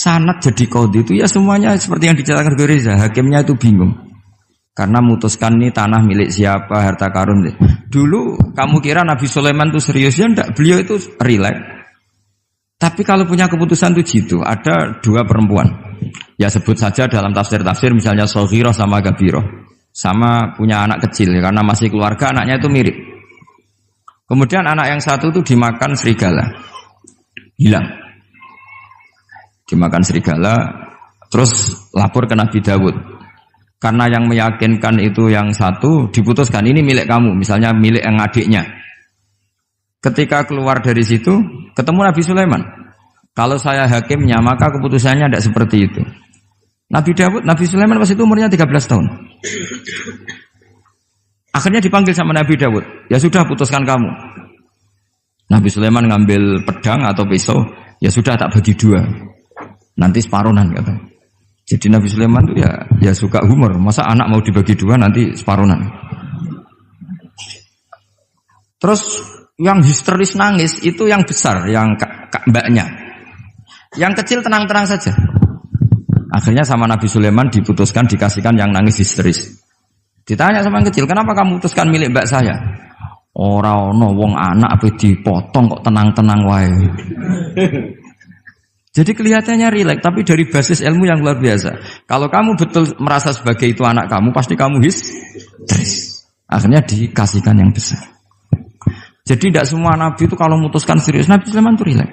sanad jadi qadhi itu ya semuanya seperti yang diceritakan Reza, hakimnya itu bingung. Karena memutuskan ini tanah milik siapa, harta karun. Dulu kamu kira Nabi Sulaiman itu serius ya enggak, beliau itu rileks. Tapi kalau punya keputusan itu jitu, ada dua perempuan. Ya sebut saja dalam tafsir-tafsir misalnya Soghirah sama Gabiroh. Sama punya anak kecil ya, karena masih keluarga anaknya itu mirip. Kemudian anak yang satu itu dimakan serigala. Hilang. Dimakan serigala, terus lapor ke Nabi Dawud. Karena yang meyakinkan itu yang satu, diputuskan ini milik kamu, misalnya milik yang adiknya. Ketika keluar dari situ, ketemu Nabi Sulaiman. Kalau saya hakimnya, maka keputusannya tidak seperti itu. Nabi Sulaiman pas itu umurnya 13 tahun. Akhirnya dipanggil sama Nabi Dawud. Ya sudah, putuskan kamu. Nabi Sulaiman ngambil pedang atau pisau, ya sudah tak bagi dua. Nanti separuhan katanya. Jadi Nabi Sulaiman itu ya suka humor. Masa anak mau dibagi dua nanti separuhan. Terus yang histeris nangis itu yang besar, yang mbaknya. Yang kecil tenang-tenang saja. Akhirnya sama Nabi Sulaiman diputuskan dikasihkan yang nangis histeris. Ditanya sama yang kecil, kenapa kamu putuskan milik mbak saya? Ora ono wong anak apa dipotong kok tenang-tenang wae. Jadi kelihatannya rileks, tapi dari basis ilmu yang luar biasa. Kalau kamu betul merasa sebagai itu anak kamu, pasti kamu histeris. Akhirnya dikasihkan yang besar. Jadi tidak semua nabi itu kalau memutuskan serius. Nabi Sulaiman itu rileks.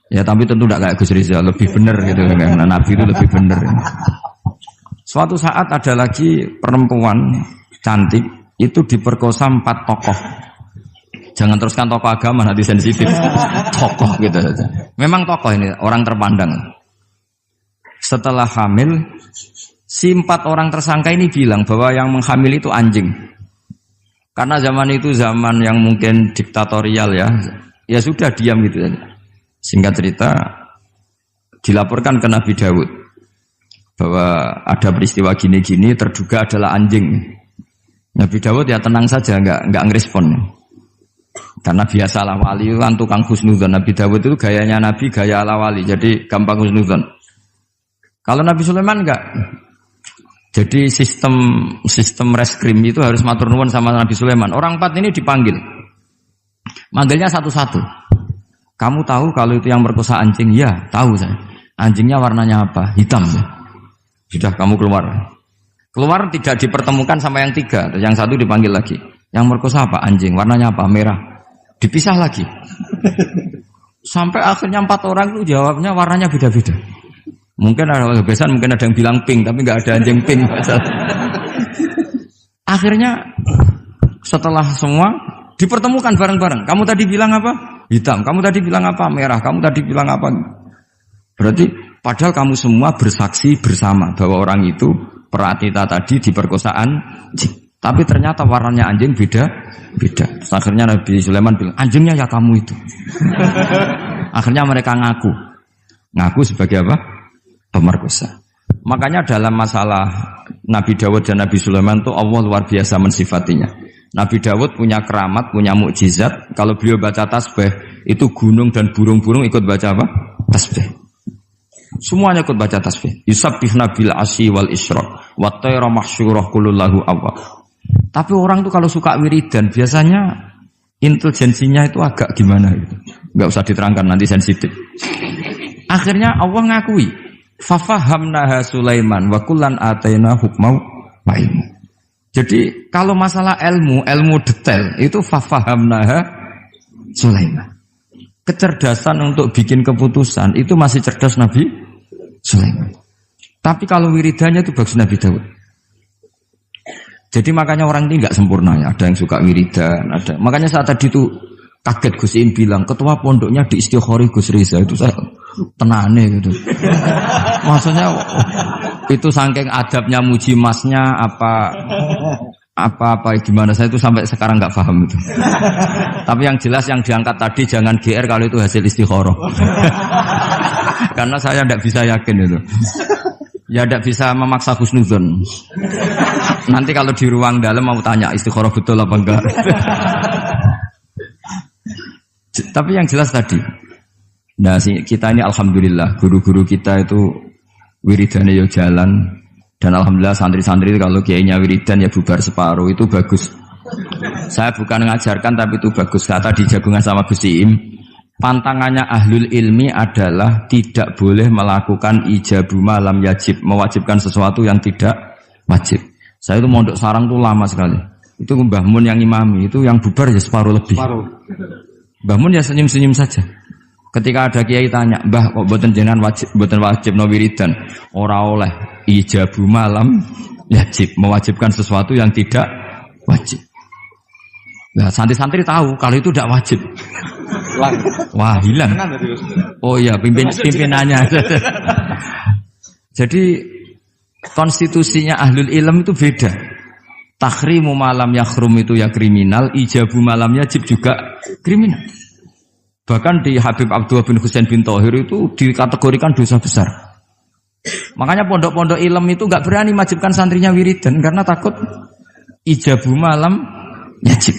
Ya tapi tentu tidak kayak Gus Rizal, lebih benar gitu. Karena nabi itu lebih benar. Suatu saat ada lagi perempuan cantik itu diperkosa 4 tokoh. Jangan teruskan tokoh agama, nanti sensitif. Tokoh gitu saja. Memang tokoh ini, orang terpandang. Setelah hamil, si 4 orang tersangka ini bilang bahwa yang menghamil itu anjing. Karena zaman itu zaman yang mungkin diktatorial ya. Ya sudah diam gitu saja. Singkat cerita, dilaporkan ke Nabi Dawud. Bahwa ada peristiwa gini-gini, terduga adalah anjing. Nabi Dawud ya tenang saja, enggak ngerespon. Karena biasa ala wali kan tukang husnudzon. Nabi Dawud itu gayanya Nabi, gaya ala wali. Jadi gampang husnudzon. Kalau Nabi Sulaiman enggak. Jadi sistem reskrim itu harus matur nuwun sama Nabi Sulaiman. Orang 4 ini dipanggil. Manggilnya satu-satu. Kamu tahu kalau itu yang merkosa anjing? Ya, tahu saya. Anjingnya warnanya apa? Hitam. Sudah kamu keluar. Keluar tidak dipertemukan sama yang 3. Yang satu dipanggil lagi. Yang merkosa apa? Anjing. Warnanya apa? Merah. Dipisah lagi. Sampai akhirnya 4 orang itu jawabnya warnanya beda-beda. Mungkin ada kebiasaan, mungkin ada yang bilang pink, tapi nggak ada anjing pink. Akhirnya setelah semua dipertemukan bareng-bareng. Kamu tadi bilang apa? Hitam. Kamu tadi bilang apa? Merah. Kamu tadi bilang apa? Berarti padahal kamu semua bersaksi bersama bahwa orang itu Pratita tadi diperkosaan anjing. Tapi ternyata warnanya anjing beda. Terus akhirnya Nabi Sulaiman bilang, anjingnya ya kamu itu. Akhirnya mereka ngaku sebagai apa? Pemerkosa. Makanya dalam masalah Nabi Dawud dan Nabi Sulaiman itu Allah luar biasa mensifatinya. Nabi Dawud punya keramat, punya mukjizat. Kalau beliau baca tasbih, itu gunung dan burung-burung ikut baca apa? Tasbih. Semuanya ikut baca tasbih. Yusabbihna bil asyi wal isyraq wa tayra mahsyurah kulullahu awwab. Tapi orang tuh kalau suka wiridan biasanya intelijensinya itu agak gimana gitu. Enggak usah diterangkan nanti sensitif. Akhirnya Allah ngakui, fafahamnaha Sulaiman wa kullan ataina hukmau wa ilmu. Jadi kalau masalah ilmu detail itu fafahamnaha Sulaiman. Kecerdasan untuk bikin keputusan itu masih cerdas Nabi Sulaiman. Tapi kalau wiridannya itu bagus Nabi Dawud. Jadi makanya orang ini nggak sempurna ya. Ada yang suka wiridan, ada. Makanya saat tadi itu kaget Gus Im bilang ketua pondoknya di Istighori Gus Riza itu saya tenane gitu. Maksudnya itu saking adabnya muji masnya apa gimana saya itu sampai sekarang nggak paham itu. Tapi yang jelas yang diangkat tadi jangan GR kalau itu hasil istikharah. Karena saya tidak bisa yakin itu. Ya tidak bisa memaksa husnudzon. Nanti kalau di ruang dalam mau tanya istikharah betul apa enggak. Tapi yang jelas tadi Nah, kita ini alhamdulillah guru-guru kita itu wiridane yo jalan dan alhamdulillah santri-santri itu kalau kiainya wiridan ya bubar separuh itu bagus. Saya bukan mengajarkan tapi itu bagus. Kata di jagungan sama Gus Iim, pantangannya ahlul ilmi adalah tidak boleh melakukan ijabu malam yajib, mewajibkan sesuatu yang tidak wajib. Saya itu mondok sarang tuh lama sekali. Itu Mbah Mun yang imami, itu yang bubar ya separuh lebih. Mbah Mun ya senyum-senyum saja. Ketika ada kiai tanya, "Mbah, kok boten jenengan boten wajib no wiridan?" Ora oleh ijabu malam yajib, mewajibkan sesuatu yang tidak wajib. Nah, santri-santri tahu kalau itu tidak wajib. Wah, hilang. Oh iya, pimpinannya. Jadi konstitusinya ahlul ilm itu beda. Takhrimu malam yakhrum itu ya kriminal, ijabu malam yajib juga kriminal. Bahkan di Habib Abdullah bin Husain bin Thohir itu dikategorikan dosa besar. Makanya pondok-pondok ilm itu enggak berani wajibkan santrinya wiridan karena takut ijabu malam yajib.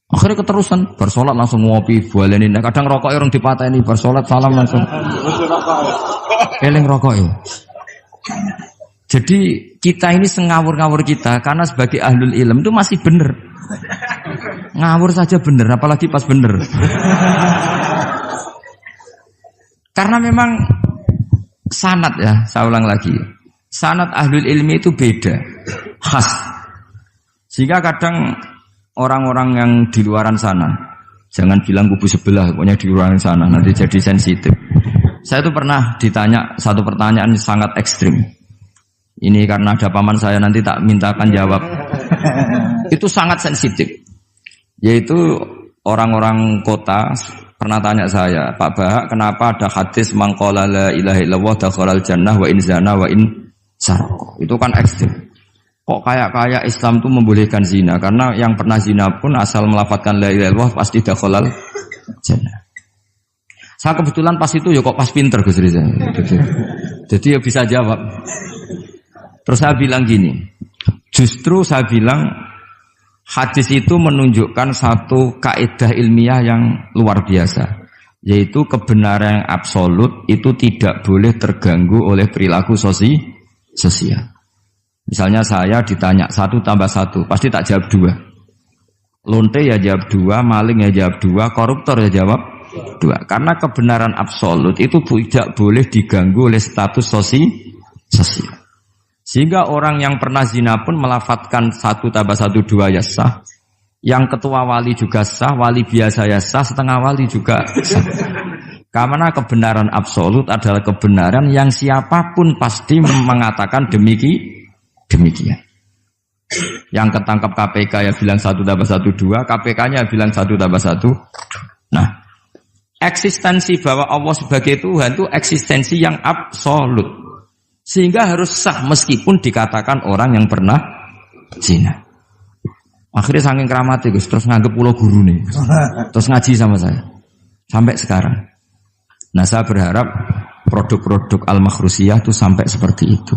Akhirnya keterusan, bersolat langsung ngopi, bualenin. Kadang rokok orang dipatahin, bersolat salam langsung. Eling rokok ya. Jadi kita ini sengawur-ngawur kita karena sebagai ahlul ilm itu masih benar. Ngawur saja benar, apalagi pas benar. Karena memang sanad ya, saya ulang lagi. Sanad ahlul ilmi itu beda, khas. Sehingga kadang orang-orang yang di luaran sana, jangan bilang kubu sebelah, pokoknya di luaran sana, nanti jadi sensitif. Saya itu pernah ditanya satu pertanyaan sangat ekstrim. Ini karena ada paman saya, nanti tak mintakan jawab. Itu sangat sensitif. Yaitu orang-orang kota pernah tanya saya, "Pak Bahak, kenapa ada hadis mangqala la ilaha illallah dakhalal jannah wa in zana wa in sarqa?" Itu kan ekstrim. Kok kayak Islam itu membolehkan zina? Karena yang pernah zina pun asal melafadzkan la ilaha illallah pasti dakhalal jannah. Saya kebetulan pas itu ya kok pas pinter Gus Riza. Jadi ya bisa jawab. Terus saya bilang gini, justru saya bilang hadis itu menunjukkan satu kaidah ilmiah yang luar biasa, yaitu kebenaran yang absolut itu tidak boleh terganggu oleh perilaku sosial. Misalnya saya ditanya 1 tambah 1, pasti tak jawab 2. Lonte ya jawab 2, maling ya jawab 2, koruptor ya jawab 2. Karena kebenaran absolut itu tidak boleh diganggu oleh status sosial. Sehingga orang yang pernah zina pun melafatkan 1 tambah 1 2 ya sah. Yang ketua wali juga sah, wali biasa ya sah, setengah wali juga sah. Karena kebenaran absolut adalah kebenaran yang siapapun pasti mengatakan demikian. Yang ketangkap KPK ya bilang 1 tambah 1 2, KPK-nya bilang 1 tambah 1. Nah, eksistensi bahwa Allah sebagai Tuhan itu eksistensi yang absolut. Sehingga harus sah meskipun dikatakan orang yang pernah zina. Akhirnya saking keramatnya Gus, terus nganggep pulau guru nih. Terus ngaji sama saya. Sampai sekarang. Nah, saya berharap produk-produk Al-Makhrusiyah itu sampai seperti itu.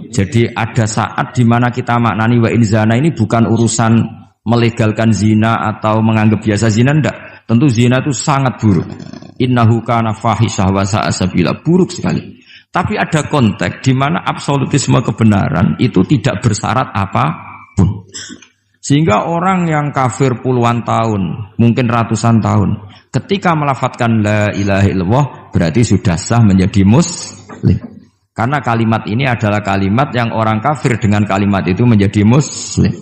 Jadi ada saat di mana kita maknani wa in zina ini bukan urusan melegalkan zina atau menganggap biasa zina, enggak. Tentu zina itu sangat buruk. Innahu kana fahisyah wa sa'a sabila, buruk sekali. Tapi ada konteks di mana absolutisme kebenaran itu tidak bersyarat apapun. Sehingga orang yang kafir puluhan tahun, mungkin ratusan tahun, ketika melafadzkan la ilaha illallah berarti sudah sah menjadi muslim. Karena kalimat ini adalah kalimat yang orang kafir dengan kalimat itu menjadi muslim.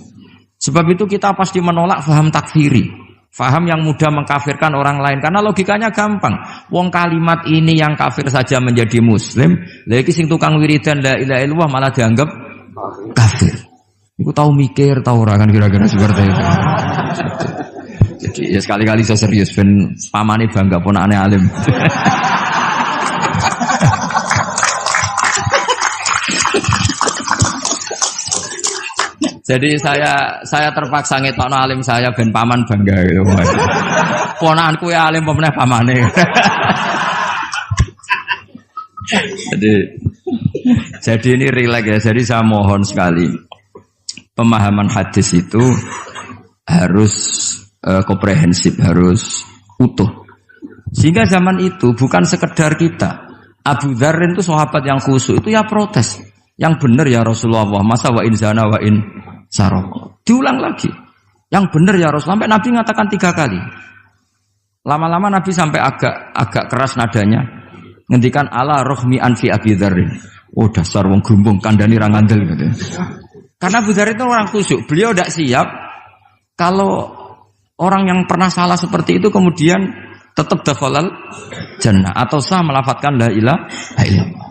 Sebab itu kita pasti menolak faham takfiri, faham yang mudah mengkafirkan orang lain. Karena logikanya gampang. Wong kalimat ini yang kafir saja menjadi muslim, lagi sing tukang wiridan la ilaha illallah malah dianggap kafir. Iku tahu mikir, tahu ora kan kira-kira seperti itu. Jadi ya sekali-kali saya serius ben pamane bangga ponakane alim. Jadi saya terpaksa ngetokno alim saya ben paman bangga gitu. Ponakanku ya alim pemeneh pamane. Jadi ini rileks ya. Jadi saya mohon sekali pemahaman hadis itu harus komprehensif, harus utuh. Sehingga zaman itu bukan sekedar kita. Abu Dzar itu sahabat yang khusyuk itu ya protes. Yang benar ya Rasulullah, masa wa in zana wa in saraq. Diulang lagi. Yang benar ya Rasulullah. Sampai Nabi mengatakan 3 kali. Lama-lama Nabi sampai agak keras nadanya. Ngendikan ala rohmi anfi Abi Dzarrin. Oh dasar wong grumbung kandhani ra ngandel gitu. Karena Abu Dzar itu orang khusyuk. Beliau tidak siap kalau orang yang pernah salah seperti itu kemudian tetap dakhalal jannah atau sah melafadzkan la ilaha illallah.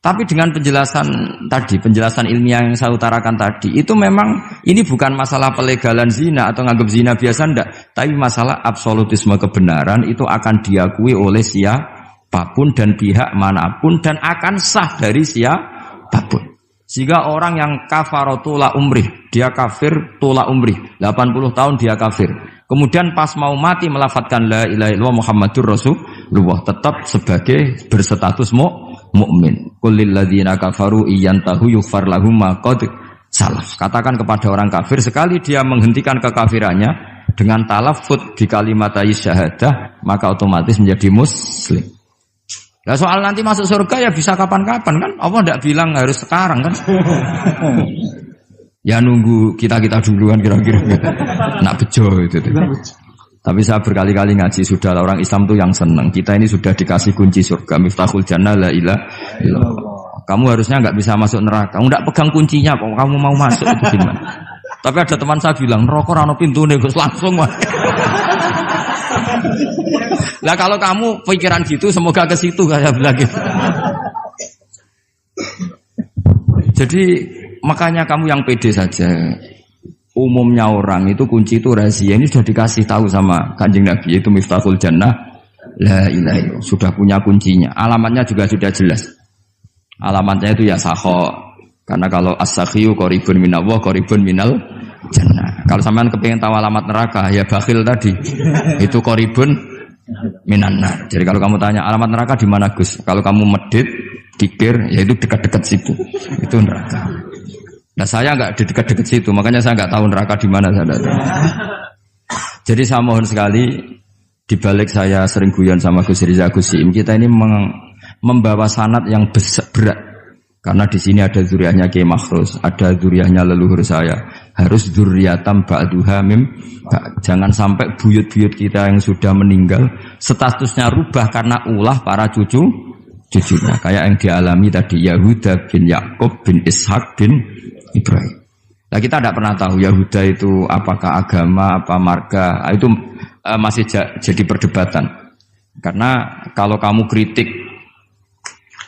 Tapi dengan penjelasan ilmiah yang saya utarakan tadi, itu memang ini bukan masalah pelegalan zina atau nganggap zina biasa enggak, tapi masalah absolutisme kebenaran itu akan diakui oleh siapapun dan pihak manapun dan akan sah dari siapapun. Sehingga orang yang kafaratula umrih, dia kafir tula umrih, 80 tahun dia kafir. Kemudian pas mau mati melafadzkan la ilaha illallah Muhammadur Rasulullah, tetap sebagai berstatus mukmin. Qul lil ladzina kafaru iyantahu yughfar lahum ma qad salaf. Katakan kepada orang kafir sekali dia menghentikan kekafirannya dengan talaffuz di kalimat syahadah, maka otomatis menjadi muslim. Nah soal nanti masuk surga ya bisa kapan-kapan kan? Allah tidak bilang harus sekarang kan? Ya nunggu kita duluan kira-kira nak bejo itu. Tapi saya berkali-kali ngaji sudah orang Islam tuh yang senang. Kita ini sudah dikasih kunci surga, miftahul jannah la ilaha illallah. Kamu harusnya nggak bisa masuk neraka. Kamu nggak pegang kuncinya kok kamu mau masuk itu gimana? Tapi ada teman saya bilang neraka ora ono pintune Gus langsung mah. Lah kalau kamu pikiran gitu semoga ke situ saya bilang gitu. Jadi makanya kamu yang pede saja. Umumnya orang itu kunci itu rahasia. Ini sudah dikasih tahu sama Kanjeng Nabi, yaitu miftahul jannah la ilaha illallah. Sudah punya kuncinya. Alamatnya juga sudah jelas. Alamatnya itu ya sakho. Karena kalau as-sakhiyu qaribun minallah, qaribun minal jannah. Kalau sampean kepengin tahu alamat neraka, ya bakhil tadi. Itu qaribun minan nar. Jadi kalau kamu tanya alamat neraka di mana Gus? Kalau kamu medit, dikir, ya itu dekat-dekat situ. Itu neraka. Nah saya enggak di dekat-dekat situ, makanya saya enggak tahu neraka di mana saya tahu. Jadi saya mohon sekali, di balik saya sering guyon sama Gus Riza Gusim, kita ini membawa sanad yang berat. Karena di sini ada zuriatnya Kiai Makhrus, ada zuriatnya leluhur saya. Harus zuriatam ba'duha mim. Jangan sampai buyut-buyut kita yang sudah meninggal statusnya rubah karena ulah para cucunya. Kayak yang dialami tadi Yahuda bin Yakub bin Ishak bin Ibrahim. Nah kita tidak pernah tahu Yahuda itu apakah agama, apa marga. Itu masih jadi perdebatan. Karena kalau kamu kritik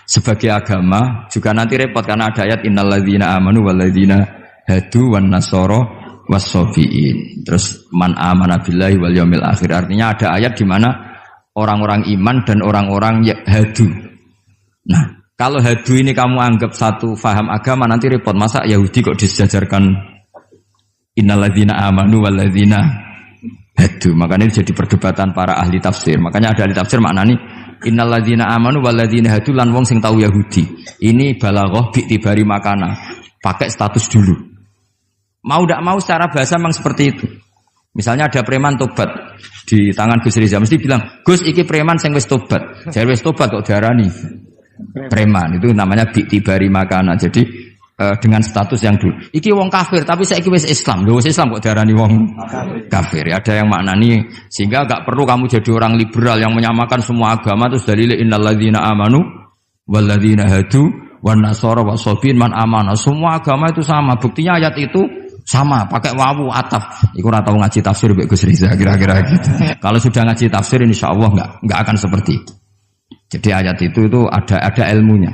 sebagai agama juga nanti repot karena ada ayat innalladzina amanu walladzina hadu wan nasara wassabiin. Terus man amana billahi wal yaumil akhir. Artinya ada ayat di mana orang-orang iman dan orang-orang hadu. Nah, kalau hadu ini kamu anggap satu faham agama nanti repot. Masa Yahudi kok disejajarkan innalladzina amanu walladzina hadu. Makanya ini jadi perdebatan para ahli tafsir. Makanya ada ahli tafsir maknanya innalladzina amanu walladzina hadu lan wong sing tau Yahudi. Ini balaghah bi'tibari makana. Pakai status dulu. Mau tidak mau secara bahasa memang seperti itu. Misalnya ada preman tobat di tangan Gus Riza mesti bilang, "Gus iki preman sing wis tobat." Jare wis tobat kok diarani preman. Itu namanya bi'tibari makana. Jadi dengan status yang dulu. Iki wong kafir tapi saiki wis Islam. Lho wis Islam kok diarani wong kafir. Ya, ada yang maknani sehingga enggak perlu kamu jadi orang liberal yang menyamakan semua agama terus dalil innalladzina amanu walladzina hadu wan nasara wasabiin man amana. Semua agama itu sama. Buktinya ayat itu sama, pakai wawu ataf. Iku ora tau ngaji tafsir Mbak Gus Riza kira-kira gitu. Kalau sudah ngaji tafsir insyaallah enggak akan seperti itu. Jadi ayat itu ada ilmunya.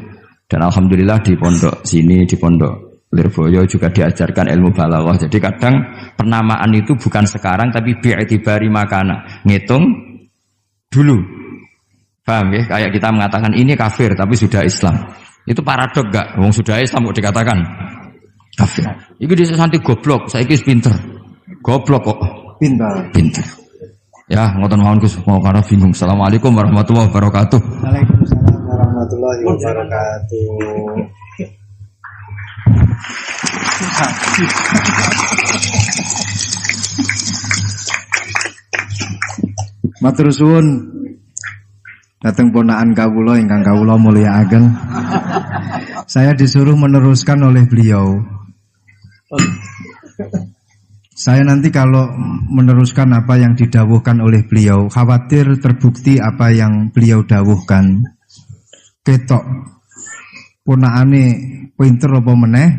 Dan alhamdulillah di pondok sini, di pondok Lirboyo juga diajarkan ilmu balaghah. Jadi kadang penamaan itu bukan sekarang tapi bi'tibari makana. Ngitung dulu. Paham ya? Kayak kita mengatakan ini kafir tapi sudah Islam. Itu paradok enggak? Wong sudah Islam kok dikatakan kafir. Iki dhisik santi goblok, saiki wis pinter. Goblok kok pinter. Ya, ngoten mawon Gus, mau karena bingung. Assalamualaikum warahmatullahi wabarakatuh. Waalaikumsalam warahmatullahi wabarakatuh. Matur suwun Dateng ponakan kawula ingkang kawula mulyakaken. Saya disuruh meneruskan oleh beliau. Saya nanti kalau meneruskan apa yang didawuhkan oleh beliau, khawatir terbukti apa yang beliau dawuhkan. Ketok ponakane pinter apa meneh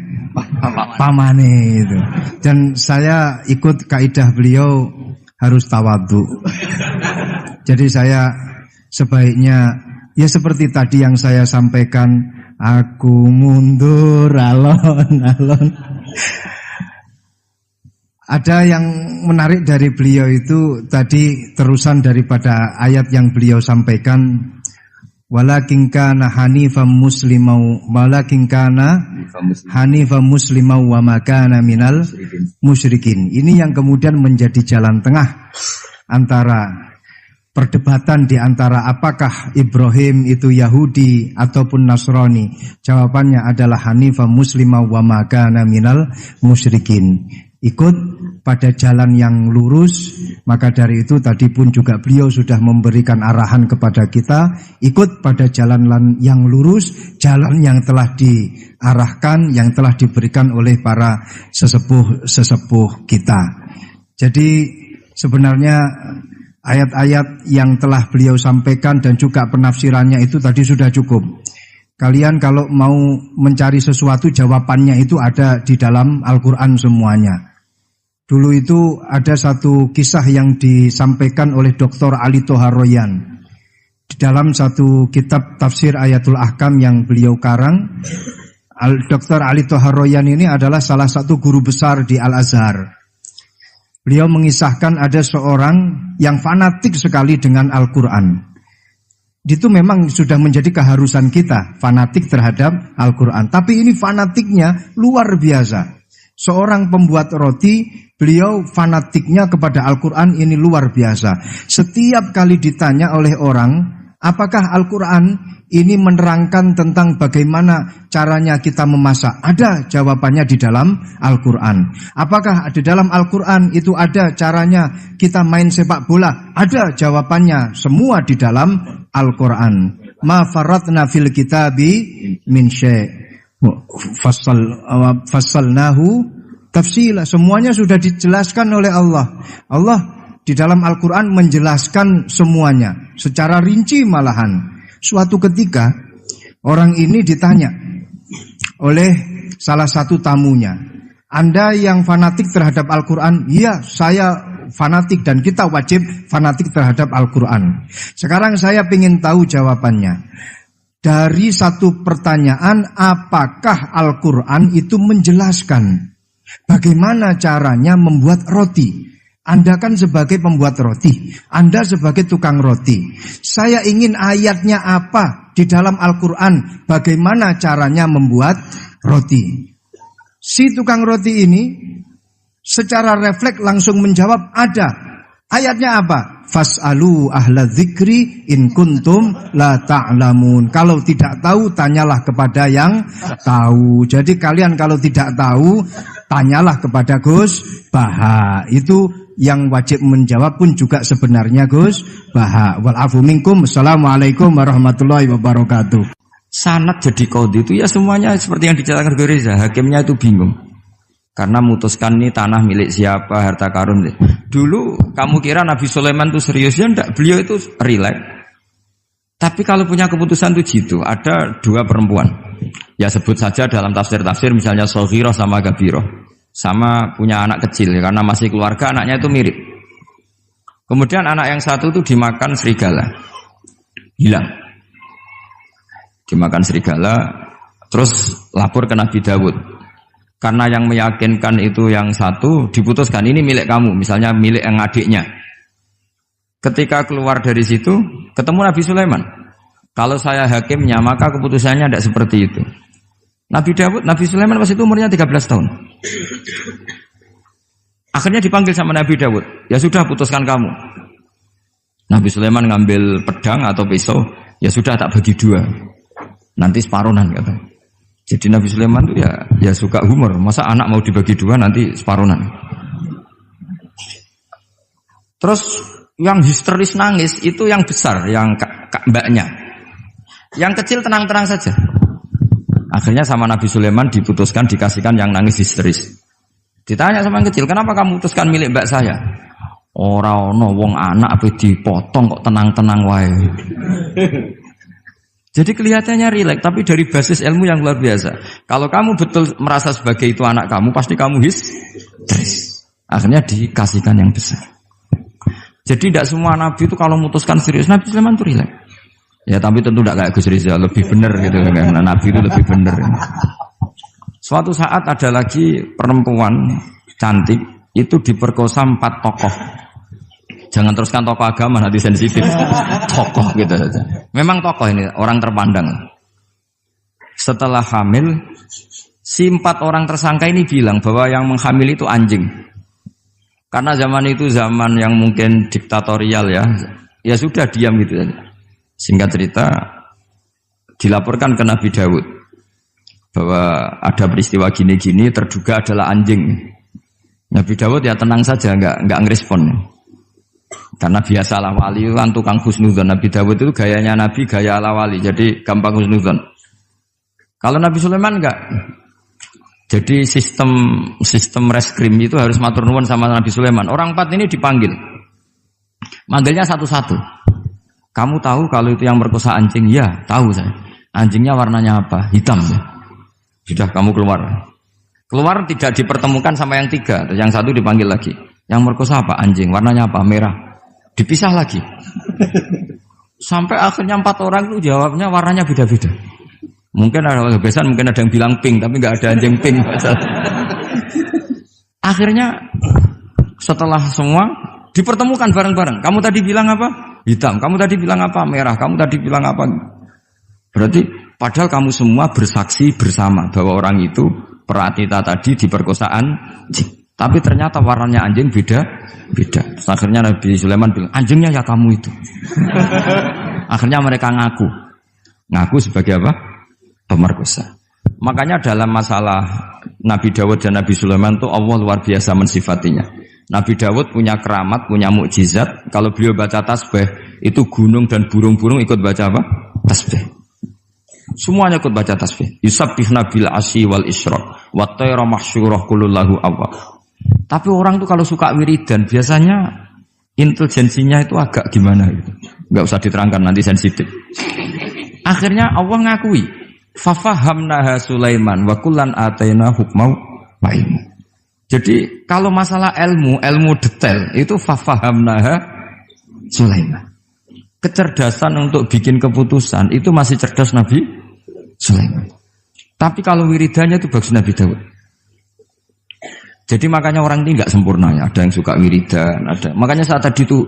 pamane itu. Dan saya ikut kaidah beliau harus tawadhu. Jadi saya sebaiknya ya seperti tadi yang saya sampaikan, aku mundur alon-alon. Ada yang menarik dari beliau itu tadi terusan daripada ayat yang beliau sampaikan, walakin kana hanifan muslimau wa ma kana minal musyrikin. Ini yang kemudian menjadi jalan tengah antara perdebatan di antara apakah Ibrahim itu Yahudi ataupun Nasrani. Jawabannya adalah hanifan muslimau wa ma kana minal musyrikin. Ikut pada jalan yang lurus. Maka dari itu tadi pun juga beliau sudah memberikan arahan kepada kita, ikut pada jalan yang lurus, jalan yang telah diarahkan, yang telah diberikan oleh para sesepuh kita. Jadi sebenarnya ayat-ayat yang telah beliau sampaikan dan juga penafsirannya itu tadi sudah cukup. Kalian kalau mau mencari sesuatu, jawabannya itu ada di dalam Al-Quran semuanya. Dulu itu ada satu kisah yang disampaikan oleh Dr. Ali Toharoyan di dalam satu kitab tafsir Ayatul Ahkam yang beliau karang. Dr. Ali Toharoyan ini adalah salah satu guru besar di Al-Azhar. Beliau mengisahkan ada seorang yang fanatik sekali dengan Al-Quran. Itu memang sudah menjadi keharusan kita, fanatik terhadap Al-Quran. Tapi ini fanatiknya luar biasa. Seorang pembuat roti, beliau fanatiknya kepada Al-Quran ini luar biasa. Setiap kali ditanya oleh orang, apakah Al-Quran ini menerangkan tentang bagaimana caranya kita memasak? Ada jawabannya di dalam Al-Quran. Apakah di dalam Al-Quran itu ada caranya kita main sepak bola? Ada jawabannya, semua di dalam Al-Quran. Ma faratna fil kitabi min syai'. Fassalnahu tafsila. Semuanya sudah dijelaskan oleh Allah. Allah di dalam Al-Quran menjelaskan semuanya secara rinci malahan. Suatu ketika orang ini ditanya oleh salah satu tamunya, Anda yang fanatik terhadap Al-Quran? Iya, saya fanatik dan kita wajib fanatik terhadap Al-Quran. Sekarang saya ingin tahu jawabannya. Dari satu pertanyaan, apakah Al-Quran itu menjelaskan bagaimana caranya membuat roti? Anda kan sebagai pembuat roti, Anda sebagai tukang roti. Saya ingin ayatnya apa di dalam Al-Quran, bagaimana caranya membuat roti. Si tukang roti ini secara refleks langsung menjawab, ada. Ayatnya apa? Fas'alu ahla dzikri in kuntum la ta'lamun. Kalau tidak tahu, tanyalah kepada yang tahu. Jadi kalian kalau tidak tahu, tanyalah kepada Gus Baha. Itu yang wajib menjawab pun juga sebenarnya Gus Baha. Wal afu minkum. Assalamualaikum warahmatullahi wabarakatuh. Sanad jadi qadhi itu ya semuanya seperti yang diceritakan Gus Reza. Hakimnya itu bingung. Karena memutuskan ini tanah milik siapa, harta karun. Dulu kamu kira Nabi Sulaiman itu serius, ya enggak, beliau itu rileks. Tapi kalau punya keputusan itu jitu. Ada dua perempuan, ya sebut saja dalam tafsir-tafsir misalnya Soghirah sama Gabiroh, sama punya anak kecil ya, karena masih keluarga anaknya itu mirip. Kemudian anak yang satu itu dimakan serigala, hilang. Dimakan serigala, terus lapor ke Nabi Dawud. Karena yang meyakinkan itu yang satu, diputuskan ini milik kamu, misalnya milik yang adiknya. Ketika keluar dari situ, ketemu Nabi Sulaiman. Kalau saya hakimnya, maka keputusannya tidak seperti itu. Nabi Sulaiman pas itu umurnya 13 tahun. Akhirnya dipanggil sama Nabi Dawud. Ya sudah, putuskan kamu. Nabi Sulaiman ngambil pedang atau pisau, ya sudah tak bagi dua. Nanti separuhan katanya. Jadi Nabi Sulaiman itu ya suka humor. Masa anak mau dibagi dua nanti separuhan. Terus yang histeris nangis itu yang besar, yang mbaknya. Yang kecil tenang-tenang saja. Akhirnya sama Nabi Sulaiman diputuskan dikasihkan yang nangis histeris. Ditanya sama yang kecil, kenapa kamu putuskan milik mbak saya? Ora ono wong anak apa dipotong kok tenang-tenang wae. Jadi kelihatannya rileks, tapi dari basis ilmu yang luar biasa. Kalau kamu betul merasa sebagai itu anak kamu, pasti kamu histeris. Akhirnya dikasihkan yang besar. Jadi tidak semua nabi itu kalau memutuskan serius, Nabi Sulaiman itu rileks. Ya tapi tentu tidak kayak Gus Rizal, lebih benar gitu kan. Nabi itu lebih benar. Suatu saat ada lagi perempuan cantik itu diperkosa 4 tokoh. Jangan teruskan tokoh agama, nanti sensitif. Tokoh gitu saja. Memang tokoh ini orang terpandang. Setelah hamil, si 4 orang tersangka ini bilang bahwa yang menghamil itu anjing. Karena zaman itu zaman yang mungkin diktatorial ya. Ya sudah diam gitu saja. Singkat cerita dilaporkan ke Nabi Dawud bahwa ada peristiwa gini-gini terduga adalah anjing. Nabi Dawud ya tenang saja, enggak ngerespon. Karena biasa ala wali kan tukang husnudzon. Nabi Dawud itu gayanya Nabi, gaya ala wali. Jadi gampang husnudzon. Kalau Nabi Sulaiman enggak. Jadi sistem reskrim itu harus matur nuwun sama Nabi Sulaiman. Orang 4 ini dipanggil. Manggilnya satu-satu. Kamu tahu kalau itu yang merkosa anjing? Ya, tahu saya. Anjingnya warnanya apa? Hitam. Sudah, kamu keluar. Keluar tidak dipertemukan sama yang 3. Yang 1 dipanggil lagi. Yang merkosa apa? Anjing. Warnanya apa? Merah. Dipisah lagi. Sampai akhirnya 4 orang itu jawabnya warnanya beda-beda. Mungkin ada kebiasaan, mungkin ada yang bilang pink, tapi nggak ada anjing pink. Akhirnya setelah semua dipertemukan bareng-bareng. Kamu tadi bilang apa? Hitam. Kamu tadi bilang apa? Merah. Kamu tadi bilang apa? Berarti padahal kamu semua bersaksi bersama bahwa orang itu Pratita tadi diperkosaan anjing. Tapi ternyata warnanya anjing beda. Terus akhirnya Nabi Sulaiman bilang, anjingnya ya kamu itu. Akhirnya mereka ngaku sebagai apa? Pemerkosa. Makanya dalam masalah Nabi Dawud dan Nabi Sulaiman itu Allah luar biasa mensifatinya. Nabi Dawud punya keramat, punya mukjizat. Kalau beliau baca tasbih, itu gunung dan burung-burung ikut baca apa? Tasbih. Semuanya ikut baca tasbih. Yusabbihna bil asyi wal isyraq wa tayra mahsyurah kulullahu awwab. Tapi orang tuh kalau suka wiridan biasanya intelijensinya itu agak gimana gitu. Enggak usah diterangkan nanti sensitif. Akhirnya Allah ngakui, fafahamnaha Sulaiman wa kullan ataina hukmau wa ilmu. Jadi kalau masalah ilmu detail itu fafahamnaha Sulaiman. Kecerdasan untuk bikin keputusan itu masih cerdas Nabi Sulaiman. Tapi kalau wiridannya itu bagus Nabi Dawud. Jadi makanya orang ini nggak sempurna ya. Ada yang suka wiridan, ada. Makanya saat tadi itu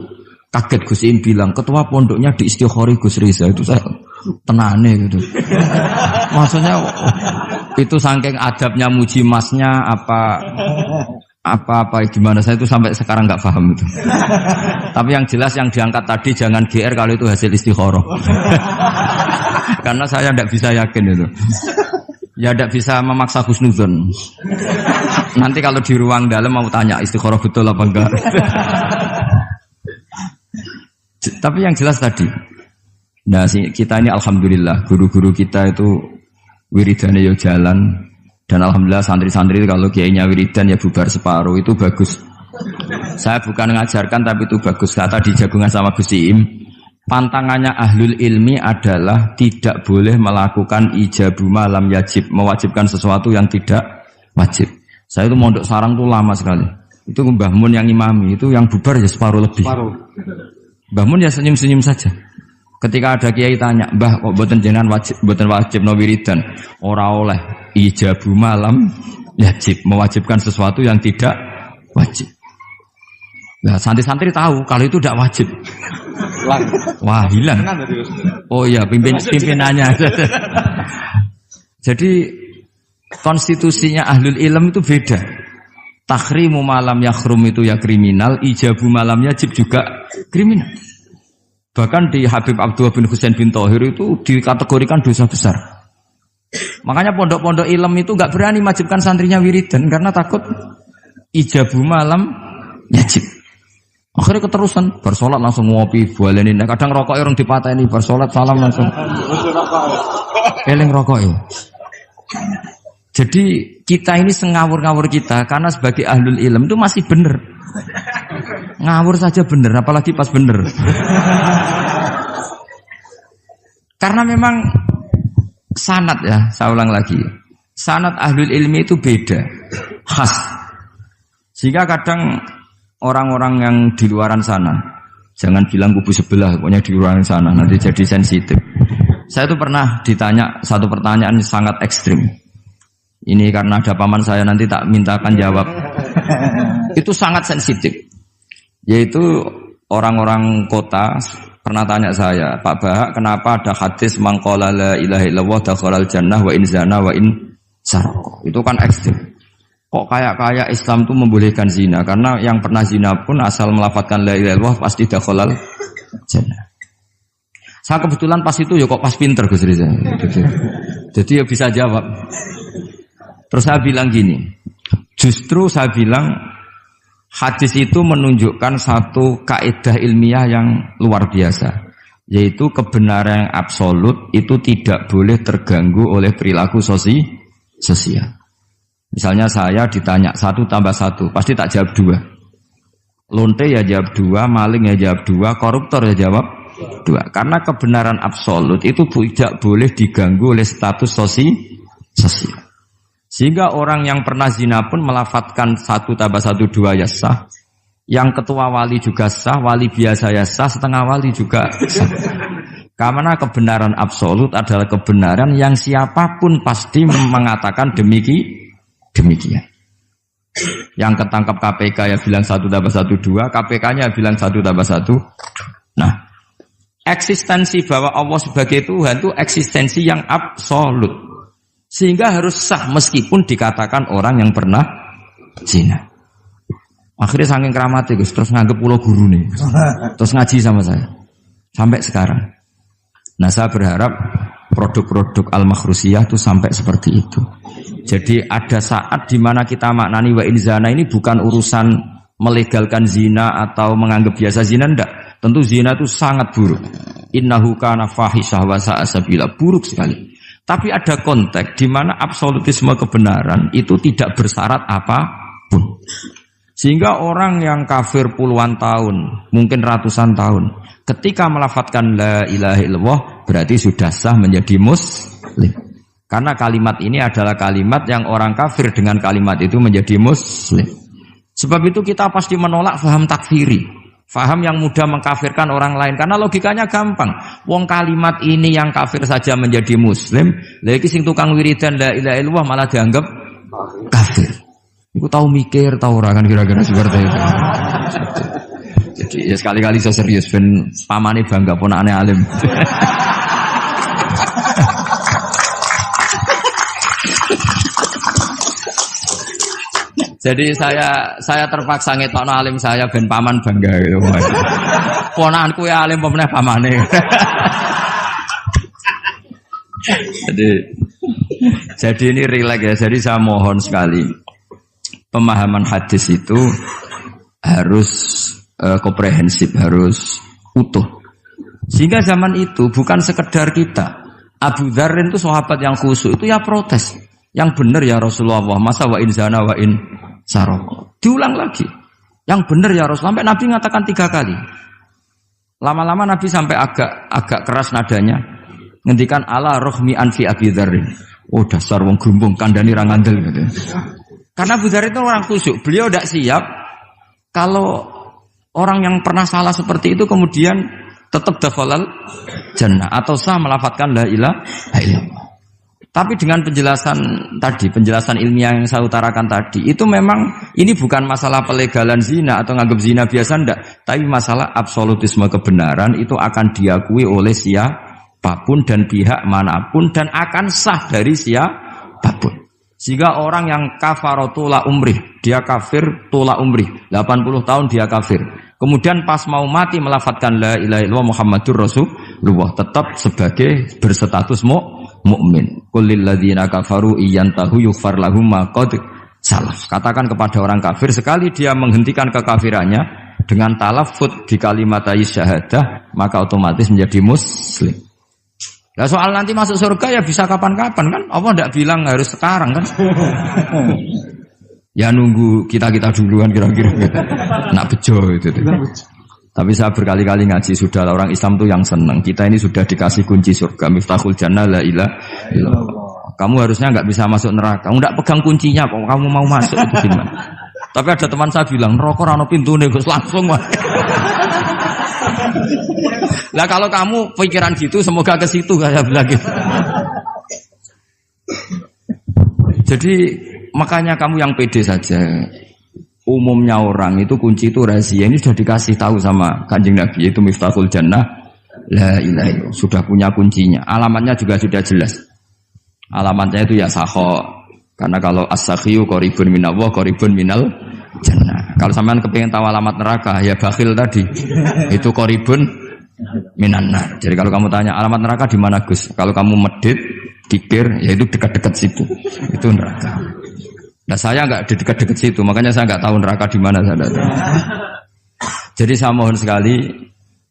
kaget Gus Im bilang ketua pondoknya di Istighori Gus Riza itu saya tenane gitu. Maksudnya itu saking adabnya muji masnya apa gimana saya itu sampai sekarang nggak paham itu. Tapi yang jelas yang diangkat tadi jangan GR kalau itu hasil istikharah. Karena saya tidak bisa yakin itu. Ya tidak bisa memaksa husnudzon. Nanti kalau di ruang dalam mau tanya istikharah betul apa enggak. Tapi yang jelas tadi. Nah, kita ini alhamdulillah guru-guru kita itu wiridannya ya jalan. Dan alhamdulillah santri-santri itu kalau kiainya wiridan ya bubar separuh itu bagus. Saya bukan mengajarkan tapi itu bagus. Kata di jagungan sama Gus Im, pantangannya ahlul ilmi adalah tidak boleh melakukan ijabu malam yajib, mewajibkan sesuatu yang tidak wajib. Saya itu mondok sarang tuh lama sekali. Itu Mbah Mun yang imami, itu yang bubar ya separuh lebih. Mbah Mun ya senyum-senyum saja. Ketika ada kiai tanya, "Mbah, kok boten jenengan wajib no wiridan?" Ora oleh ijabu malam yajib, mewajibkan sesuatu yang tidak wajib. Nah, santri-santri tahu kalau itu tidak wajib. Wah, hilang. Oh iya, pimpinannya. Jadi konstitusinya ahlul ilm itu beda. Takhrimu malam yakhrum itu ya kriminal, ijabu malam yajib juga kriminal. Bahkan di Habib Abdullah bin Husain bin Thohir itu dikategorikan dosa besar. Makanya pondok-pondok ilm itu enggak berani wajibkan santrinya wiridan karena takut ijabu malam yajib. Akhirnya keterusan, bersolat langsung ngopi, bualenin. Kadang rokok orang dipateni, bersolat salam langsung. Eling rokok ya. Jadi kita ini sengawur-ngawur kita karena sebagai ahlul ilm itu masih bener. Ngawur saja bener, apalagi pas bener. Karena memang sanad ya, saya ulang lagi. Sanad ahlul ilmi itu beda, khas. Sehingga kadang orang-orang yang di luaran sana, jangan bilang kubu sebelah, pokoknya di luaran sana, nanti jadi sensitif. Saya itu pernah ditanya satu pertanyaan sangat ekstrim. Ini karena ada paman saya, nanti tak mintakan jawab. Itu sangat sensitif. Yaitu orang-orang kota pernah tanya saya, Pak Bahak, kenapa ada hadis mangqala la ilaha illallah dakhalal jannah wa in zana wa in sarqa. Itu kan ekstrim. Kok kayak Islam itu membolehkan zina? Karena yang pernah zina pun asal melafadzkan la ilaha illallah pasti dakhalal jannah. Saya kebetulan pas itu ya kok pas pinter Gus Riza. Jadi ya bisa jawab. Terus saya bilang gini, justru saya bilang hadis itu menunjukkan satu kaidah ilmiah yang luar biasa, yaitu kebenaran yang absolut itu tidak boleh terganggu oleh perilaku sosial. Misalnya saya ditanya 1 tambah 1, pasti tak jawab 2. Lonte ya jawab 2, maling ya jawab 2, koruptor ya jawab 2. Karena kebenaran absolut itu tidak boleh diganggu oleh status sosial. Sehingga orang yang pernah zina pun melafatkan 1 tambah 1 2 ya sah. Yang ketua wali juga sah, wali biasa ya sah, setengah wali juga sah. Karena kebenaran absolut adalah kebenaran yang siapapun pasti mengatakan demikian. Yang ketangkap KPK ya bilang 1 tambah 1 2, KPK-nya bilang 1 tambah 1. Nah, eksistensi bahwa Allah sebagai Tuhan itu eksistensi yang absolut. Sehingga harus sah meskipun dikatakan orang yang pernah zina. Akhirnya saking keramatnya Gus, terus nganggep pulau guru nih. Terus ngaji sama saya. Sampai sekarang. Nah, saya berharap produk-produk Al-Makhrusiyah itu sampai seperti itu. Jadi ada saat di mana kita maknani wa in zina ini bukan urusan melegalkan zina atau menganggap biasa zina, enggak. Tentu zina itu sangat buruk. Innahu kana fahisyah wa sa'a sabila, buruk sekali. Tapi ada konteks di mana absolutisme kebenaran itu tidak bersyarat apapun. Sehingga orang yang kafir puluhan tahun, mungkin ratusan tahun, ketika melafadzkan la ilaha illallah berarti sudah sah menjadi muslim. Karena kalimat ini adalah kalimat yang orang kafir dengan kalimat itu menjadi muslim. Sebab itu kita pasti menolak faham takfiri, faham yang mudah mengkafirkan orang lain. Karena logikanya gampang. Wong kalimat ini yang kafir saja menjadi muslim, lagi sing tukang wiridan la ilaha illallah malah dianggap kafir. Iku tahu mikir, tahu ora kan kira-kira seperti itu. Jadi ya sekali-kali saya serius ben pamane bangga ponakane alim. Jadi saya terpaksa ngetokno alim saya ben paman bangga gitu. Ponakanku ya alim pemeneh pamane. Jadi ini rileks ya. Jadi saya mohon sekali pemahaman hadis itu harus komprehensif, harus utuh. Sehingga zaman itu bukan sekedar kita. Abu Dzar itu sahabat yang khusyuk itu ya protes. Yang benar ya Rasulullah, masa wa in zana wa in saraq. Diulang lagi. Yang benar ya Rasulullah. Sampai Nabi mengatakan 3 kali. Lama-lama Nabi sampai agak keras nadanya. Ngendikan ala rohmi anfi Abi Dzarrin. Oh dasar wong grumbung kandhani ra ngandel gitu. Karena Abu Dzar itu orang khusyuk. Beliau tidak siap kalau orang yang pernah salah seperti itu kemudian tetap dakhalal jannah atau sah melafadzkan la ilaha illallah. Tapi dengan penjelasan ilmiah yang saya utarakan tadi, itu memang ini bukan masalah pelegalan zina atau nganggap zina biasa, enggak. Tapi masalah absolutisme kebenaran itu akan diakui oleh siapapun dan pihak manapun dan akan sah dari siapapun. Sehingga orang yang kafaratula umrih, dia kafir tula umrih, 80 tahun dia kafir. Kemudian pas mau mati melafadzkan la ilaha illallah Muhammadur Rasulullah, tetap sebagai berstatus mukmin. Qul lil ladzina kafaru iyantahu yughfar lahum ma qad salaf. Katakan kepada orang kafir sekali dia menghentikan kekafirannya, dengan talaffuz di kalimat syahadah maka otomatis menjadi muslim. Nah soal nanti masuk surga ya bisa kapan-kapan kan? Allah tidak bilang harus sekarang kan? Ya nunggu kita duluan kira-kira gitu. Nak bejo itu. Tapi saya berkali-kali ngaji sudah orang Islam tuh yang senang. Kita ini sudah dikasih kunci surga, miftahul jannah la ilaha illallah. Kamu harusnya nggak bisa masuk neraka. Kamu nggak pegang kuncinya kok. Kamu mau masuk itu gimana? Tapi ada teman saya bilang, neraka rano pintu nih, Gus langsung mah. Lah kalau kamu pikiran gitu, semoga ke situ saya bilang gitu. Jadi makanya kamu yang pede saja. Umumnya orang itu kunci itu rahasia. Ini sudah dikasih tahu sama Kanjeng Nabi, yaitu miftahul jannah la ilaha illallah. Sudah punya kuncinya. Alamatnya juga sudah jelas. Alamatnya itu ya sakho. Karena kalau as-sakhiyu qaribun minallah, qaribun minal jannah. Kalau sampean kepengin tahu alamat neraka, ya bakhil tadi. Itu qaribun minan nar. Jadi kalau kamu tanya alamat neraka di mana Gus? Kalau kamu medit, kikir, ya itu dekat-dekat situ. Itu neraka. Nah saya nggak di dekat-dekat situ, makanya saya nggak tahu neraka di mana saya tahu. Jadi saya mohon sekali,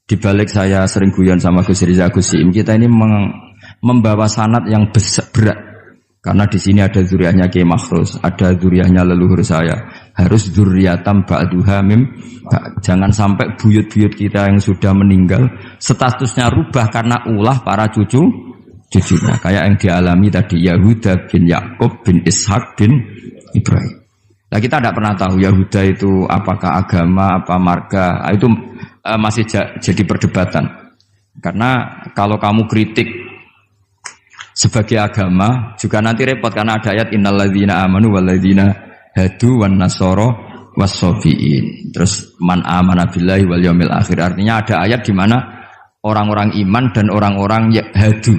dibalik saya sering guyon sama Gus Riza Gusim, kita ini membawa sanad yang berat, karena di sini ada zuriatnya Kiai Makhrus, ada zuriatnya leluhur saya, harus zuriatam ba'duha mim. Jangan sampai buyut-buyut kita yang sudah meninggal statusnya rubah karena ulah para cucunya, kayak yang dialami tadi Yahuda bin Yakub bin Ishak bin Ibrahim. Nah kita tidak pernah tahu Yahuda itu apakah agama, apa marga, itu masih jadi perdebatan. Karena kalau kamu kritik sebagai agama juga nanti repot karena ada ayat innalladzina amanu walladzina hadu wan nasara was-sabiin. Terus man amana billahi wal yaumil akhir. Artinya ada ayat di mana orang-orang iman dan orang-orang hadu.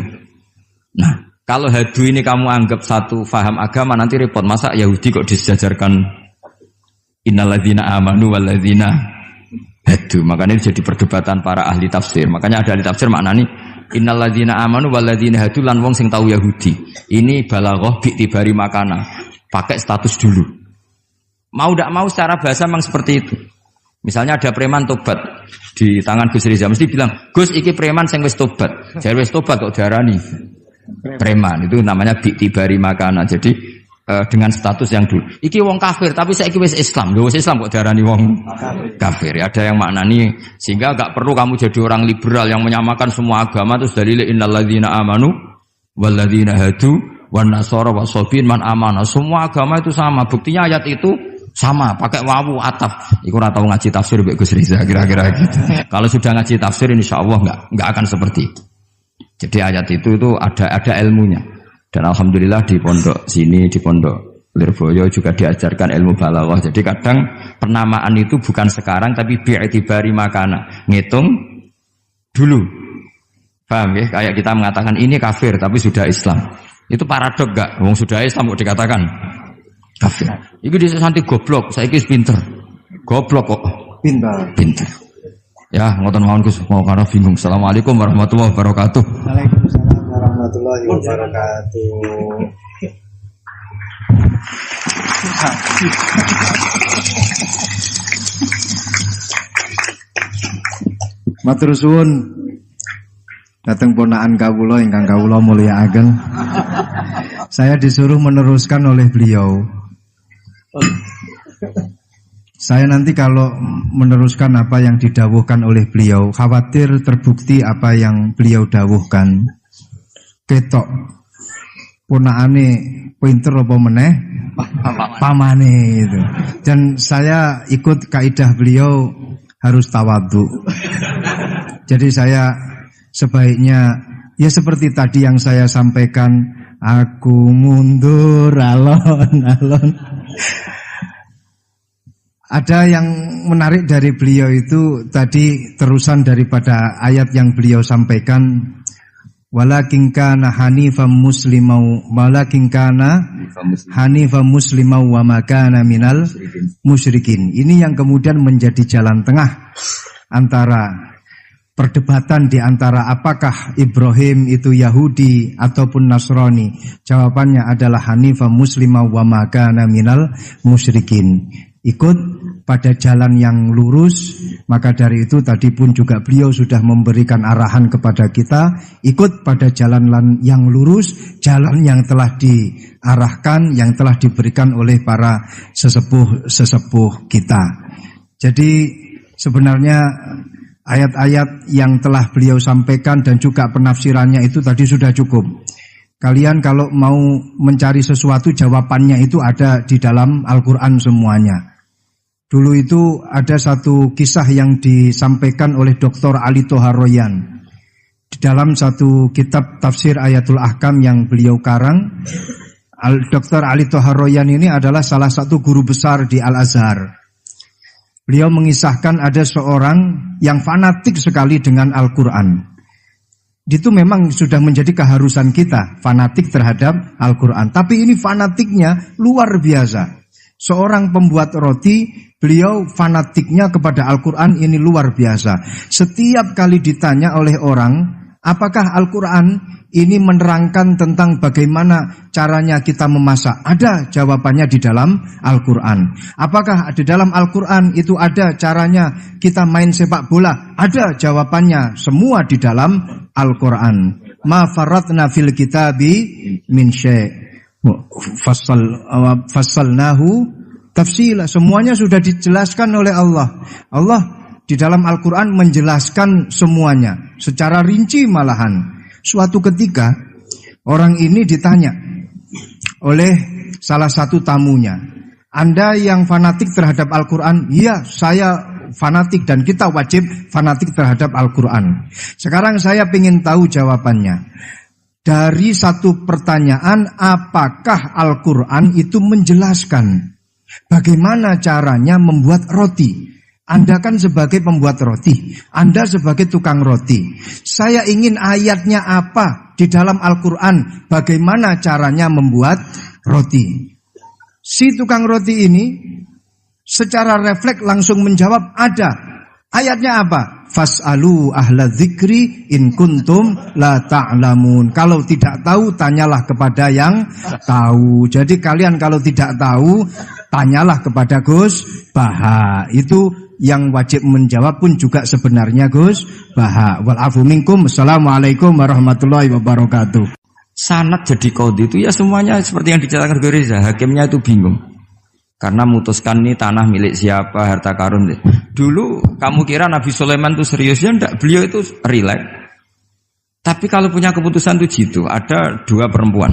Nah, kalau hadu ini kamu anggap satu faham agama nanti repot. Masa Yahudi kok disejajarkan innalladzina amanu walladzina hadu. Makanya ini jadi perdebatan para ahli tafsir. Makanya ada ahli tafsir maknanya innalladzina amanu walladzina hadu lan wong sing tahu Yahudi. Ini balaghah bi'tibari makana. Pakai status dulu. Mau tidak mau secara bahasa memang seperti itu. Misalnya ada preman tobat di tangan Gus Riza mesti bilang, "Gus iki preman sing wis tobat." Jare wis tobat kok diarani preman, itu namanya bi'tibari makana. Jadi dengan status yang dulu. Iki wong kafir tapi saiki wis Islam. Lho wis Islam kok diarani wong kafir. Ya, ada yang maknani sehingga enggak perlu kamu jadi orang liberal yang menyamakan semua agama terus dalil innalladzina amanu walladzina hadu wan nasara wasabiin man amana. Semua agama itu sama. Buktinya ayat itu sama, pakai wawu ataf. Iku ora tau ngaji tafsir Mbak Gus Riza kira-kira gitu. Kalau sudah ngaji tafsir insyaallah enggak akan seperti itu. Jadi ayat itu ada ilmunya. Dan alhamdulillah di pondok sini, di pondok Lirboyo juga diajarkan ilmu balaghah. Jadi kadang penamaan itu bukan sekarang tapi bi'tibari makana. Ngitung dulu. Paham ya? Kayak kita mengatakan ini kafir tapi sudah Islam. Itu paradok enggak? Wong sudah Islam kok dikatakan kafir. Iki dhisik santi goblok, saiki wis pinter. Goblok kok pinter. Ya, ngoten mawon Gus, mau karena bingung. Assalamualaikum warahmatullahi wabarakatuh. Waalaikumsalam warahmatullahi wabarakatuh. Matur suwun dateng ponakan kawula ingkang kawula mulyakaken. Saya disuruh meneruskan oleh beliau. Saya nanti kalau meneruskan apa yang didawuhkan oleh beliau, khawatir terbukti apa yang beliau dawuhkan. Ketok ponakane pinter apa meneh pamane itu. Dan saya ikut kaidah beliau harus tawadhu. Jadi saya sebaiknya ya seperti tadi yang saya sampaikan, aku mundur alon-alon. Ada yang menarik dari beliau itu tadi terusan daripada ayat yang beliau sampaikan, walakin kana hanifan muslimau wa ma kana minal musyrikin. Ini yang kemudian menjadi jalan tengah antara perdebatan di antara apakah Ibrahim itu Yahudi ataupun Nasrani. Jawabannya adalah hanifan muslimau wa ma kana minal musyrikin. Ikut pada jalan yang lurus. Maka dari itu tadi pun juga beliau sudah memberikan arahan kepada kita, ikut pada jalan yang lurus, jalan yang telah diarahkan, yang telah diberikan oleh para sesepuh kita. Jadi sebenarnya ayat-ayat yang telah beliau sampaikan dan juga penafsirannya itu tadi sudah cukup. Kalian kalau mau mencari sesuatu, jawabannya itu ada di dalam Al-Quran semuanya. Dulu itu ada satu kisah yang disampaikan oleh Dr. Ali Toharoyan di dalam satu kitab tafsir Ayatul Ahkam yang beliau karang. Dr. Ali Toharoyan ini adalah salah satu guru besar di Al-Azhar. Beliau mengisahkan ada seorang yang fanatik sekali dengan Al-Quran. Itu memang sudah menjadi keharusan kita, fanatik terhadap Al-Quran. Tapi ini fanatiknya luar biasa. Seorang pembuat roti, beliau fanatiknya kepada Al-Quran ini luar biasa. Setiap kali ditanya oleh orang, apakah Al-Quran ini menerangkan tentang bagaimana caranya kita memasak? Ada jawabannya di dalam Al-Quran. Apakah di dalam Al-Quran itu ada caranya kita main sepak bola? Ada jawabannya, semua di dalam Al-Quran. Ma faratna fil kitabi min syai'. Fassalnahu tafsila. Semuanya sudah dijelaskan oleh Allah. Allah di dalam Al-Quran menjelaskan semuanya secara rinci malahan. Suatu ketika orang ini ditanya oleh salah satu tamunya, Anda yang fanatik terhadap Al-Quran? Iya, saya fanatik dan kita wajib fanatik terhadap Al-Quran. Sekarang saya ingin tahu jawabannya. Dari satu pertanyaan, apakah Al-Quran itu menjelaskan bagaimana caranya membuat roti? Anda kan sebagai pembuat roti, Anda sebagai tukang roti. Saya ingin ayatnya apa di dalam Al-Quran, bagaimana caranya membuat roti. Si tukang roti ini secara refleks langsung menjawab, ada. Ayatnya apa? Fas'alu ahla dzikri in kuntum la ta'lamun. Kalau tidak tahu, tanyalah kepada yang tahu. Jadi kalian kalau tidak tahu, tanyalah kepada Gus Baha. Itu yang wajib menjawab pun juga sebenarnya Gus Baha. Wal afu minkum. Assalamualaikum warahmatullahi wabarakatuh. Sanad jadi qadhi itu ya semuanya seperti yang diceritakan Reza. Hakimnya itu bingung. Karena memutuskan ini tanah milik siapa, harta karun. Dulu kamu kira Nabi Sulaiman itu serius, ya enggak, beliau itu rileks. Tapi kalau punya keputusan itu gitu, ada dua perempuan.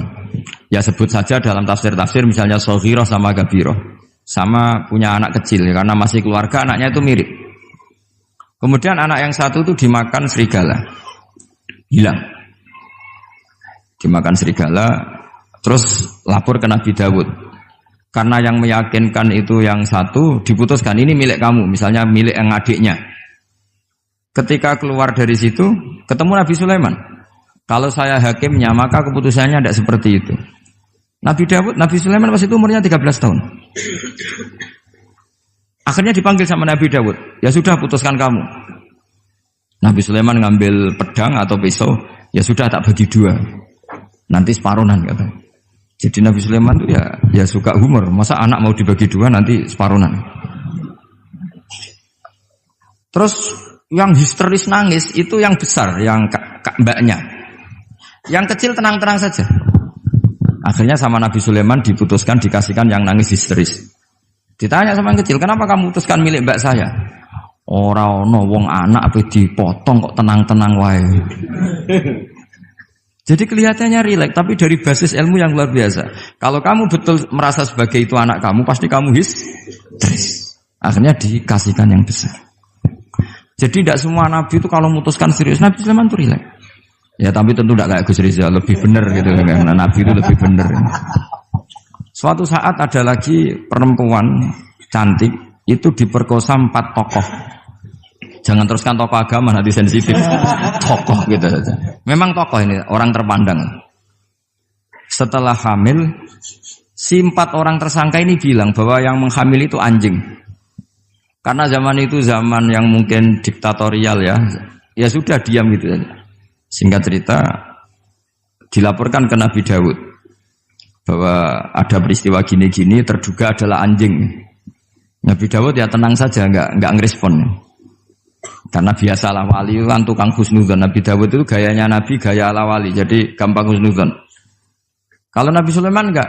Ya sebut saja dalam tafsir-tafsir misalnya Soghirah sama Gabiroh. Sama punya anak kecil, ya, karena masih keluarga anaknya itu mirip. Kemudian anak yang satu itu dimakan serigala. Hilang. Dimakan serigala, terus lapor ke Nabi Dawud. Karena yang meyakinkan itu yang satu, diputuskan ini milik kamu, misalnya milik yang adiknya. Ketika keluar dari situ, ketemu Nabi Sulaiman. Kalau saya hakimnya, maka keputusannya tidak seperti itu. Nabi Sulaiman pas itu umurnya 13 tahun. Akhirnya dipanggil sama Nabi Dawud. Ya sudah, putuskan kamu. Nabi Sulaiman ngambil pedang atau pisau. Ya sudah, tak bagi dua. Nanti separuhan katanya. Jadi Nabi Sulaiman itu ya suka humor. Masa anak mau dibagi dua nanti separuhan. Terus yang histeris nangis itu yang besar, yang mbaknya. Yang kecil tenang-tenang saja. Akhirnya sama Nabi Sulaiman diputuskan dikasihkan yang nangis histeris. Ditanya sama yang kecil, kenapa kamu putuskan milik mbak saya? Ora ono wong anak apa dipotong kok tenang-tenang wae. Jadi kelihatannya rileks, tapi dari basis ilmu yang luar biasa. Kalau kamu betul merasa sebagai itu anak kamu, pasti kamu histeris. Akhirnya dikasihkan yang besar. Jadi tidak semua nabi itu kalau memutuskan serius. Nabi Sulaiman itu rileks. Ya tapi tentu tidak kayak Gus Rizal, lebih benar gitu. Karena nabi itu lebih benar. Suatu saat ada lagi perempuan cantik itu diperkosa 4 tokoh. Jangan teruskan tokoh agama, nanti sensitif. Tokoh gitu saja. Memang tokoh ini, orang terpandang. Setelah hamil, si 4 orang tersangka ini bilang bahwa yang menghamil itu anjing. Karena zaman itu zaman yang mungkin diktatorial ya. Ya sudah, diam gitu saja. Singkat cerita, dilaporkan ke Nabi Dawud bahwa ada peristiwa gini-gini, terduga adalah anjing. Nabi Dawud ya tenang saja, enggak ngerespon. Karena biasalah wali itu kan tukang husnudzon. Nabi Dawud itu gayanya Nabi, gaya ala wali, jadi gampang husnudzon. Kalau Nabi Sulaiman enggak.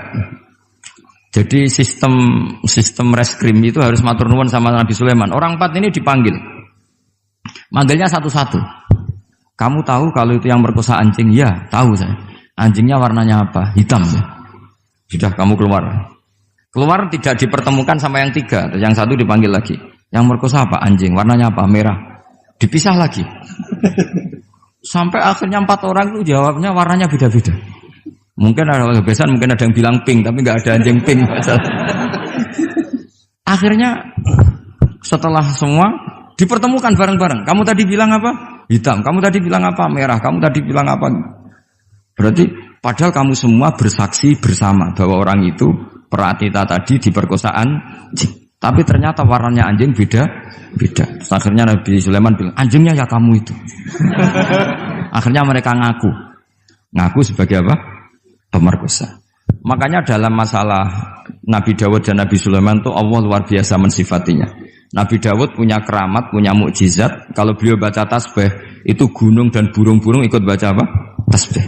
Jadi sistem reskrim itu harus matur nuwun sama Nabi Sulaiman. Orang 4 ini dipanggil. Manggilnya satu-satu. Kamu tahu kalau itu yang merkosa anjing? Ya, tahu saya. Anjingnya warnanya apa? Hitam ya. Sudah kamu keluar. Keluar tidak dipertemukan sama yang 3. Yang 1 dipanggil lagi. Yang merkosa apa? Anjing. Warnanya apa? Merah. Dipisah lagi. Sampai akhirnya 4 orang itu jawabnya warnanya beda-beda. Mungkin ada kebiasaan, mungkin ada yang bilang pink, tapi nggak ada anjing pink. Akhirnya setelah semua dipertemukan bareng-bareng. Kamu tadi bilang apa? Hitam. Kamu tadi bilang apa? Merah. Kamu tadi bilang apa? Berarti padahal kamu semua bersaksi bersama bahwa orang itu Pratita tadi diperkosaan anjing. Tapi ternyata warnanya anjing beda. Terus akhirnya Nabi Sulaiman bilang, anjingnya ya kamu itu. Akhirnya mereka ngaku sebagai apa? Pemerkosa. Makanya dalam masalah Nabi Dawud dan Nabi Sulaiman itu Allah luar biasa mensifatinya. Nabi Dawud punya keramat, punya mukjizat. Kalau beliau baca tasbih, itu gunung dan burung-burung ikut baca apa? Tasbih.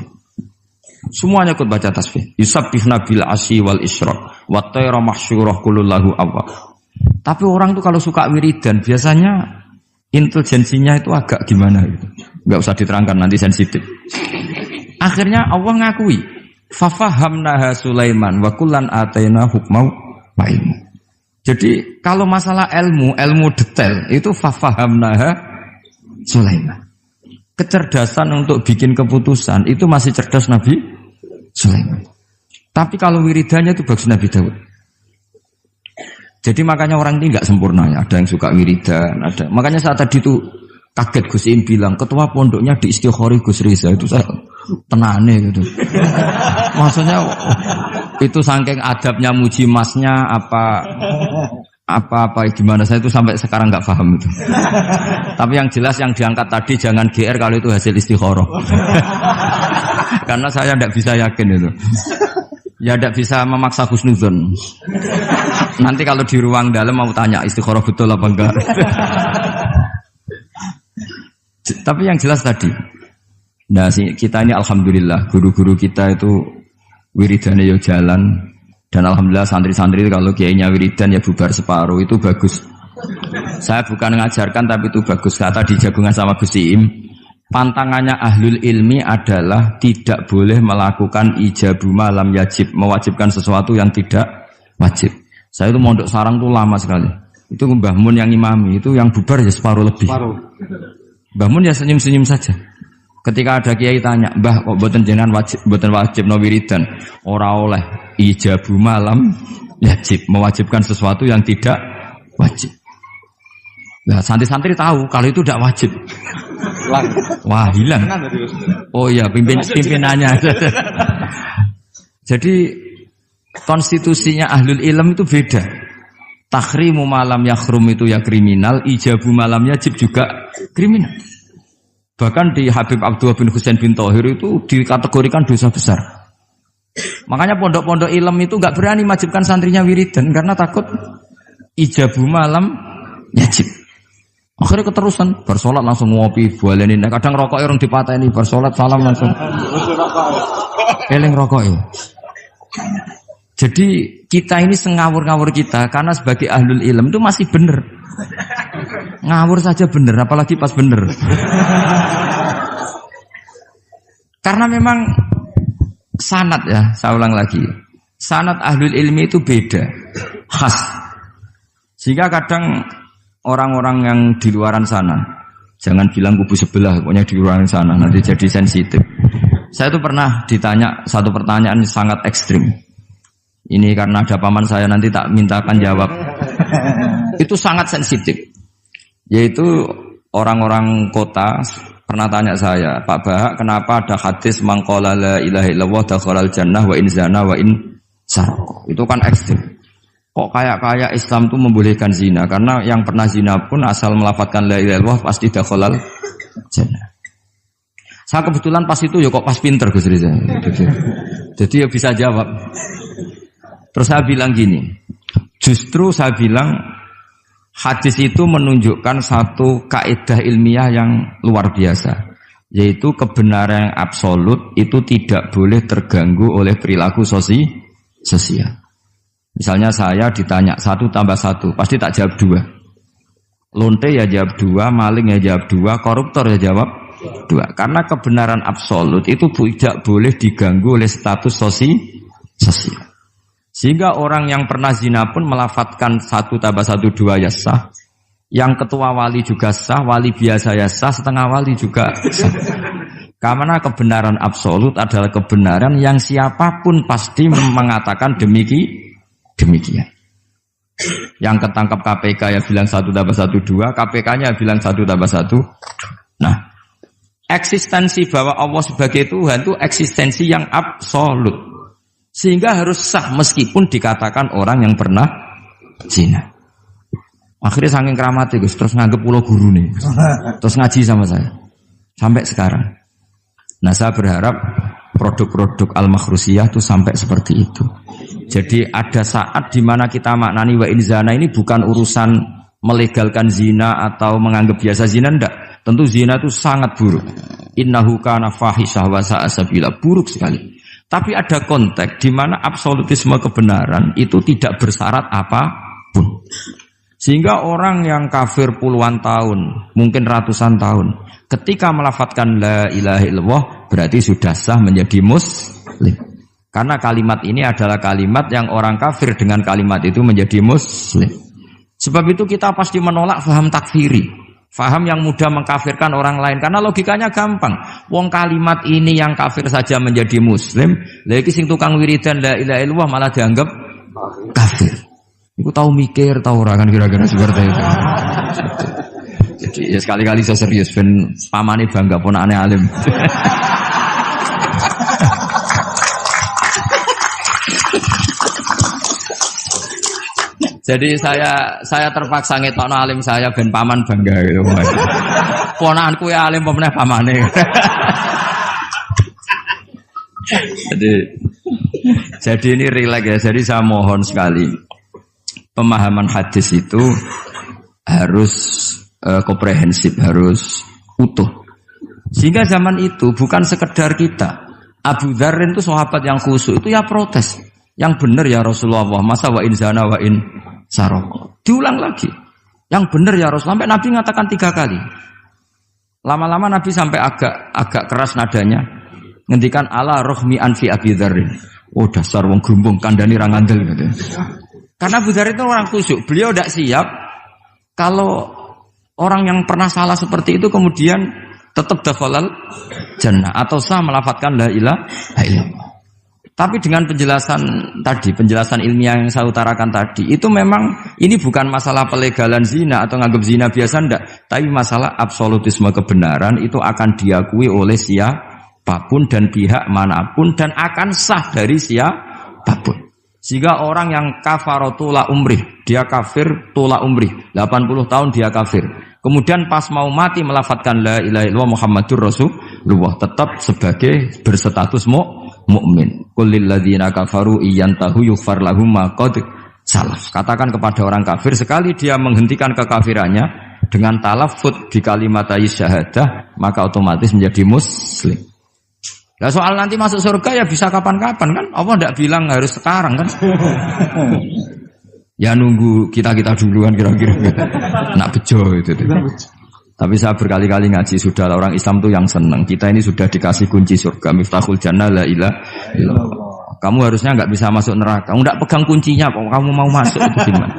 Semuanya ikut baca tasbih. Yusabbihna bil asyi wal isyraq wa tayra mahsyurah kulullahu awwab. Tapi orang tuh kalau suka wiridan biasanya intelijensinya itu agak gimana gitu. Enggak usah diterangkan nanti sensitif. Akhirnya Allah ngakui, fafahamnaha Sulaiman wa kullan ataina hukmau wa ilmu. Jadi kalau masalah ilmu detail itu fafahamnaha Sulaiman. Kecerdasan untuk bikin keputusan itu masih cerdas Nabi Sulaiman. Tapi kalau wiridannya itu bagus Nabi Dawud. Jadi makanya orang ini nggak sempurna ya. Ada yang suka wiridan, ada. Makanya saat tadi itu kaget Gus Im bilang ketua pondoknya di Istighori Gus Riza itu saya tenane gitu. Maksudnya itu saking adabnya muji masnya apa gimana saya itu sampai sekarang nggak paham itu. Tapi yang jelas yang diangkat tadi jangan GR kalau itu hasil istikharah. Karena saya tidak bisa yakin itu. Ya tidak bisa memaksa husnudzon. Nanti kalau di ruang dalam mau tanya istikharah betul apa enggak. Tapi yang jelas tadi. Nah, kita ini alhamdulillah guru-guru kita itu wiridannya ya jalan. Dan alhamdulillah santri-santri kalau kiainya wiridan ya bubar separuh itu bagus. Saya bukan mengajarkan tapi itu bagus. Kata di jagungan sama Gus Iim, pantangannya ahlul ilmi adalah tidak boleh melakukan ijabu malam yajib, mewajibkan sesuatu yang tidak wajib. Saya itu mondok sarang tuh lama sekali. Itu Mbah Mun yang imami, itu yang bubar ya separuh lebih. Mbah Mun ya senyum-senyum saja. Ketika ada kiai tanya, Mbah kok boten jenengan boten wajib no wiridan? Ora oleh ijabu malam yajib, mewajibkan sesuatu yang tidak wajib. Nah, santri-santri tahu kalau itu tidak wajib. Wah, hilang. Oh iya, pimpinannya. Jadi konstitusinya ahlul ilm itu beda. Takhrimu malam yakhrum itu ya kriminal, ijabu malam yajib juga kriminal. Bahkan di Habib Abdullah bin Husain bin Thohir itu dikategorikan dosa besar. Makanya pondok-pondok ilm itu enggak berani wajibkan santrinya wiridan karena takut ijabu malam yajib. Akhirnya keterusan, bersolat langsung ngopi, bualenin. Kadang rokoknya orang dipatahin, bersolat salam langsung. Eling rokoknya. Jadi kita ini sengawur-ngawur kita karena sebagai ahlul ilm itu masih benar. Ngawur saja benar, apalagi pas benar. Karena memang sanad ya, saya ulang lagi. Sanad ahlul ilmi itu beda, khas. Sehingga kadang orang-orang yang di luaran sana, jangan bilang kubu sebelah, pokoknya di luaran sana, nanti jadi sensitif. Saya itu pernah ditanya satu pertanyaan sangat ekstrim. Ini karena ada paman saya nanti tak mintakan jawab. Itu sangat sensitif. Yaitu orang-orang kota pernah tanya saya, Pak Bahak, kenapa ada hadis mangqala la ilaha illallah dakhalal jannah wa in zana wa in sarqa. Itu kan ekstrim. Kok kayak Islam itu membolehkan zina? Karena yang pernah zina pun asal melafadzkan la ilaha illallah pasti dakhalal jannah. Saya kebetulan pas itu ya kok pas pinter Gus Riza. Jadi ya bisa jawab. Terus saya bilang gini, justru saya bilang Hadis itu menunjukkan satu kaidah ilmiah yang luar biasa, yaitu kebenaran yang absolut itu tidak boleh terganggu oleh perilaku sosial. Misalnya saya ditanya 1 tambah 1, pasti tak jawab 2. Lonte ya jawab 2, maling ya jawab 2, koruptor ya jawab 2. Karena kebenaran absolut itu tidak boleh diganggu oleh status sosial. Sehingga orang yang pernah zina pun melafatkan 1 tambah 1 2 ya sah. Yang ketua wali juga sah, wali biasa ya sah, setengah wali juga sah. Karena kebenaran absolut adalah kebenaran yang siapapun pasti mengatakan demikian. Yang ketangkap KPK ya bilang 1 tambah 1 2, KPK-nya bilang 1 tambah 1. Nah, eksistensi bahwa Allah sebagai Tuhan itu eksistensi yang absolut. Sehingga harus sah meskipun dikatakan orang yang pernah zina. Akhirnya saking keramatnya Gus, terus nganggep pulau guru nih, terus ngaji sama saya sampai sekarang. Nah saya berharap produk-produk al-makhrusiyah itu sampai seperti itu. Jadi ada saat di mana kita maknani wa in zina ini bukan urusan melegalkan zina atau menganggap biasa zina, enggak. Tentu zina itu sangat buruk. Innahu kana fahisyah wa sa'a sabila, buruk sekali. Tapi ada konteks di mana absolutisme kebenaran itu tidak bersyarat apapun. Sehingga orang yang kafir puluhan tahun, mungkin ratusan tahun, ketika melafadzkan la ilaha illallah berarti sudah sah menjadi muslim. Karena kalimat ini adalah kalimat yang orang kafir dengan kalimat itu menjadi muslim. Sebab itu kita pasti menolak faham takfiri. Faham yang mudah mengkafirkan orang lain. Karena logikanya gampang. Wong kalimat ini yang kafir saja menjadi muslim. Lagi sing tukang wiridan la ilaha illallah malah dianggap kafir. Iku tahu mikir, tahu orang kan kira-kira seperti itu. Jadi ya sekali-kali saya serius. Ben pamane bangga ponakane alim. Jadi saya terpaksa ngetokno alim saya ben paman bangga gitu. Ponakanku ya alim pemeneh pamane. Jadi ini rileks ya. Jadi saya mohon sekali pemahaman hadis itu harus komprehensif, harus utuh. Sehingga zaman itu bukan sekedar kita. Abu Dzar itu sahabat yang khusyuk itu ya protes. Yang benar ya Rasulullah, masa wa in zana wa in saroko. Diulang lagi. Yang benar ya Rasulullah. Sampai Nabi mengatakan 3 kali. Lama-lama Nabi sampai agak keras nadanya. Ngendikan ala rohmi anfi Abi Dzarrin. Oh dasar wong grumbung kandhani ra ngandel gitu. Karena Abu Dzar itu orang khusyuk. Beliau tidak siap kalau orang yang pernah salah seperti itu kemudian tetap dakhalal jannah atau sah melafadzkan la ilaha illallah. Tapi dengan penjelasan ilmiah yang saya utarakan tadi, itu memang ini bukan masalah pelegalan zina atau nganggap zina biasa, enggak. Tapi masalah absolutisme kebenaran itu akan diakui oleh siapapun dan pihak manapun dan akan sah dari siapapun. Sehingga orang yang kafaro tula umrih, dia kafir tula umrih, 80 tahun dia kafir. Kemudian pas mau mati melafadzkan la ilaha illallah Muhammadur Rasulullah, tetap sebagai berstatus mukmin. Qul lil ladzina kafaru iyantahu yughfar lahum ma qad salaf. Katakan kepada orang kafir sekali dia menghentikan kekafirannya dengan talaffuz di kalimat syahadah maka otomatis menjadi muslim. Nah soal nanti masuk surga ya bisa kapan-kapan kan? Allah tidak bilang harus sekarang kan? Ya nunggu kita duluan kira-kira. Nak bejo itu. Tapi saya berkali-kali ngaji sudah orang Islam tuh yang senang. Kita ini sudah dikasih kunci surga, miftahul jannah la ilaha illallah. Kamu harusnya enggak bisa masuk neraka. Enggak pegang kuncinya kok kamu mau masuk itu gimana?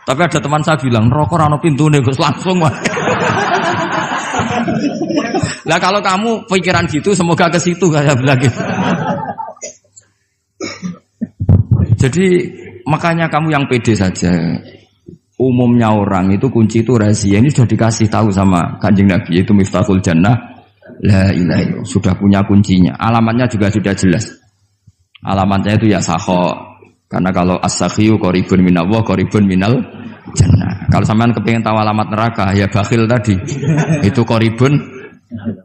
Tapi ada teman saya bilang, "Neraka ora ono pintune, Gus, langsung wae." Lah kalau kamu pikiran gitu semoga ke situ kayak bilang gitu. Jadi makanya kamu yang pede saja. Umumnya orang itu kunci itu rahasia. Ini sudah dikasih tahu sama Kanjeng Nabi, yaitu miftahul jannah la ilaha illallah. Sudah punya kuncinya. Alamatnya juga sudah jelas. Alamatnya itu ya sakho. Karena kalau as-sakhiyu qaribun minallah, qaribun minal jannah. Kalau sampean kepengin tahu alamat neraka, ya bakhil tadi. Itu qaribun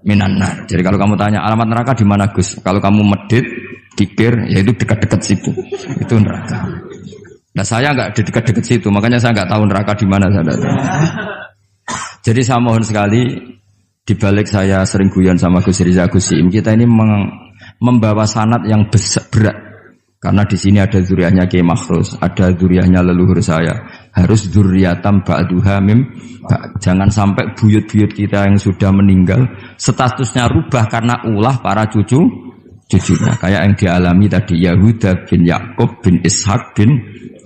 minannar. Jadi kalau kamu tanya alamat neraka di mana Gus? Kalau kamu medit, pikir, ya itu dekat-dekat situ. Itu neraka. Nah saya nggak di dekat-dekat situ, makanya saya nggak tahu neraka di mana saya tahu. Jadi saya mohon sekali, di balik saya sering guyon sama Gus Riza Gus Im, kita ini membawa sanad yang berat. Karena di sini ada zuriatnya Kiai Makhrus, ada zuriatnya leluhur saya. Harus zuriatam ba'duha mim. Jangan sampai buyut-buyut kita yang sudah meninggal statusnya rubah karena ulah para cucunya. Kayak yang dialami tadi Yahuda bin Yakub bin Ishak bin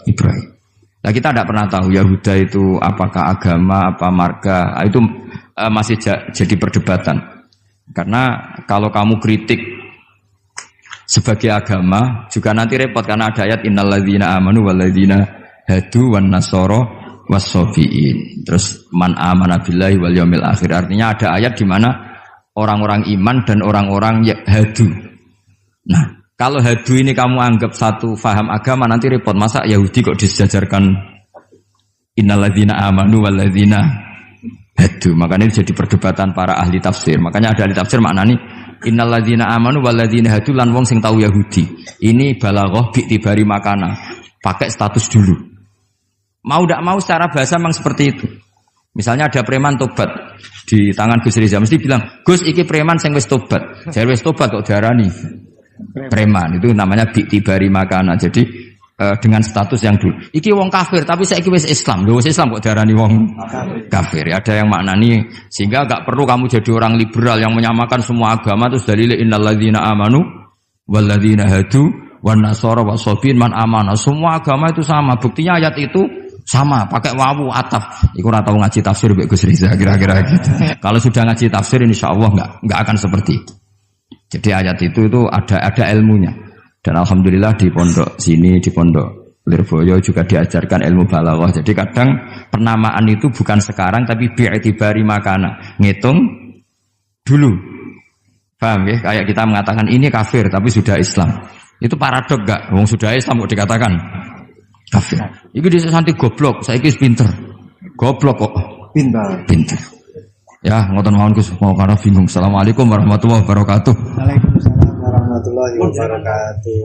Ibrahim. Nah kita tidak pernah tahu Yahuda itu apakah agama, apa marga. Itu masih jadi perdebatan. Karena kalau kamu kritik sebagai agama juga nanti repot karena ada ayat innalladzina amanu walladzina hadu wan nasara wassabiin. Terus man amana billahi wal yaumil akhir. Artinya ada ayat di mana orang-orang iman dan orang-orang hadu. Nah, kalau hadu ini kamu anggap satu faham agama nanti repot. Masa Yahudi kok disejajarkan innalladzina amanu walladzina hadu. Makanya ini jadi perdebatan para ahli tafsir. Makanya ada ahli tafsir maknani innalladzina amanu walladzina hadu lan wong sing tau Yahudi. Ini balaghah bi'tibari makana. Pakai status dulu. Mau tidak mau secara bahasa memang seperti itu. Misalnya ada preman tobat di tangan Gus Riza mesti bilang, "Gus iki preman sing wis tobat." Jare wis tobat kok diarani preman. Itu namanya bi'tibari makana. Jadi dengan status yang dulu. Iki wong kafir tapi saiki wis Islam. Lho wis Islam kok diarani wong kafir. Ada yang maknani sehingga enggak perlu kamu jadi orang liberal yang menyamakan semua agama terus dalile innalladzina amanu walladzina hadu wan nasara wasabiin man amana. Semua agama itu sama. Buktinya ayat itu sama, pakai wawu ataf. Iku ora tau ngaji tafsir mbek Gus Riza kira-kira gitu. Kalau sudah ngaji tafsir insyaallah enggak akan seperti itu. Jadi ayat itu ada ilmunya. Dan alhamdulillah di pondok sini, di pondok Lirboyo juga diajarkan ilmu balaghah. Jadi kadang penamaan itu bukan sekarang tapi bi'tibari makana. Ngitung dulu. Paham ya? Kayak kita mengatakan ini kafir tapi sudah Islam. Itu paradok enggak? Wong sudah Islam kok dikatakan kafir. Iku dhisik santi goblok, saiki wis pinter. Goblok kok pinter. Ya, ngoten mawon Gus, mau karena bingung. Assalamualaikum warahmatullahi wabarakatuh. Waalaikumsalam warahmatullahi wabarakatuh.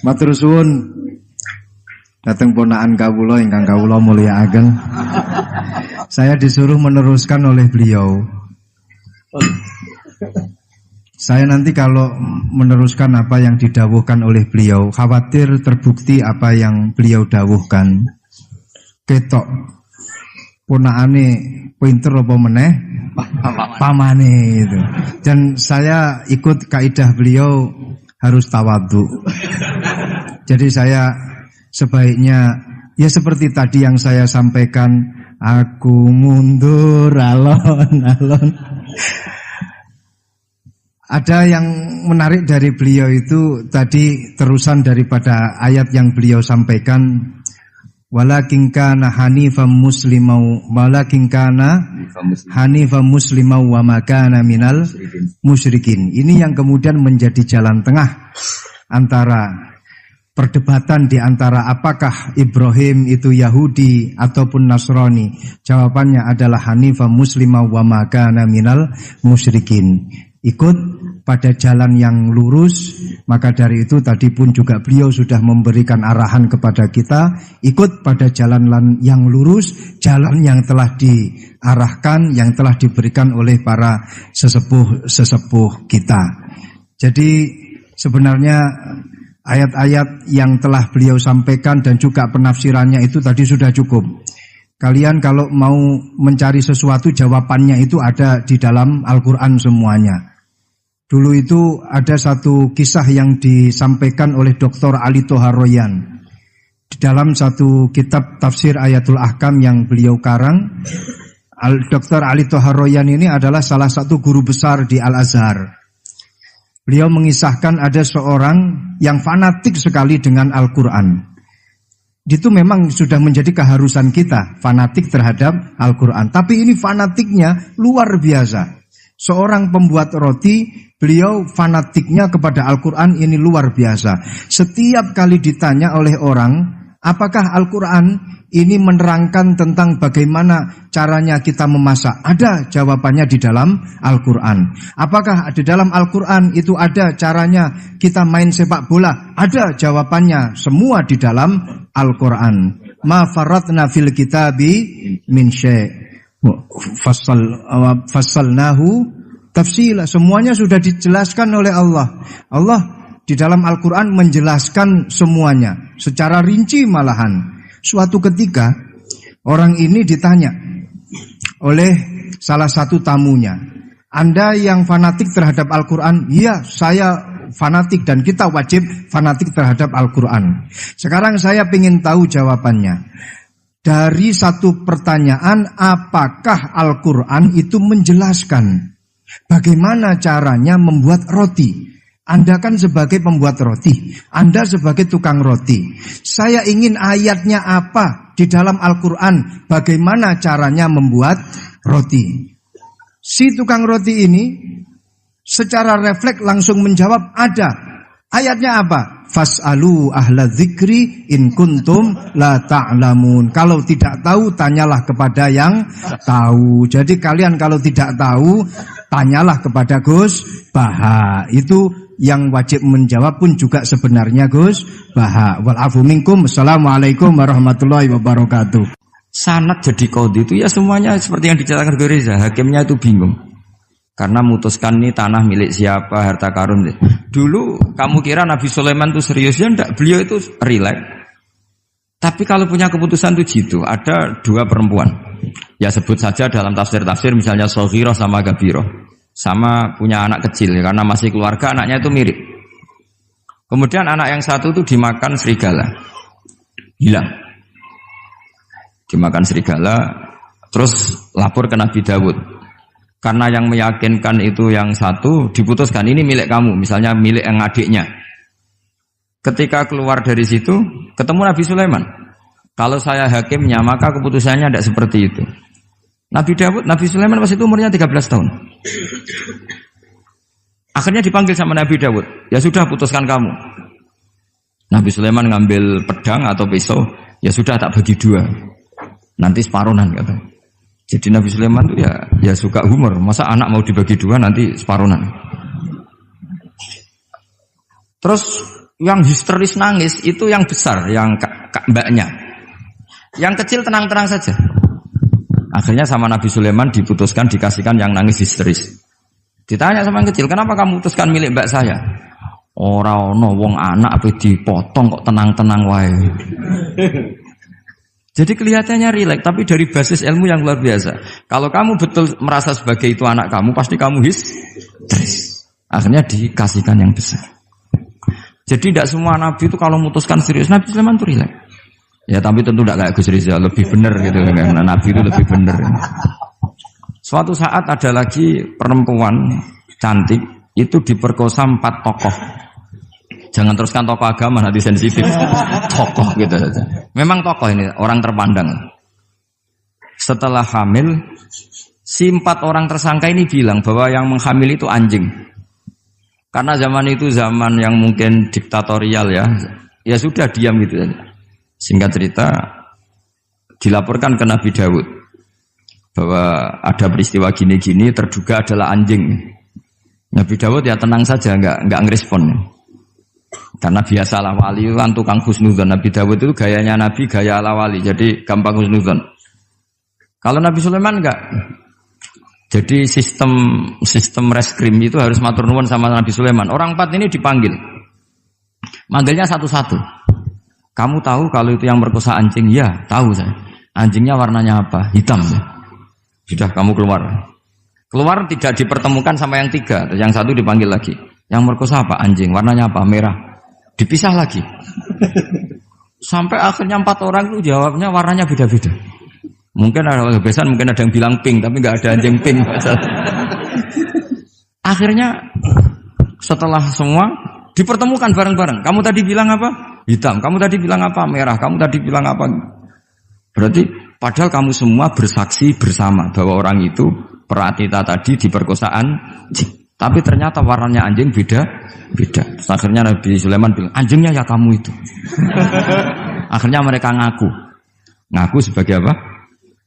Matur suwun dateng ponakan kawula ingkang kawula mulyakaken. Saya disuruh meneruskan oleh beliau. Saya nanti kalau meneruskan apa yang didawuhkan oleh beliau, khawatir terbukti apa yang beliau dawuhkan. Ketok ponakane pinter apa meneh pamane itu. Dan saya ikut kaidah beliau harus tawadhu. Jadi saya sebaiknya ya seperti tadi yang saya sampaikan, aku mundur alon-alon. Ada yang menarik dari beliau itu tadi terusan daripada ayat yang beliau sampaikan, walakin kana hanifan muslimau wa ma kana minal musyrikin. Ini yang kemudian menjadi jalan tengah antara perdebatan di antara apakah Ibrahim itu Yahudi ataupun Nasrani. Jawabannya adalah hanifan muslimau wa ma kana minal musyrikin. Ikut pada jalan yang lurus. Maka dari itu tadi pun juga beliau sudah memberikan arahan kepada kita, ikut pada jalan yang lurus, jalan yang telah diarahkan, yang telah diberikan oleh para sesepuh kita. Jadi sebenarnya ayat-ayat yang telah beliau sampaikan dan juga penafsirannya itu tadi sudah cukup. Kalian kalau mau mencari sesuatu, jawabannya itu ada di dalam Al-Quran semuanya. Dulu itu ada satu kisah yang disampaikan oleh Dr. Ali Toharoyan. Di dalam satu kitab tafsir Ayatul Ahkam yang beliau karang, Dr. Ali Toharoyan ini adalah salah satu guru besar di Al-Azhar. Beliau mengisahkan ada seorang yang fanatik sekali dengan Al-Quran. Itu memang sudah menjadi keharusan kita, fanatik terhadap Al-Quran. Tapi ini fanatiknya luar biasa. Seorang pembuat roti, beliau fanatiknya kepada Al-Quran ini luar biasa. Setiap kali ditanya oleh orang, Apakah Al-Quran ini menerangkan tentang bagaimana caranya kita memasak? Ada jawabannya di dalam Al-Quran. Apakah di dalam Al-Quran itu ada caranya kita main sepak bola? Ada jawabannya, semua di dalam Al-Quran. Ma faratna fil kitabi min syai' fassalnahu tafsila. Semuanya sudah dijelaskan oleh Allah. Allah di dalam Al-Quran menjelaskan semuanya secara rinci malahan. Suatu ketika orang ini ditanya oleh salah satu tamunya, Anda yang fanatik terhadap Al-Quran? Iya, saya fanatik dan kita wajib fanatik terhadap Al-Quran. Sekarang saya ingin tahu jawabannya. Dari satu pertanyaan, apakah Al-Quran itu menjelaskan bagaimana caranya membuat roti? Anda kan sebagai pembuat roti, Anda sebagai tukang roti. Saya ingin ayatnya apa di dalam Al-Quran, bagaimana caranya membuat roti. Si tukang roti ini secara refleks langsung menjawab, ada. Ayatnya apa? Fas'alu ahla dzikri in kuntum la ta'lamun. Kalau tidak tahu, tanyalah kepada yang tahu. Jadi kalian kalau tidak tahu, tanyalah kepada Gus Baha. Itu yang wajib menjawab pun juga sebenarnya Gus Baha. Wal afu minkum. Assalamualaikum warahmatullahi wabarakatuh. Sanad jadi qadhi itu ya semuanya seperti yang diceritakan Reza. Hakimnya itu bingung. Karena memutuskan ini tanah milik siapa, harta karun. Dulu kamu kira Nabi Sulaiman itu serius, ya enggak, beliau itu rileks. Tapi kalau punya keputusan itu gitu, ada dua perempuan. Ya sebut saja dalam tafsir-tafsir misalnya Soghirah sama Gabiroh. Sama punya anak kecil, karena masih keluarga anaknya itu mirip. Kemudian anak yang satu itu dimakan serigala. Hilang. Dimakan serigala, terus lapor ke Nabi Dawud. Karena yang meyakinkan itu yang satu, diputuskan ini milik kamu, misalnya milik yang adiknya. Ketika keluar dari situ, ketemu Nabi Sulaiman. Kalau saya hakimnya, maka keputusannya tidak seperti itu. Nabi Sulaiman pas itu umurnya 13 tahun. Akhirnya dipanggil sama Nabi Dawud. Ya sudah, putuskan kamu. Nabi Sulaiman ngambil pedang atau pisau. Ya sudah, tak bagi dua. Nanti separuhan kata. Jadi Nabi Sulaiman itu ya suka humor. Masa anak mau dibagi dua nanti separuhan. Terus yang histeris nangis itu yang besar, yang mbaknya. Yang kecil tenang-tenang saja. Akhirnya sama Nabi Sulaiman diputuskan dikasihkan yang nangis histeris. Ditanya sama yang kecil, kenapa kamu putuskan milik mbak saya? Ora ono wong anak apa dipotong kok tenang-tenang wae. Jadi kelihatannya rileks, tapi dari basis ilmu yang luar biasa. Kalau kamu betul merasa sebagai itu anak kamu, pasti kamu histeris. Akhirnya dikasihkan yang besar. Jadi tidak semua nabi itu kalau memutuskan serius. Nabi Sulaiman itu rileks. Ya tapi tentu tidak kayak Gus Rizal, lebih benar gitu kan. Nabi itu lebih benar. Suatu saat ada lagi perempuan cantik itu diperkosa 4 tokoh. Jangan teruskan tokoh agama, nanti sensitif. Tokoh gitu saja. Memang tokoh ini orang terpandang. Setelah hamil, si 4 orang tersangka ini bilang bahwa yang menghamil itu anjing. Karena zaman itu zaman yang mungkin diktatorial ya. Ya sudah diam gitu saja. Singkat cerita, dilaporkan ke Nabi Dawud bahwa ada peristiwa gini-gini, terduga adalah anjing. Nabi Dawud ya tenang saja, enggak ngerespon. Karena biasalah wali itu kan tukang husnudzon. Nabi Dawud itu gayanya Nabi, gaya ala wali, jadi gampang husnudzon. Kalau Nabi Sulaiman enggak. Jadi sistem reskrim itu harus matur nuwun sama Nabi Sulaiman. Orang 4 ini dipanggil. Manggilnya satu-satu. Kamu tahu kalau itu yang merkosa anjing? Ya, tahu saya. Anjingnya warnanya apa? Hitam. Sudah, kamu keluar. Keluar tidak dipertemukan sama yang 3. Yang 1 dipanggil lagi. Yang merkosa apa? Anjing. Warnanya apa? Merah. Dipisah lagi. Sampai akhirnya 4 orang itu jawabnya warnanya beda-beda. Mungkin ada kebiasaan, mungkin ada yang bilang pink, tapi nggak ada anjing pink. Akhirnya setelah semua dipertemukan bareng-bareng. Kamu tadi bilang apa? Hitam. Kamu tadi bilang apa? Merah. Kamu tadi bilang apa? Berarti padahal kamu semua bersaksi bersama bahwa orang itu Pratita tadi diperkosaan anjing. Tapi ternyata warnanya anjing beda. Terus akhirnya Nabi Sulaiman bilang, anjingnya ya kamu itu. Akhirnya mereka ngaku sebagai apa?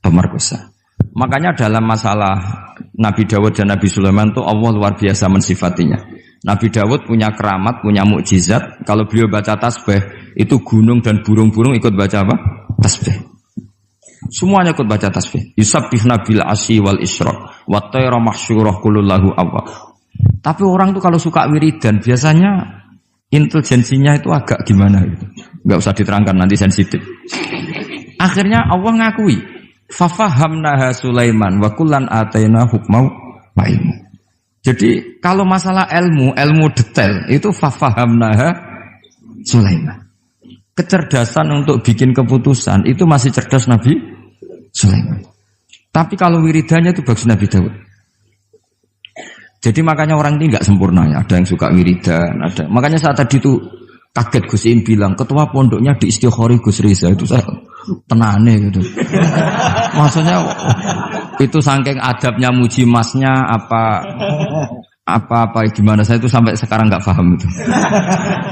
Pemerkosa. Makanya dalam masalah Nabi Dawud dan Nabi Sulaiman itu Allah luar biasa mensifatinya. Nabi Dawud punya keramat, punya mukjizat. Kalau beliau baca tasbih, itu gunung dan burung-burung ikut baca apa? Tasbih. Semuanya ikut baca tasbih. Yusabbihna bil asyi wal isyraq wa tayra mahsyurah kulullahu awwab. Tapi orang tuh kalau suka wiridan biasanya intelijensinya itu agak gimana gitu. Enggak usah diterangkan nanti sensitif. Akhirnya Allah ngakui, fafahamnaha Sulaiman wa kullan ataina hukmau wa ilmu. Jadi kalau masalah ilmu detail itu fafahamnaha Sulaiman. Kecerdasan untuk bikin keputusan itu masih cerdas Nabi Sulaiman. Tapi kalau wiridannya itu bagus Nabi Dawud. Jadi makanya orang ini nggak sempurna ya. Ada yang suka wiridan, ada. Makanya saat tadi itu kaget Gus Im bilang ketua pondoknya di Istighori Gus Riza itu saya tenane gitu. Maksudnya itu saking adabnya muji masnya apa gimana saya itu sampai sekarang nggak paham itu.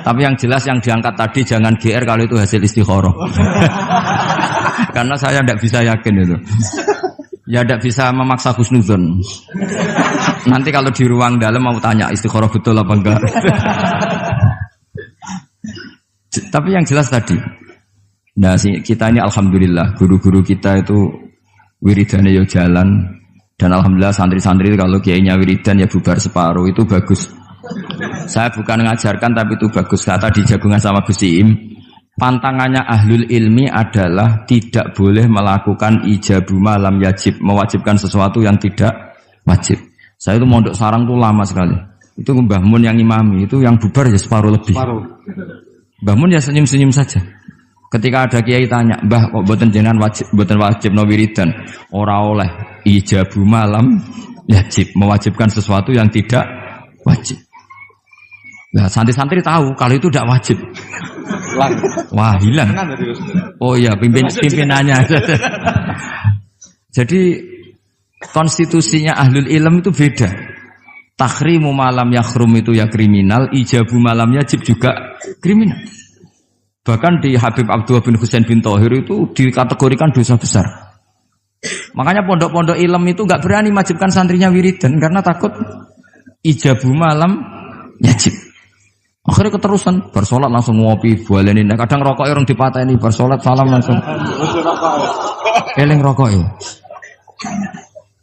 Tapi yang jelas yang diangkat tadi jangan GR kalau itu hasil istikharah. Karena saya tidak bisa yakin itu. Ya tidak bisa memaksa husnuzon. Nanti kalau di ruang dalam mau tanya istikharah betul apa enggak. Tapi yang jelas tadi. Nah kita ini alhamdulillah guru-guru kita itu wiridannya ya jalan. Dan alhamdulillah santri-santri kalau kiainya wiridan ya bubar separuh itu bagus. Saya bukan mengajarkan tapi itu bagus. Kata di jagungan sama Gus Iim. Pantangannya ahlul ilmi adalah tidak boleh melakukan ijabu malam yajib, mewajibkan sesuatu yang tidak wajib. Saya itu mondok sarang tuh lama sekali. Itu Mbah Mun yang imami, itu yang bubar ya separuh lebih. Mbah Mun ya senyum-senyum saja. Ketika ada kiai tanya, "Mbah kok boten jenengan boten wajib no wiridan?" Ora oleh ijabu malam yajib, mewajibkan sesuatu yang tidak wajib. Nah, santri-santri tahu kalau itu tidak wajib. Wah, hilang. Oh iya, pimpinannya. Jadi konstitusinya ahlul ilm itu beda. Tahrimu malam yakhrum itu ya kriminal, ijabu malam yajib juga kriminal. Bahkan di Habib Abdullah bin Husain bin Thohir itu dikategorikan dosa besar. Makanya pondok-pondok ilm itu enggak berani wajibkan santrinya wiridan karena takut ijabu malam yajib. Akhirnya keterusan, bersolat langsung ngopi, bualenin. Kadang rokok orang dipatahin, bersolat salam langsung. Eling rokok ya.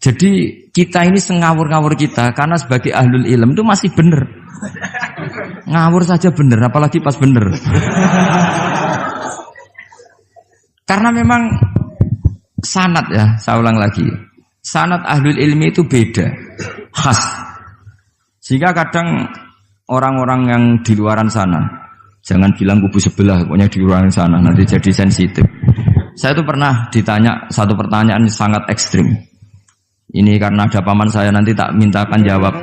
Jadi kita ini sengawur-ngawur kita karena sebagai ahlul ilm itu masih benar. Ngawur saja benar, apalagi pas benar. Karena memang sanad ya, saya ulang lagi. Sanad ahlul ilmi itu beda, khas. Sehingga kadang orang-orang yang di luaran sana, jangan bilang kubu sebelah, pokoknya di luaran sana, nanti jadi sensitif. Saya itu pernah ditanya satu pertanyaan sangat ekstrim. Ini karena ada paman saya nanti tak mintakan jawab.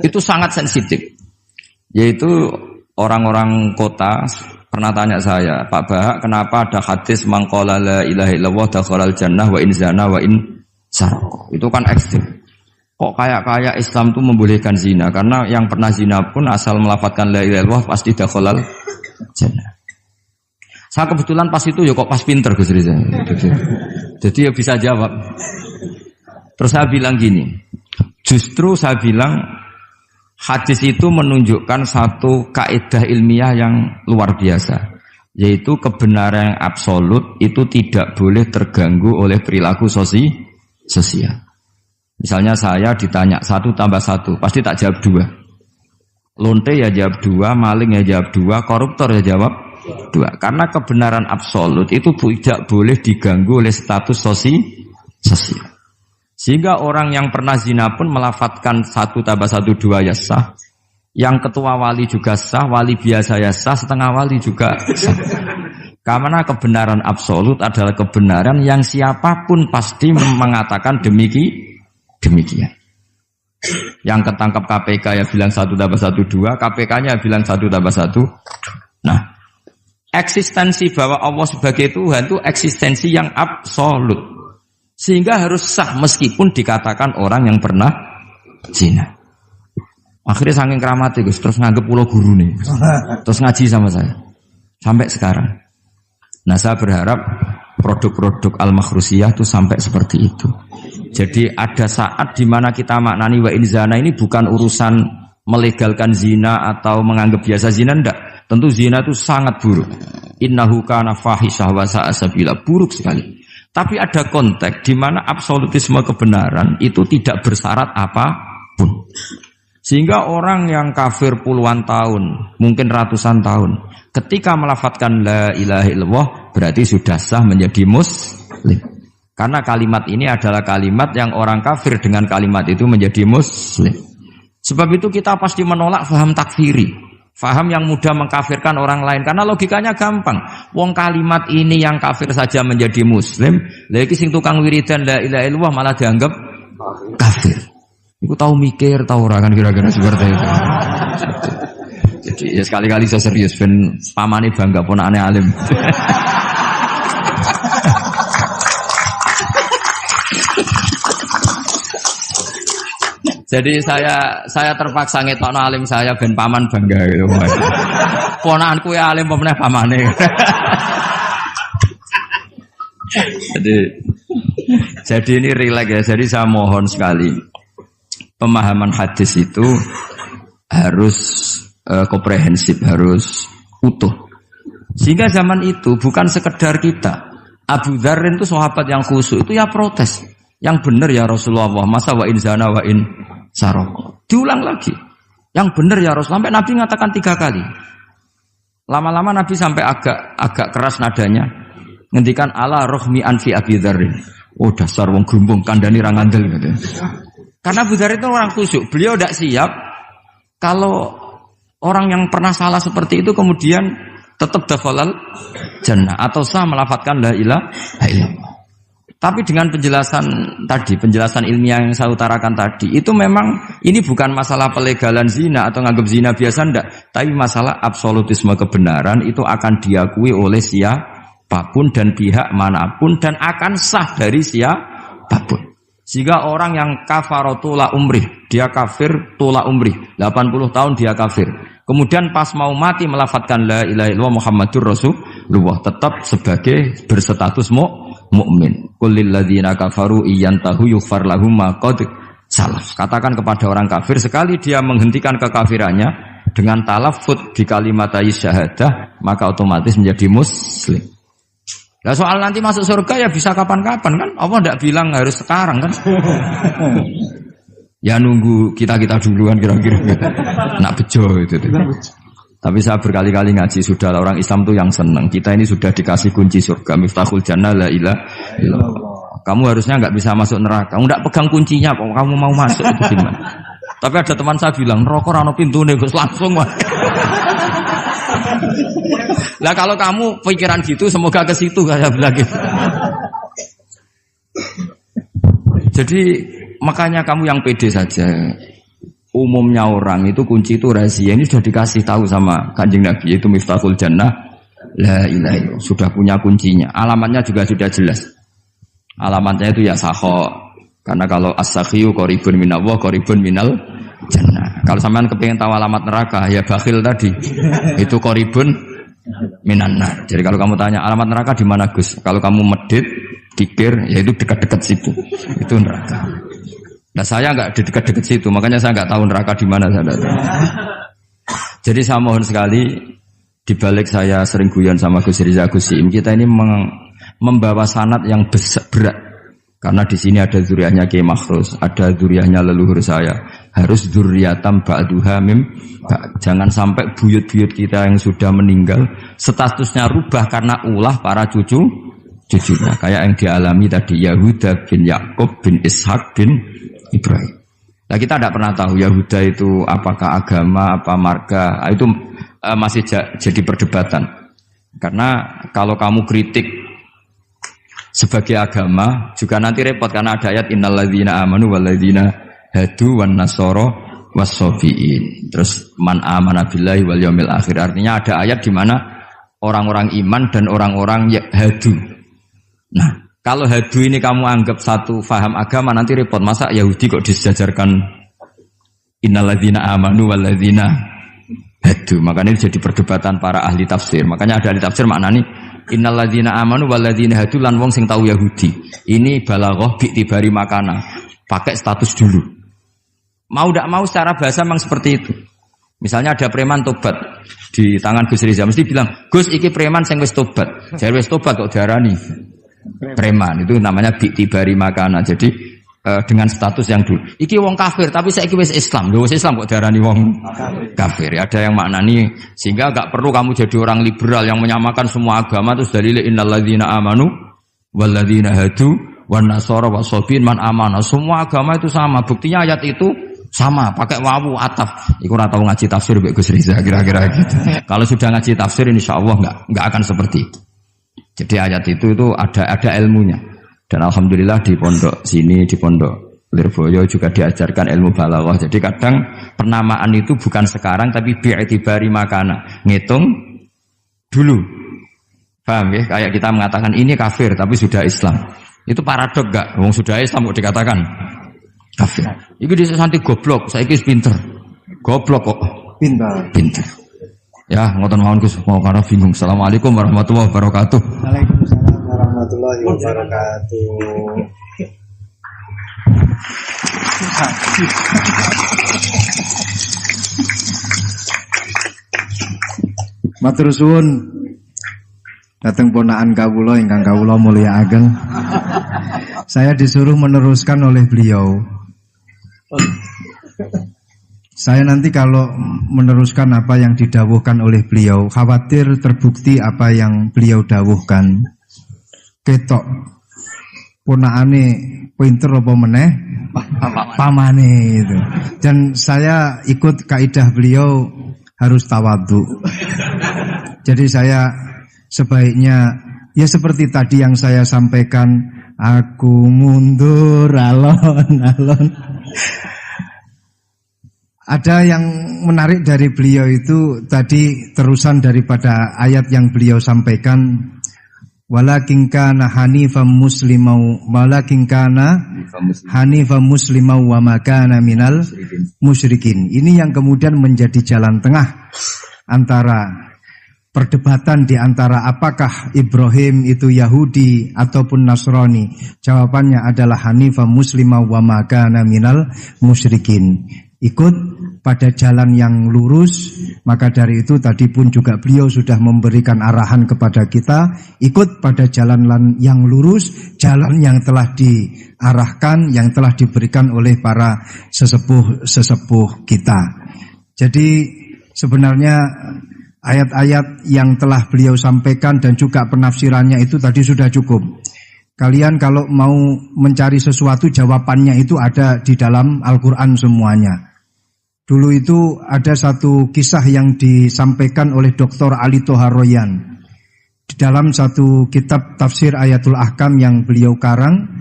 Itu sangat sensitif. Yaitu orang-orang kota pernah tanya saya, Pak Bahak, kenapa ada hadis mangqala la ilaha illallah dakhalal jannah wa in zana wa in sarqa. Itu kan ekstrim. Kok kayak Islam itu membolehkan zina? Karena yang pernah zina pun asal melafadzkan la ilaha illallah pasti dakhalal jannah. Saya kebetulan pas itu ya kok pas pinter Gus Riza. Jadi ya bisa jawab. Terus saya bilang gini, justru saya bilang hadis itu menunjukkan satu kaidah ilmiah yang luar biasa, yaitu kebenaran yang absolut itu tidak boleh terganggu oleh perilaku sosial. Misalnya saya ditanya 1 tambah 1, pasti tak jawab 2. Lonte ya jawab 2, maling ya jawab 2, koruptor ya jawab 2. Karena kebenaran absolut itu tidak boleh diganggu oleh status sosial. Sehingga orang yang pernah zina pun melafadzkan 1 tambah 1 2 ya sah. Yang ketua wali juga sah, wali biasa ya sah, setengah wali juga sah. Karena kebenaran absolut adalah kebenaran yang siapapun pasti mengatakan demikian. Yang ketangkap KPK ya bilang 1 tambah 1 2, KPK-nya bilang 1 tambah 1. Nah, eksistensi bahwa Allah sebagai Tuhan itu eksistensi yang absolut. Sehingga harus sah meskipun dikatakan orang yang pernah zina. Akhirnya saking keramatnya Gus, terus nganggep pulau guru nih. Terus ngaji sama saya. Sampai sekarang. Nah, saya berharap produk-produk al-makhrusiyah itu sampai seperti itu. Jadi ada saat di mana kita maknani wa in zana ini bukan urusan melegalkan zina atau menganggap biasa zina, enggak. Tentu zina itu sangat buruk. Innahu kana fahisyah wa sa'a sabila, buruk sekali. Tapi ada konteks di mana absolutisme kebenaran itu tidak bersyarat apapun. Sehingga orang yang kafir puluhan tahun, mungkin ratusan tahun, ketika melafadzkan la ilaha illallah berarti sudah sah menjadi muslim. Karena kalimat ini adalah kalimat yang orang kafir dengan kalimat itu menjadi muslim. Sebab itu kita pasti menolak faham takfiri. Faham yang mudah mengkafirkan orang lain. Karena logikanya gampang. Wong kalimat ini yang kafir saja menjadi muslim. Lagi sing tukang wiridan la ilaha illallah malah dianggap kafir. Iku tahu mikir, tahu orang kan kira-kira seperti itu. Jadi ya sekali-kali saya serius. Ben pamane bangga ponakane alim. Jadi saya terpaksa ngetokno alim saya ben paman bangga gitu. Ponakanku ya alim pemeneh pamane. Jadi ini rileks ya. Jadi saya mohon sekali pemahaman hadis itu harus komprehensif, harus utuh. Sehingga zaman itu bukan sekedar kita. Abu Dzar itu sahabat yang khusyuk itu ya protes. Yang benar ya Rasulullah, masa wa in zana wa in sarok. Diulang lagi. Yang benar ya Rasulullah. Sampai Nabi mengatakan 3 kali. Lama-lama Nabi sampai agak keras nadanya. Ngendikan ala rohmi anfi Abi Dzarrin. Oh dasar wong grumbung kandhani ra ngandel gitu. Karena Abu Dzar itu orang khusyuk. Beliau tidak siap kalau orang yang pernah salah seperti itu kemudian tetap dakhalal jannah atau sah melafadzkan la ilaha illallah. Tapi dengan penjelasan ilmiah yang saya utarakan tadi, itu memang ini bukan masalah pelegalan zina atau nganggap zina biasa, enggak. Tapi masalah absolutisme kebenaran itu akan diakui oleh siapapun dan pihak manapun dan akan sah dari siapapun. Sehingga orang yang kafar tula umrih, dia kafir tula umrih, 80 tahun dia kafir. Kemudian pas mau mati melafadzkan la ilaha illallah Muhammadur Rasulullah, tetap sebagai berstatus mukmin. Qul lil ladzina kafaru iyantahu yughfar lahum ma qad salaf. Katakan kepada orang kafir sekali dia menghentikan kekafirannya dengan talaffuz di kalimat syahadah, maka otomatis menjadi muslim. Nah soal nanti masuk surga ya bisa kapan-kapan kan? Allah tidak bilang harus sekarang kan? Ya nunggu kita duluan kira-kira. Nak bejo itu. Tapi saya berkali-kali ngaji sudah orang Islam tuh yang senang. Kita ini sudah dikasih kunci surga, miftahul jannah la ilaha illallah. Kamu harusnya nggak bisa masuk neraka. Kamu nggak pegang kuncinya, kok kamu mau masuk itu gimana? Tapi ada teman saya bilang, neraka ora ono pintune Gus, langsung wae. Lah kalau kamu pikiran gitu semoga ke situ saya bilang gitu. Jadi makanya kamu yang pede saja. Umumnya orang itu kunci itu rahasia. Ini sudah dikasih tahu sama Kanjeng Nabi, yaitu miftahul jannah la ilaha illallah. Sudah punya kuncinya. Alamatnya juga sudah jelas. Alamatnya itu ya sakho. Karena kalau as-sakhiyu qaribun minallah, qaribun minal jannah. Kalau sampean kepengin tahu alamat neraka, ya bakhil tadi. Itu qaribun minannar. Jadi kalau kamu tanya alamat neraka di mana Gus? Kalau kamu medit, pikir, ya itu dekat-dekat situ. Itu neraka. Nah saya nggak di dekat-dekat situ, makanya saya nggak tahu neraka di mana. Jadi saya mohon sekali, dibalik saya sering guyon sama Gus Riza Gus Siim, kita ini membawa sanad yang berat. Karena di sini ada zuriatnya Kiai Makhrus, ada zuriatnya leluhur saya. Harus zuriatam ba'duha mim. Jangan sampai buyut-buyut kita yang sudah meninggal statusnya rubah karena ulah para cucunya. Kayak yang dialami tadi Yahuda bin Yakub bin Ishak bin Ibrahim. Nah kita tidak pernah tahu Yahuda itu apakah agama, apa marga. Itu masih jadi perdebatan. Karena kalau kamu kritik sebagai agama juga nanti repot karena ada ayat innalladzina amanu walladzina hadu wan nasara wassabiin. Terus man amana billahi wal yaumil akhir. Artinya ada ayat di mana orang-orang iman dan orang-orang hadu. Nah, kalau hadu ini kamu anggap satu faham agama nanti repot. Masa Yahudi kok disejajarkan innalladzina amanu walladzina hadu. Makanya ini jadi perdebatan para ahli tafsir. Makanya ada ahli tafsir maknanya Innalladzina amanu walladzina hadu lan wong sing tau Yahudi. Ini balaghah bi tibari makana. Pakai status dulu. Mau tidak mau secara bahasa memang seperti itu. Misalnya ada preman tobat di tangan Gus Riza, mesti bilang, Gus iki preman sing wis tobat. Jare wis tobat kok diarani preman. Itu namanya bi tibari makana. Jadi dengan status yang dulu. Iki wong kafir tapi saiki wis Islam. Lho wis Islam kok diarani wong kafir. Ada yang maknani sehingga enggak perlu kamu jadi orang liberal yang menyamakan semua agama terus dalile innalladzina amanu walladzina hadu wan nasara wasabin man amana. Semua agama itu sama. Buktinya ayat itu sama, pakai wawu ataf. Iku ora tau ngaji tafsir Mbak Gus Riza kira-kira gitu. Kalau sudah ngaji tafsir insyaallah enggak akan seperti itu. Jadi ayat itu ada ilmunya. Dan alhamdulillah di pondok sini, di pondok Lirboyo juga diajarkan ilmu balaghah. Jadi kadang penamaan itu bukan sekarang tapi bi'tibari makana. Ngitung dulu. Paham ya? Kayak kita mengatakan ini kafir tapi sudah Islam. Itu paradok enggak? Wong sudah Islam kok dikatakan kafir. Iku dhisik santi goblok, saiki wis pinter. Goblok kok pinter. Ya, ngoten mawon Gus, mau karo bingung. Assalamualaikum warahmatullahi wabarakatuh. Waalaikumsalam warahmatullahi wabarakatuh. Matur suwun dateng ponakan kawula ingkang kawula mulyakaken. Saya disuruh meneruskan oleh beliau. Saya nanti kalau meneruskan apa yang didawuhkan oleh beliau, khawatir terbukti apa yang beliau dawuhkan. Ketok ponakane pinter apa meneh pamane itu. Dan saya ikut kaidah beliau harus tawadhu. Jadi saya sebaiknya ya seperti tadi yang saya sampaikan, aku mundur alon-alon. Ada yang menarik dari beliau itu tadi terusan daripada ayat yang beliau sampaikan, walakin kana hanifan muslimau wa ma kana minal musyrikin. Ini yang kemudian menjadi jalan tengah antara perdebatan di antara apakah Ibrahim itu Yahudi ataupun Nasrani. Jawabannya adalah hanifan muslimau wa ma kana minal musyrikin. Ikut pada jalan yang lurus. Maka dari itu tadi pun juga beliau sudah memberikan arahan kepada kita, ikut pada jalan yang lurus, jalan yang telah diarahkan, yang telah diberikan oleh para sesepuh kita. Jadi sebenarnya ayat-ayat yang telah beliau sampaikan dan juga penafsirannya itu tadi sudah cukup. Kalian kalau mau mencari sesuatu, jawabannya itu ada di dalam Al-Quran semuanya. Dulu itu ada satu kisah yang disampaikan oleh Dr. Ali Toharoyan. Di dalam satu kitab tafsir Ayatul Ahkam yang beliau karang,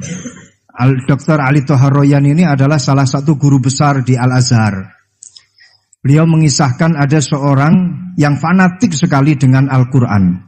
Dr. Ali Toharoyan ini adalah salah satu guru besar di Al-Azhar. Beliau mengisahkan ada seorang yang fanatik sekali dengan Al-Quran.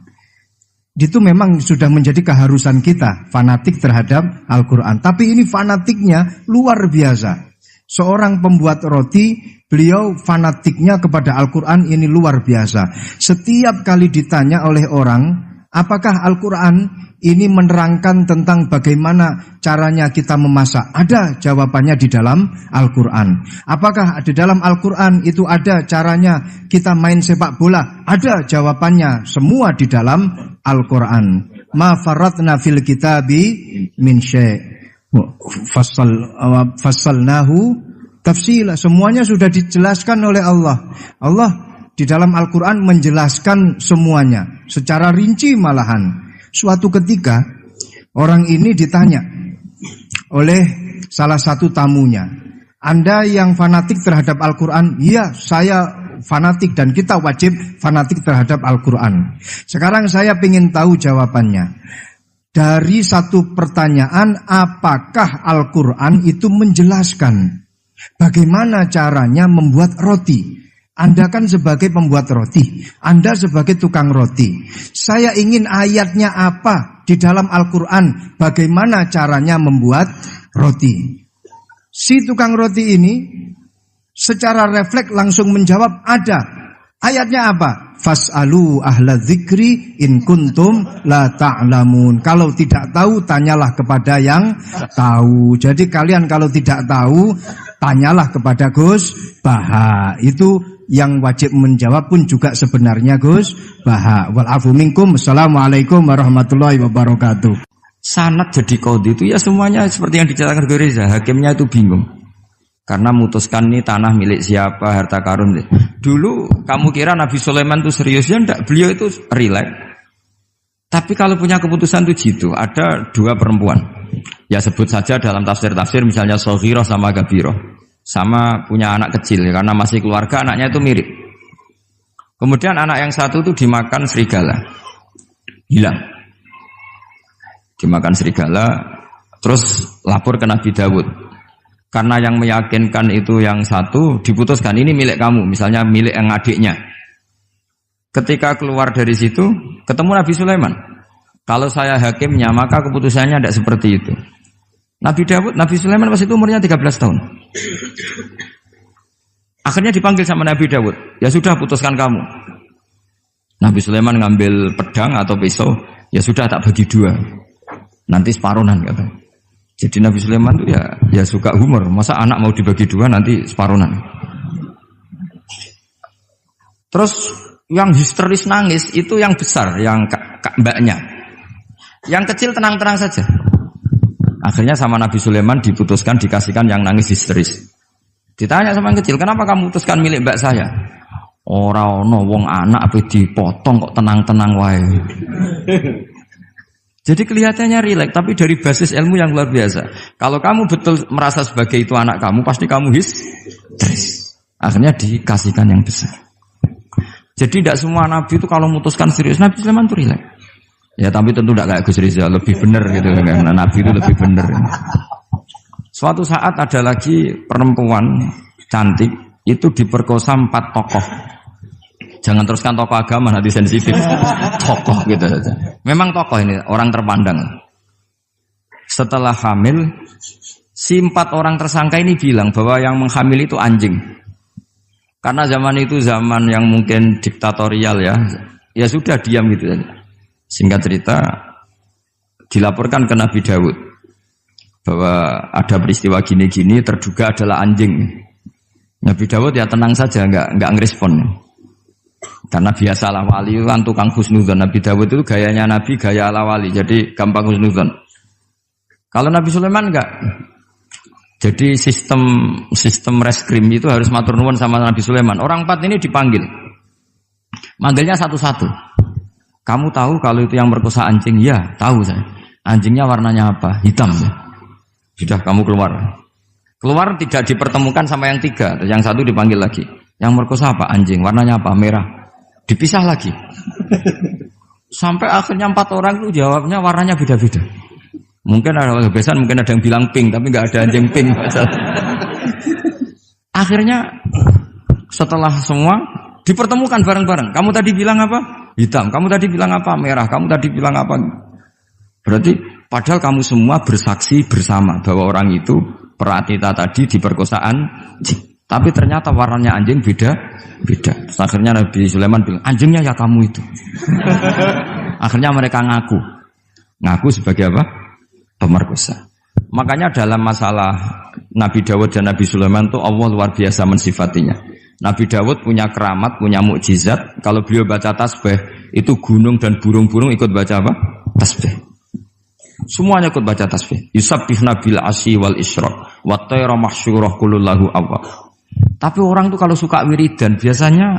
Itu memang sudah menjadi keharusan kita, fanatik terhadap Al-Quran. Tapi ini fanatiknya luar biasa. Seorang pembuat roti, beliau fanatiknya kepada Al-Quran ini luar biasa. Setiap kali ditanya oleh orang, apakah Al-Quran ini menerangkan tentang bagaimana caranya kita memasak? Ada jawabannya di dalam Al-Quran. Apakah di dalam Al-Quran itu ada caranya kita main sepak bola? Ada jawabannya, semua di dalam Al-Quran. Ma faratna fil kitabi min syai'. Fassalnahu tafsila. Semuanya sudah dijelaskan oleh Allah. Allah di dalam Al-Quran menjelaskan semuanya secara rinci malahan. Suatu ketika orang ini ditanya oleh salah satu tamunya, Anda yang fanatik terhadap Al-Quran? Iya, saya fanatik dan kita wajib fanatik terhadap Al-Quran. Sekarang saya ingin tahu jawabannya. Dari satu pertanyaan, apakah Al-Quran itu menjelaskan bagaimana caranya membuat roti? Anda kan sebagai pembuat roti, Anda sebagai tukang roti. Saya ingin ayatnya apa di dalam Al-Quran, bagaimana caranya membuat roti. Si tukang roti ini secara refleks langsung menjawab, ada. Ayatnya apa? Fas'alu ahla dzikri in kuntum la ta'lamun. Kalau tidak tahu, tanyalah kepada yang tahu. Jadi kalian kalau tidak tahu, tanyalah kepada Gus Baha. Itu yang wajib menjawab pun juga sebenarnya Gus Baha. Wal afu minkum. Assalamualaikum warahmatullahi wabarakatuh. Sanad jadi qadhi itu ya semuanya seperti yang diceritakan Reza. Hakimnya itu bingung. Karena memutuskan ini tanah milik siapa, harta karun. Dulu kamu kira Nabi Sulaiman itu serius, ya enggak, beliau itu rileks. Tapi kalau punya keputusan itu gitu, ada dua perempuan. Ya sebut saja dalam tafsir-tafsir misalnya Soghirah sama Gabiroh. Sama punya anak kecil, karena masih keluarga anaknya itu mirip. Kemudian anak yang satu itu dimakan serigala. Hilang. Dimakan serigala, terus lapor ke Nabi Dawud. Karena yang meyakinkan itu yang satu diputuskan ini milik kamu, misalnya milik yang adiknya. Ketika keluar dari situ ketemu Nabi Sulaiman. Kalau saya hakimnya maka keputusannya tidak seperti itu. Nabi Sulaiman pas itu umurnya 13 tahun. Akhirnya dipanggil sama Nabi Dawud. Ya sudah putuskan kamu. Nabi Sulaiman ngambil pedang atau pisau. Ya sudah tak bagi dua. Nanti separuhan katanya. Jadi Nabi Sulaiman itu ya suka humor. Masa anak mau dibagi dua nanti separuhan. Terus yang histeris nangis itu yang besar, yang mbaknya. Yang kecil tenang-tenang saja. Akhirnya sama Nabi Sulaiman diputuskan dikasihkan yang nangis histeris. Ditanya sama yang kecil, kenapa kamu putuskan milik mbak saya? Ora ono wong anak apa dipotong kok tenang-tenang wae. Jadi kelihatannya rileks, tapi dari basis ilmu yang luar biasa. Kalau kamu betul merasa sebagai itu anak kamu, pasti kamu histeris. Akhirnya dikasihkan yang besar. Jadi tidak semua nabi itu kalau memutuskan serius. Nabi Sulaiman itu rileks. Ya tapi tentu tidak kayak Gus Rizal, lebih benar gitu kan. Nabi itu lebih benar. Suatu saat ada lagi perempuan cantik itu diperkosa 4 tokoh. Jangan teruskan tokoh agama, nanti sensitif. Tokoh gitu saja. Memang tokoh ini, orang terpandang. Setelah hamil, si 4 orang tersangka ini bilang bahwa yang menghamil itu anjing. Karena zaman itu zaman yang mungkin diktatorial ya. Ya sudah diam gitu saja. Singkat cerita, dilaporkan ke Nabi Dawud. Bahwa ada peristiwa gini-gini, terduga adalah anjing. Nabi Dawud ya tenang saja, enggak ngerespon. Karena biasalah wali itu kan tukang husnudzon. Nabi Dawud itu gayanya Nabi, gaya ala wali. Jadi gampang husnudzon. Kalau Nabi Sulaiman enggak. Jadi sistem reskrim itu harus matur nuwun sama Nabi Sulaiman. Orang 4 ini dipanggil. Manggilnya satu-satu. Kamu tahu kalau itu yang merkosa anjing? Ya, tahu saya. Anjingnya warnanya apa? Hitam ya. Sudah kamu keluar. Keluar tidak dipertemukan sama yang 3. Yang satu dipanggil lagi. Yang merkosa apa? Anjing. Warnanya apa? Merah. Dipisah lagi. Sampai akhirnya 4 orang itu jawabnya warnanya beda-beda. Mungkin ada kebiasaan, mungkin ada yang bilang pink, tapi nggak ada anjing pink. Akhirnya setelah semua dipertemukan bareng-bareng. Kamu tadi bilang apa? Hitam. Kamu tadi bilang apa? Merah. Kamu tadi bilang apa? Berarti padahal kamu semua bersaksi bersama bahwa orang itu Pratita tadi diperkosaan anjing. Tapi ternyata warnanya anjing beda. Terus akhirnya Nabi Sulaiman bilang, anjingnya ya kamu itu. Akhirnya mereka ngaku sebagai apa? Pemerkosa. Makanya dalam masalah Nabi Dawud dan Nabi Sulaiman itu Allah luar biasa mensifatinya. Nabi Dawud punya keramat, punya mukjizat. Kalau beliau baca tasbih, itu gunung dan burung-burung ikut baca apa? Tasbih. Semuanya ikut baca tasbih. Yusabbihna bil asyi wal isyraq wa tayra mahsyurah kulullahu awwab. Tapi orang tuh kalau suka wiridan biasanya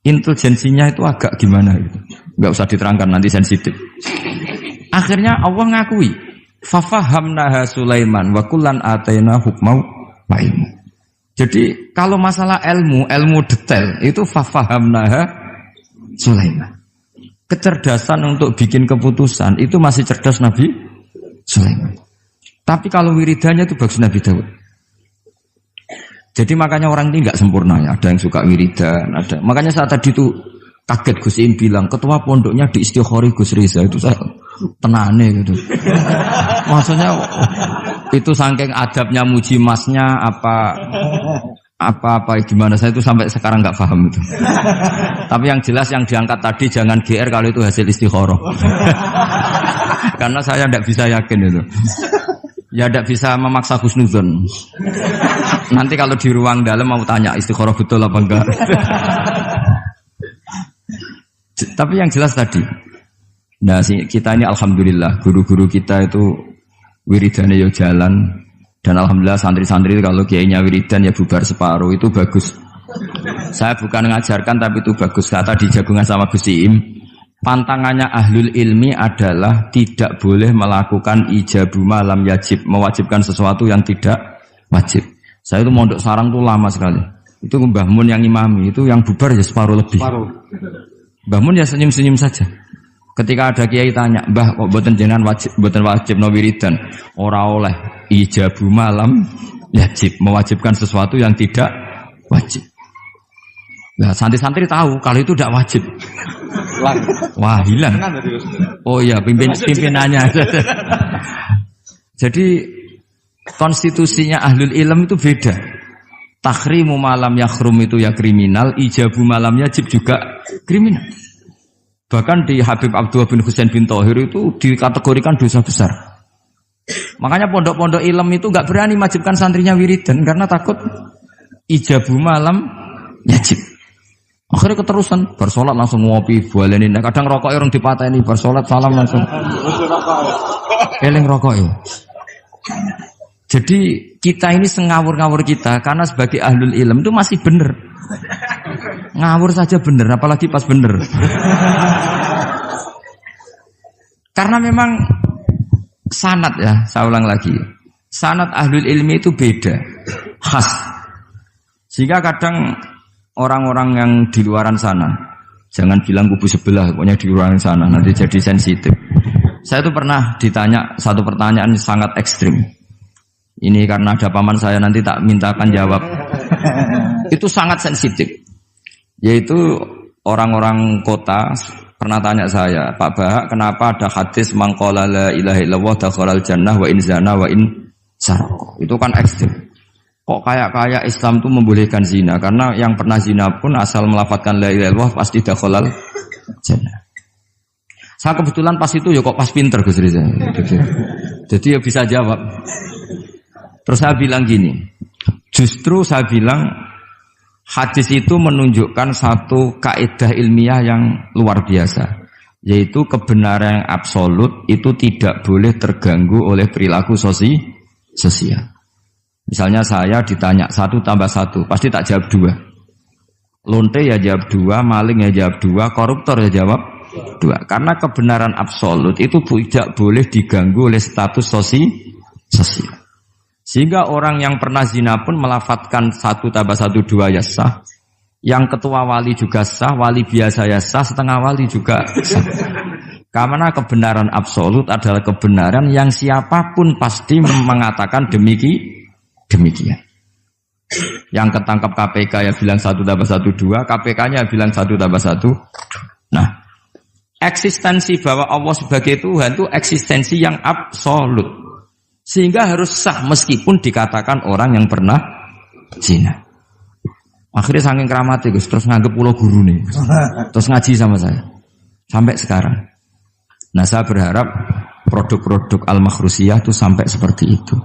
intelijensinya itu agak gimana gitu. Enggak usah diterangkan nanti sensitif. Akhirnya Allah ngakui, fafahamnaha Sulaiman wa kullan ataina hukmau wa ilmu. Jadi kalau masalah ilmu detail itu fafahamnaha Sulaiman. Kecerdasan untuk bikin keputusan itu masih cerdas Nabi Sulaiman. Tapi kalau wiridannya itu bagus Nabi Dawud. Jadi makanya orang ini nggak sempurna ya. Ada yang suka wiridan, ada. Makanya saat tadi itu kaget Gus Im bilang ketua pondoknya di Istighori Gus Riza itu saya tenane gitu. Maksudnya itu saking adabnya muji masnya apa apa gimana, saya itu sampai sekarang nggak paham itu. Tapi yang jelas yang diangkat tadi jangan GR kalau itu hasil istikharah. Karena saya tidak bisa yakin itu. Ya tidak bisa memaksa husnudzon. Nanti kalau di ruang dalam mau tanya istikharah betul apa enggak. Tapi yang jelas tadi. Nah, kita ini alhamdulillah guru-guru kita itu wiridane yo jalan. Dan alhamdulillah santri-santri kalau kiainya wiridan ya bubar separuh, itu bagus. Saya bukan mengajarkan tapi itu bagus. Kata di Jagungan sama Gus Iim, pantangannya ahlul ilmi adalah tidak boleh melakukan ijabu malam yajib, mewajibkan sesuatu yang tidak wajib. Saya itu mondok sarang tuh lama sekali. Itu Mbah Mun yang imami, itu yang bubar ya separuh lebih. Mbah Mun ya senyum-senyum saja. Ketika ada kiai tanya, "Mbah, kok mboten jenengan mboten wajib no wiridan?" Ora oleh ijabu malam yajib, mewajibkan sesuatu yang tidak wajib. Nah, santri-santri tahu kalau itu tidak wajib. Wah, hilang. Oh iya, pimpinannya. Jadi konstitusinya ahlul ilm itu beda. Tahrimu malam yakhrum itu ya kriminal, ijabu malam yajib juga kriminal. Bahkan di Habib Abdullah bin Husain bin Thohir itu dikategorikan dosa besar. Makanya pondok-pondok ilm itu nggak berani wajibkan santrinya wiridan karena takut ijabu malam yajib. Akhirnya keterusan, bersolat langsung ngopi, bualenin. Kadang rokok orang dipatahin, bersolat salam langsung. Eling rokok ya. Jadi kita ini sengawur-ngawur kita karena sebagai ahlul ilm itu masih benar. Ngawur saja benar, apalagi pas benar. Karena memang sanad ya, saya ulang lagi. Sanad ahlul ilmi itu beda, khas. Sehingga kadang orang-orang yang di luaran sana, jangan bilang kubu sebelah, pokoknya di luaran sana, nanti jadi sensitif. Saya itu pernah ditanya satu pertanyaan sangat ekstrim. Ini karena ada paman saya, nanti tak mintakan jawab. Itu sangat sensitif. Yaitu orang-orang kota pernah tanya saya, "Pak Bahak, kenapa ada hadis mangqala la ilaha illallah dakhalal jannah wa in zana wa in sarqa?" Itu kan ekstrim. Kok kayak Islam itu membolehkan zina? Karena yang pernah zina pun asal melafadzkan la ilaha illallah pasti dakhalal jannah. Saya kebetulan pas itu ya kok pas pinter Gus Riza. Jadi ya bisa jawab. Terus saya bilang gini, justru saya bilang hadis itu menunjukkan satu kaidah ilmiah yang luar biasa, yaitu kebenaran yang absolut itu tidak boleh terganggu oleh perilaku sosial. Misalnya saya ditanya 1 tambah 1, pasti tak jawab 2. Lonte ya jawab 2, maling ya jawab 2, koruptor ya jawab 2. Karena kebenaran absolut itu tidak boleh diganggu oleh status sosial. Sehingga orang yang pernah zina pun melafatkan 1 tambah 1 2 ya sah. Yang ketua wali juga sah, wali biasa ya sah, setengah wali juga sah. Karena kebenaran absolut adalah kebenaran yang siapapun pasti mengatakan demikian. Yang ketangkap KPK ya bilang 1 tambah 1 2, KPK-nya bilang 1 tambah 1. Nah, eksistensi bahwa Allah sebagai Tuhan itu eksistensi yang absolut. Sehingga harus sah meskipun dikatakan orang yang pernah zina. Akhirnya saking keramatnya Gus, terus nganggep pulau guru nih, terus ngaji sama saya sampai sekarang. Nah, saya berharap produk-produk al-makhrusiyah itu sampai seperti itu.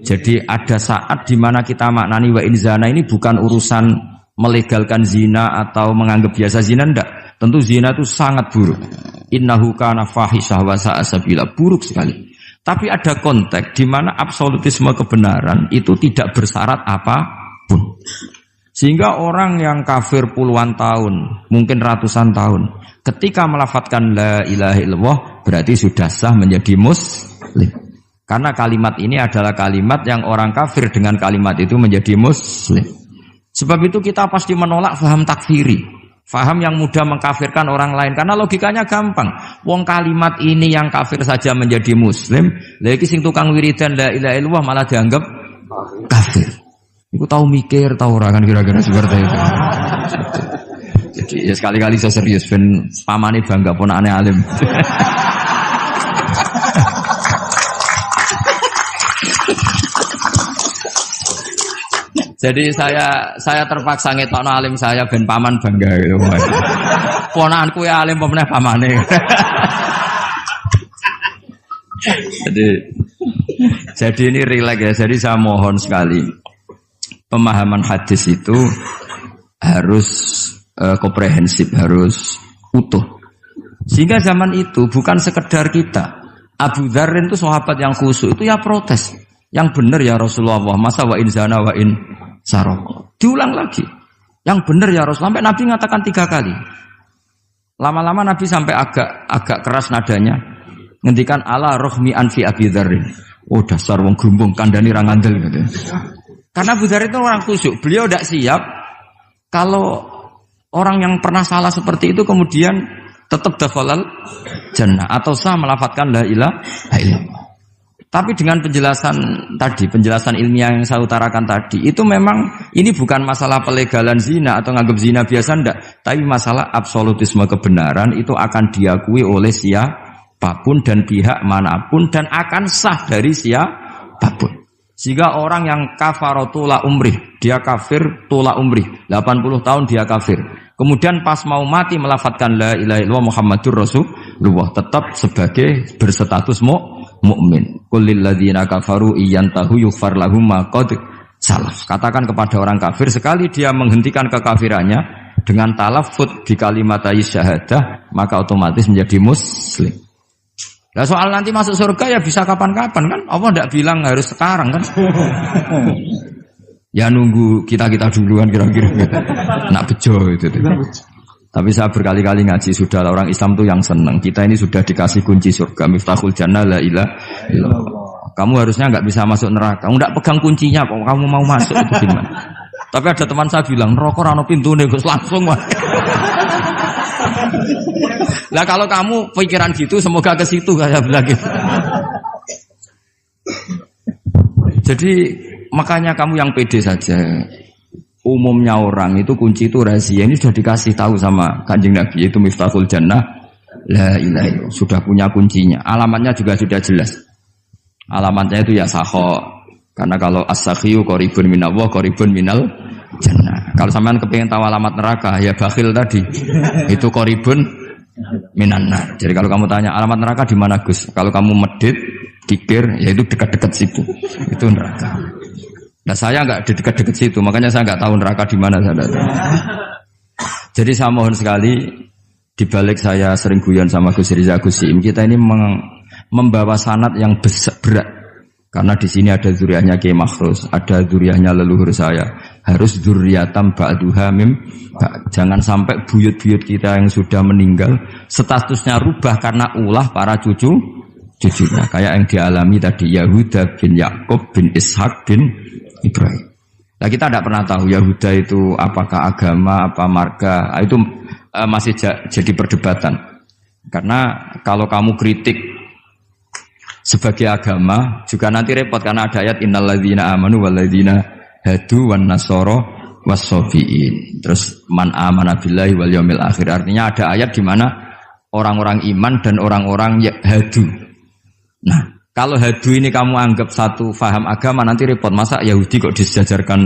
Jadi ada saat di mana kita maknani wa in zina ini bukan urusan melegalkan zina atau menganggap biasa zina, enggak. Tentu zina itu sangat buruk. Innahu kana fahisyah wa sa'a sabila, buruk sekali. Tapi ada konteks di mana absolutisme kebenaran itu tidak bersyarat apapun. Sehingga orang yang kafir puluhan tahun, mungkin ratusan tahun, ketika melafadzkan la ilaha illallah berarti sudah sah menjadi muslim. Karena kalimat ini adalah kalimat yang orang kafir dengan kalimat itu menjadi muslim. Sebab itu kita pasti menolak faham takfiri. Faham yang mudah mengkafirkan orang lain. Karena logikanya gampang. Wong kalimat ini yang kafir saja menjadi muslim. Lagi sing tukang wiridan la ilaha illallah malah dianggap kafir. Iku tahu mikir, tahu orang kan kira-kira seperti itu. Jadi ya sekali-kali saya serius. Ben pamane bangga pun aneh alim. Jadi saya terpaksa ngetokno alim saya ben paman bangga gitu. Ponakanku ya alim pemeneh pamane. Jadi ini rileks ya. Jadi saya mohon sekali pemahaman hadis itu harus komprehensif, harus utuh. Sehingga zaman itu bukan sekedar kita. Abu Dzar itu sahabat yang khusyuk itu ya protes. Yang benar ya Rasulullah, masa wa in zana wa in sarok. Diulang lagi. Yang benar ya Rasulullah. Sampai Nabi mengatakan 3 kali. Lama-lama Nabi sampai agak keras nadanya. Ngendikan ala rohmi anfi Abi Dzarrin. Oh dasar wong grumbung kandhani ra ngandel gitu. Karena Abu Dzar itu orang khusyuk. Beliau tidak siap kalau orang yang pernah salah seperti itu kemudian tetap dakhalal jannah atau sah melafadzkan la ilaha illallah. Tapi dengan penjelasan ilmiah yang saya utarakan tadi, itu memang ini bukan masalah pelegalan zina atau nganggap zina biasa enggak, tapi masalah absolutisme kebenaran itu akan diakui oleh siapapun dan pihak manapun dan akan sah dari siapapun. Sehingga orang yang kafaro tula umrih, dia kafir tula umrih, 80 tahun dia kafir. Kemudian pas mau mati melafadzkan la ilaha illallah Muhammadur Rasulullah, tetap sebagai berstatus mukmin. Qul lil ladzina kafaru iyantahu yughfar lahum ma qad salaf. Katakan kepada orang kafir sekali dia menghentikan kekafirannya dengan talaffuz di kalimat syahadah, maka otomatis menjadi muslim. Nah soal nanti masuk surga ya bisa kapan-kapan kan? Allah tidak bilang harus sekarang kan? Ya nunggu kita duluan kira-kira. Nak bejo itu. Tapi saya berkali-kali ngaji sudah orang Islam tuh yang senang. Kita ini sudah dikasih kunci surga, miftahul jannah la ilaha illallah. Kamu harusnya nggak bisa masuk neraka. Kamu nggak pegang kuncinya kok kamu mau masuk itu gimana? Tapi ada teman saya bilang, "Neraka ora ono pintune, Gus, langsung wae." Lah kalau kamu pikiran gitu semoga ke situ saya bilang gitu. Jadi makanya kamu yang pede saja. Umumnya orang itu kunci itu rahasia. Ini sudah dikasih tahu sama Kanjeng Nabi, yaitu miftahul jannah la ilaha illallah. Sudah punya kuncinya. Alamatnya juga sudah jelas. Alamatnya itu ya sakho. Karena kalau as-sakhiyu qaribun minallah, qaribun minal jannah. Kalau sampean kepengin tahu alamat neraka, ya bakhil tadi. Itu qaribun minannar. Jadi kalau kamu tanya alamat neraka di mana Gus? Kalau kamu medit, pikir, ya itu dekat-dekat situ. Itu neraka. Nah saya nggak di dekat-dekat situ, makanya saya nggak tahu neraka di mana saya tahu. Jadi saya mohon sekali, dibalik saya sering guyon sama Gus Riza Gusim, kita ini membawa sanad yang berat. Karena di sini ada zuriatnya Kiai Makhrus, ada zuriatnya leluhur saya. Harus zuriatam ba'duha mim. Jangan sampai buyut-buyut kita yang sudah meninggal statusnya rubah karena ulah para cucunya. Kayak yang dialami tadi Yahuda bin Yakub bin Ishak bin Ibrahim. Nah kita tidak pernah tahu Yahuda itu apakah agama, apa marga. Itu masih jadi perdebatan. Karena kalau kamu kritik sebagai agama juga nanti repot karena ada ayat innalladzina amanu walladzina hadu wan nasara wassabiin. Terus man amana billahi wal yaumil akhir. Artinya ada ayat di mana orang-orang iman dan orang-orang hadu. Nah, kalau hadu ini kamu anggap satu faham agama nanti repot. Masa Yahudi kok disejajarkan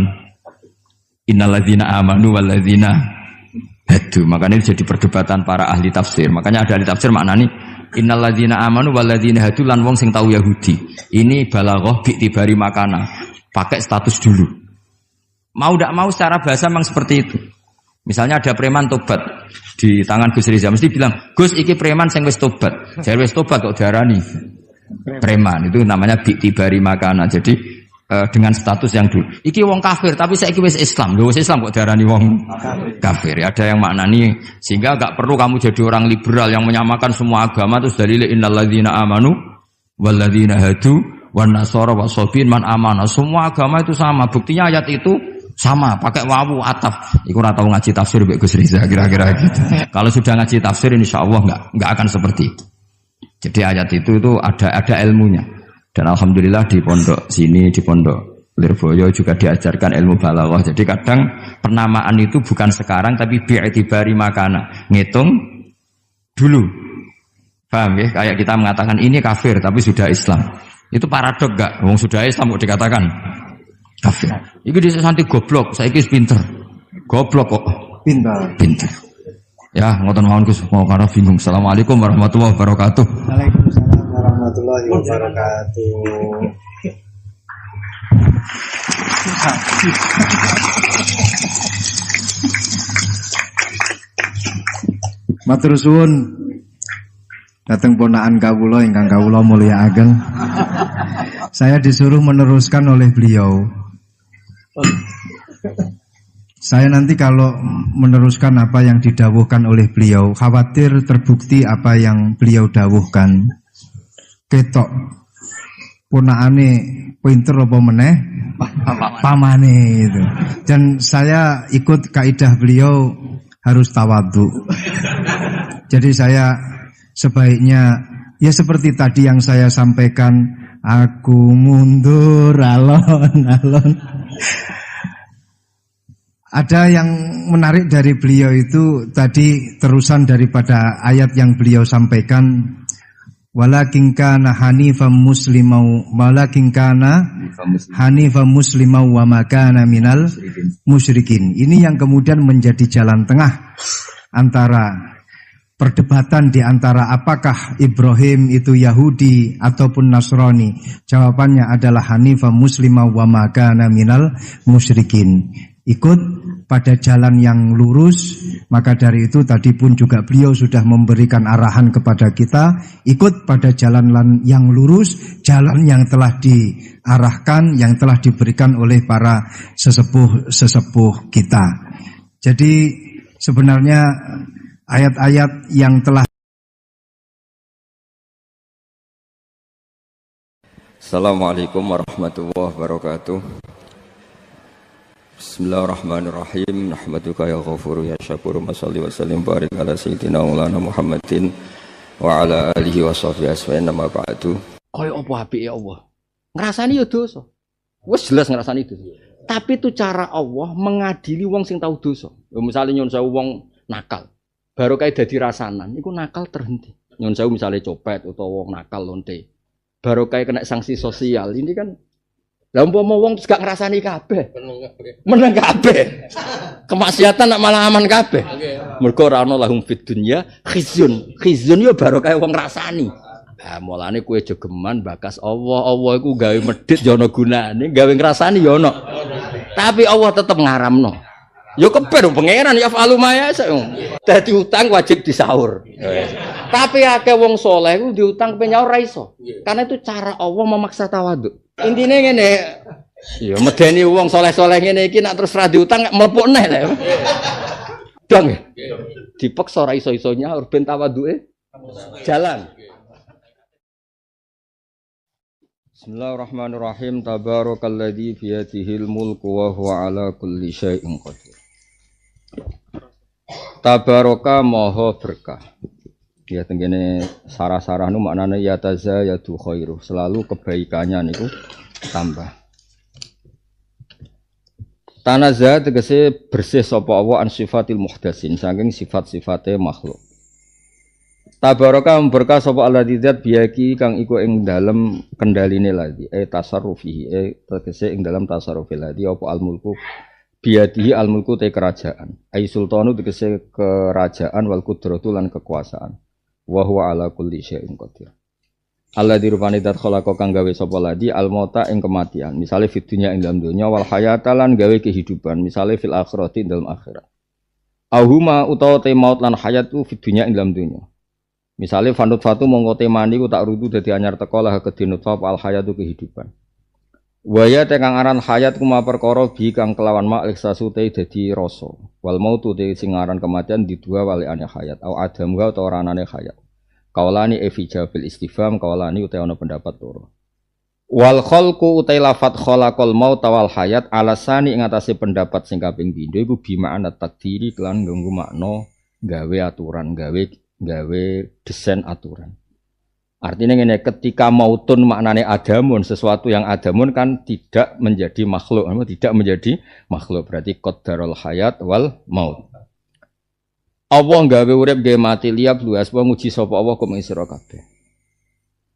innalladzina amanu walladzina hadu. Makanya ini jadi perdebatan para ahli tafsir. Makanya ada ahli tafsir maknanya innalladzina amanu walladzina hadu lan wong sing tahu Yahudi. Ini balaghah bi'tibari makana. Pakai status dulu. Mau tidak mau secara bahasa memang seperti itu. Misalnya ada preman tobat di tangan Gus Riza mesti bilang, "Gus iki preman sing wis tobat." Jare wis tobat kok diarani preman. Itu namanya bi'tibari makana. Jadi dengan status yang dulu. Iki wong kafir tapi saiki wis Islam. Lho wis Islam kok diarani wong kafir. Ya, ada yang maknani sehingga enggak perlu kamu jadi orang liberal yang menyamakan semua agama terus dalil innalladzina amanu walladzina hadu wan nasara wasabiin man amana. Semua agama itu sama. Buktinya ayat itu sama, pakai wawu ataf. Iku ora tau ngaji tafsir mbek Gus Riza kira-kira gitu. Kalau sudah ngaji tafsir insyaallah enggak akan seperti itu. Jadi ayat itu ada ilmunya. Dan alhamdulillah di pondok sini, di pondok Lirboyo juga diajarkan ilmu balaghah. Jadi kadang penamaan itu bukan sekarang tapi bi'tibari makana. Ngitung dulu. Paham ya? Kayak kita mengatakan ini kafir tapi sudah Islam. Itu paradok enggak? Wong sudah Islam kok dikatakan kafir. Iki dhisik santi goblok, saiki wis pinter. Goblok kok. Pinter. Ya, ngoten mawon Gus, mau karo bingung. Assalamualaikum warahmatullahi wabarakatuh. Waalaikumsalam warahmatullahi wabarakatuh. Matur suwun dateng ponakan kawula ingkang kawula mulyakaken. Saya disuruh meneruskan oleh beliau. Saya nanti kalau meneruskan apa yang didawuhkan oleh beliau, khawatir terbukti apa yang beliau dawuhkan. Ketok ponakane pinter apa meneh pamane itu. Dan saya ikut kaidah beliau harus tawadhu. Jadi saya sebaiknya ya seperti tadi yang saya sampaikan, aku mundur alon-alon. Ada yang menarik dari beliau itu tadi terusan daripada ayat yang beliau sampaikan, walakin kana hanifan muslimau wa ma kana minal musyrikin. Ini yang kemudian menjadi jalan tengah antara perdebatan di antara apakah Ibrahim itu Yahudi ataupun Nasrani. Jawabannya adalah hanifan muslimau wa ma kana minal musyrikin. Ikut pada jalan yang lurus. Maka dari itu tadi pun juga beliau sudah memberikan arahan kepada kita, ikut pada jalan yang lurus, jalan yang telah diarahkan, yang telah diberikan oleh para sesepuh kita. Jadi sebenarnya ayat-ayat yang telah. Assalamualaikum warahmatullahi wabarakatuh. Bismillahirrahmanirrahim. Nahmaduka ya ghafuru ya syakuru. Mashalli wa sallim barik ala sayyidina maulana Muhammadin wa ala alihi wa sahbihi asma'in nama ba'du. Kaya apa apike Allah? Ngrasani ya dosa. Wis jelas ngrasani dosa. Tapi itu cara Allah mengadili wong sing tau dosa. Misale nyon sewu wong nakal. Baru kae dadi rasanan, iku nakal terhenti. Nyon sewu misale copet utawa wong nakal lonte. Baru kae kena sanksi sosial. Ini kan lah umpama wong terus gak ngrasani kabeh. Meneng kabeh. Kemaksiatan nak malah aman kabeh. Mergo ora ana lahum fid dunya khizyun. Khizyun yo baru kaya wong ngrasani. Ah mulane kowe jogeman bakas Allah. Allah iku gawe medhit yo ana gunane, gawe ngrasani yo ana. Tapi Allah tetep ngaramno. Yo kepen pangeran ya falu maya. Dadi utang wajib disaur. Tapi akeh wong saleh iku diutang penyaur ra iso. Karena itu cara Allah memaksa tawadhu. Intine ngene. Ya medeni wong saleh-saleh ngene iki nak terus ra diutang mlebu neh lho. Dong. Dipaksa ra iso-iso nyaur ben tawadhuke jalan. Bismillahirrahmanirrahim. Tabarakalladzi biyadihil mulku wa huwa ala kulli syai'in qadir. Tabaraka maha berkah. Ya tenggene sarah-sarah nu maknane ya taza ya tu khairu, selalu kebaikannya niku tambah. Tanazza tegese bersih sapa Allah an sifatil muhdatsin saking sifat-sifate makhluk. Tabaraka berkah sapa alladzat biyaki kang iku ing dalem kendaline ladi tasarrufihi tegese ing dalem tasarrufil ladi apa al mulku biyadihi al mulku te kerajaan ai sultanu tegese kerajaan wal qudratu lan kekuasaan. Wa huwa ala kulli syai'in qadir. Alladzi rupane dat khalaqa kang gawe sapa ladi al mauta ing kematian. Misale fid dunya ing dalam dunya wal hayata lan gawe kehidupan. Misale fil akhirati ing dalam akhirat. Ahuma utawa te maut lan hayat ku fid dunya ing dalam dunya. Misale fanut fatu mongko te mani ku tak rutu dadi anyar teko lah kedinut al hayatu kehidupan. Wa ya te kang aran hayat ku ma perkara bi kang kelawan mak iksasute dadi rasa. Wal mautu te sing aran kematian di dua waliane hayat au adam wa utawa anane hayat. Kaulani efijabil istifham kaulani utai ana pendapat loro. Wal khalqu utai lafat khalaqal maut wal hayat alasani ing atase pendapat sing kaping pindho iku bi makna takdiri kelan nganggo makna gawe aturan, gawe desain aturan. Artinya ngene, ketika mautun maknane adamun, sesuatu yang adamun kan tidak menjadi makhluk, berarti qaddarul hayat wal maut. Allah gawe urip gawe mati liap luas wae nguji sapa Allah kok sira kabeh.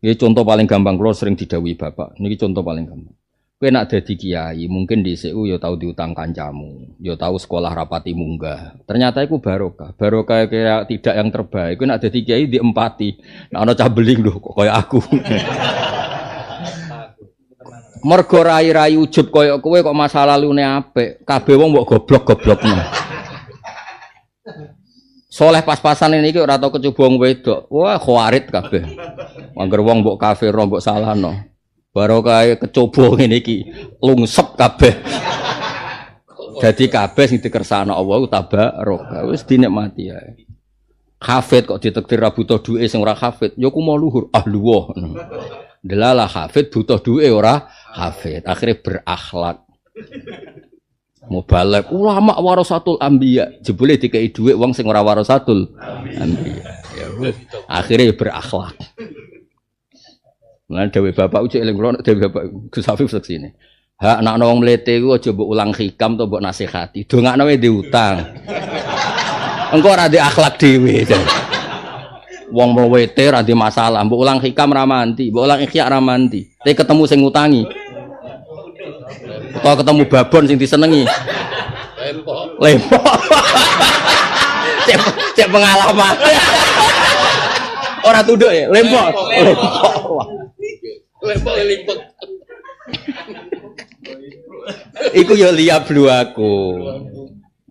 Iki contoh paling gampang kula sering didhawuhi Bapak. Niki contoh paling gampang. Kowe nak dadi kiai, mungkin dhisik ya tau diutang kancamu, ya tau sekolah rapati munggah. Ternyata iku barokah. Barokah kaya tidak yang terbaik. Kowe nak dadi kiai di empati. Nek ana cah beling lho kaya aku. Mergo rai-rai ujub kaya kowe kok masa lalune apik, kabeh wong mbok goblok-goblokno. Soleh pas-pasan ini iki ora tau kecoba wong wedok. Wah, khawarit kabeh. Angger wong mbok kafir, mbok salahno. Barokah kecoba ngene iki lungsep kabeh. Dadi kabeh sing dikersakno Allah tabaraka wis dinikmati ae. Hafid kok ditakdir ra butuh duwe sing ora hafid, ya ku mau luhur ahluwah. Delalah hafid butuh duwe ora hafid, akhirnya berakhlak. Mubalek ulama warasatul anbiya, jebule dikei dhuwit wong sing ora warasatul anbiya. Ya akhirnya berakhlak. Lan dewe bapak ucek eling kula dewe bapak Gus Hafif seksine. Hak anak wong mlete iku aja mbok ulang hikam to mbok nasihati. Dongakno wae diutang. Engko ora di akhlak dhewe. Wong mlete ora di masalah, mbok ulang hikam ra manti, mbok ulang ikhya ra manti. Te ketemu sing ngutangi. Kok ketemu babon sing disenengi. Lempok. Cek pengalaman. Ora tunduk ya, lempok. Lempok. Iku ya liablu aku.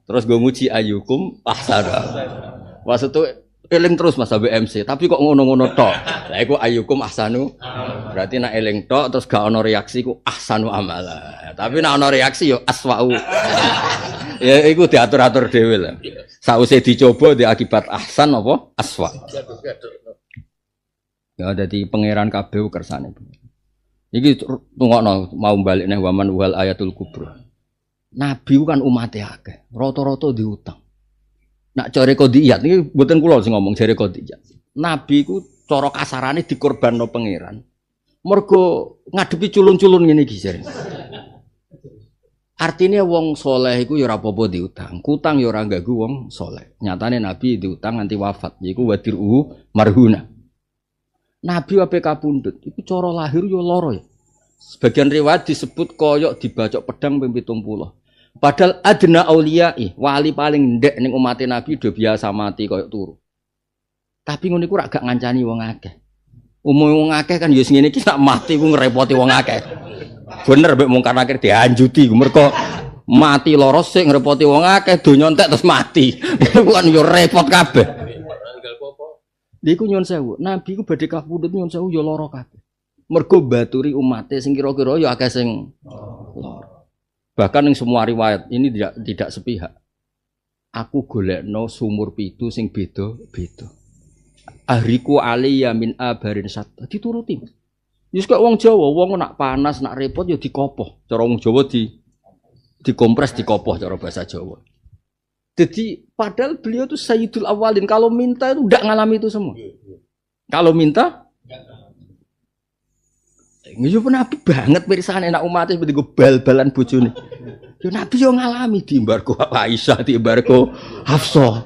Terus gue nguji ayukum ahsana. Maksudnya eling terus Mas BMC, tapi kok ngono-ngono tok. Lah iku ayukum ahsanu. Berarti nak eling tok terus gak ono reaksi ku ahsanu amala. Tapi nak ono reaksi yo aswau. Ya iku diatur-atur dhewe lah. Sausé dicoba di akibat ahsan apa? Aswa. Ya dadi pangeran kabeh kersane. Iki tungokno mau balik neh waman wal ayatul kubra. Nabi kan umate akeh, rata-rata diutang. Nak jare kodiyat niki mboten kula sing ngomong jare kodiyat. Nabi ku cara kasarane dikorbanno pangeran. Mergo ngadepi culun-culun ngene iki jare. Artinya wong soleh iku ya ora apa-apa diutang. Kutang ya ora ganggu wong soleh. Nyatane Nabi diutang nganti wafat, yaiku wadiru marhuna. Nabi wae kapundhut, iku cara lahir ya lara ya. Sebagian riwayat disebut koyok dibacok pedang ping 70. Padahal adna auliyai, wali paling ndek ning umat Nabi do biasa mati koyok turu. Tapi ngono iku rak gak ngancani wong akeh. Umum wong akeh kan ya sing ngene iki sak mati ku ngrepoti wong akeh. Bener mek mungkar nakir dianjuti mergo mati lara sik ngrepoti wong akeh donya entek terus mati. Iku kan yo repot kabeh. Iku nyuwun sewu, Nabi ku badhe kapundhut nyuwun sewu ya lara kabeh. Mergo baturi umate sing kira-kira ya akeh sing lara. Bahkan ning semua riwayat ini tidak sepihak. Aku golekno sumur pitu sing beda-beda. Ahriku aliyya min abarin satta dituruti. Wis kok wong Jawa, wong nak panas, nak repot ya dikopoh. Cara wong Jawa dikompres dikopoh cara bahasa Jawa. Jadi padahal beliau itu Sayyidul Awalin, kalau minta itu enggak ngalami itu semua. Kalau minta yo Nabi banget pirsane enak umat seperti go bal-balan bojone. Yo Nabi yo ngalami di embargo Aisyah, di embargo Hafsah.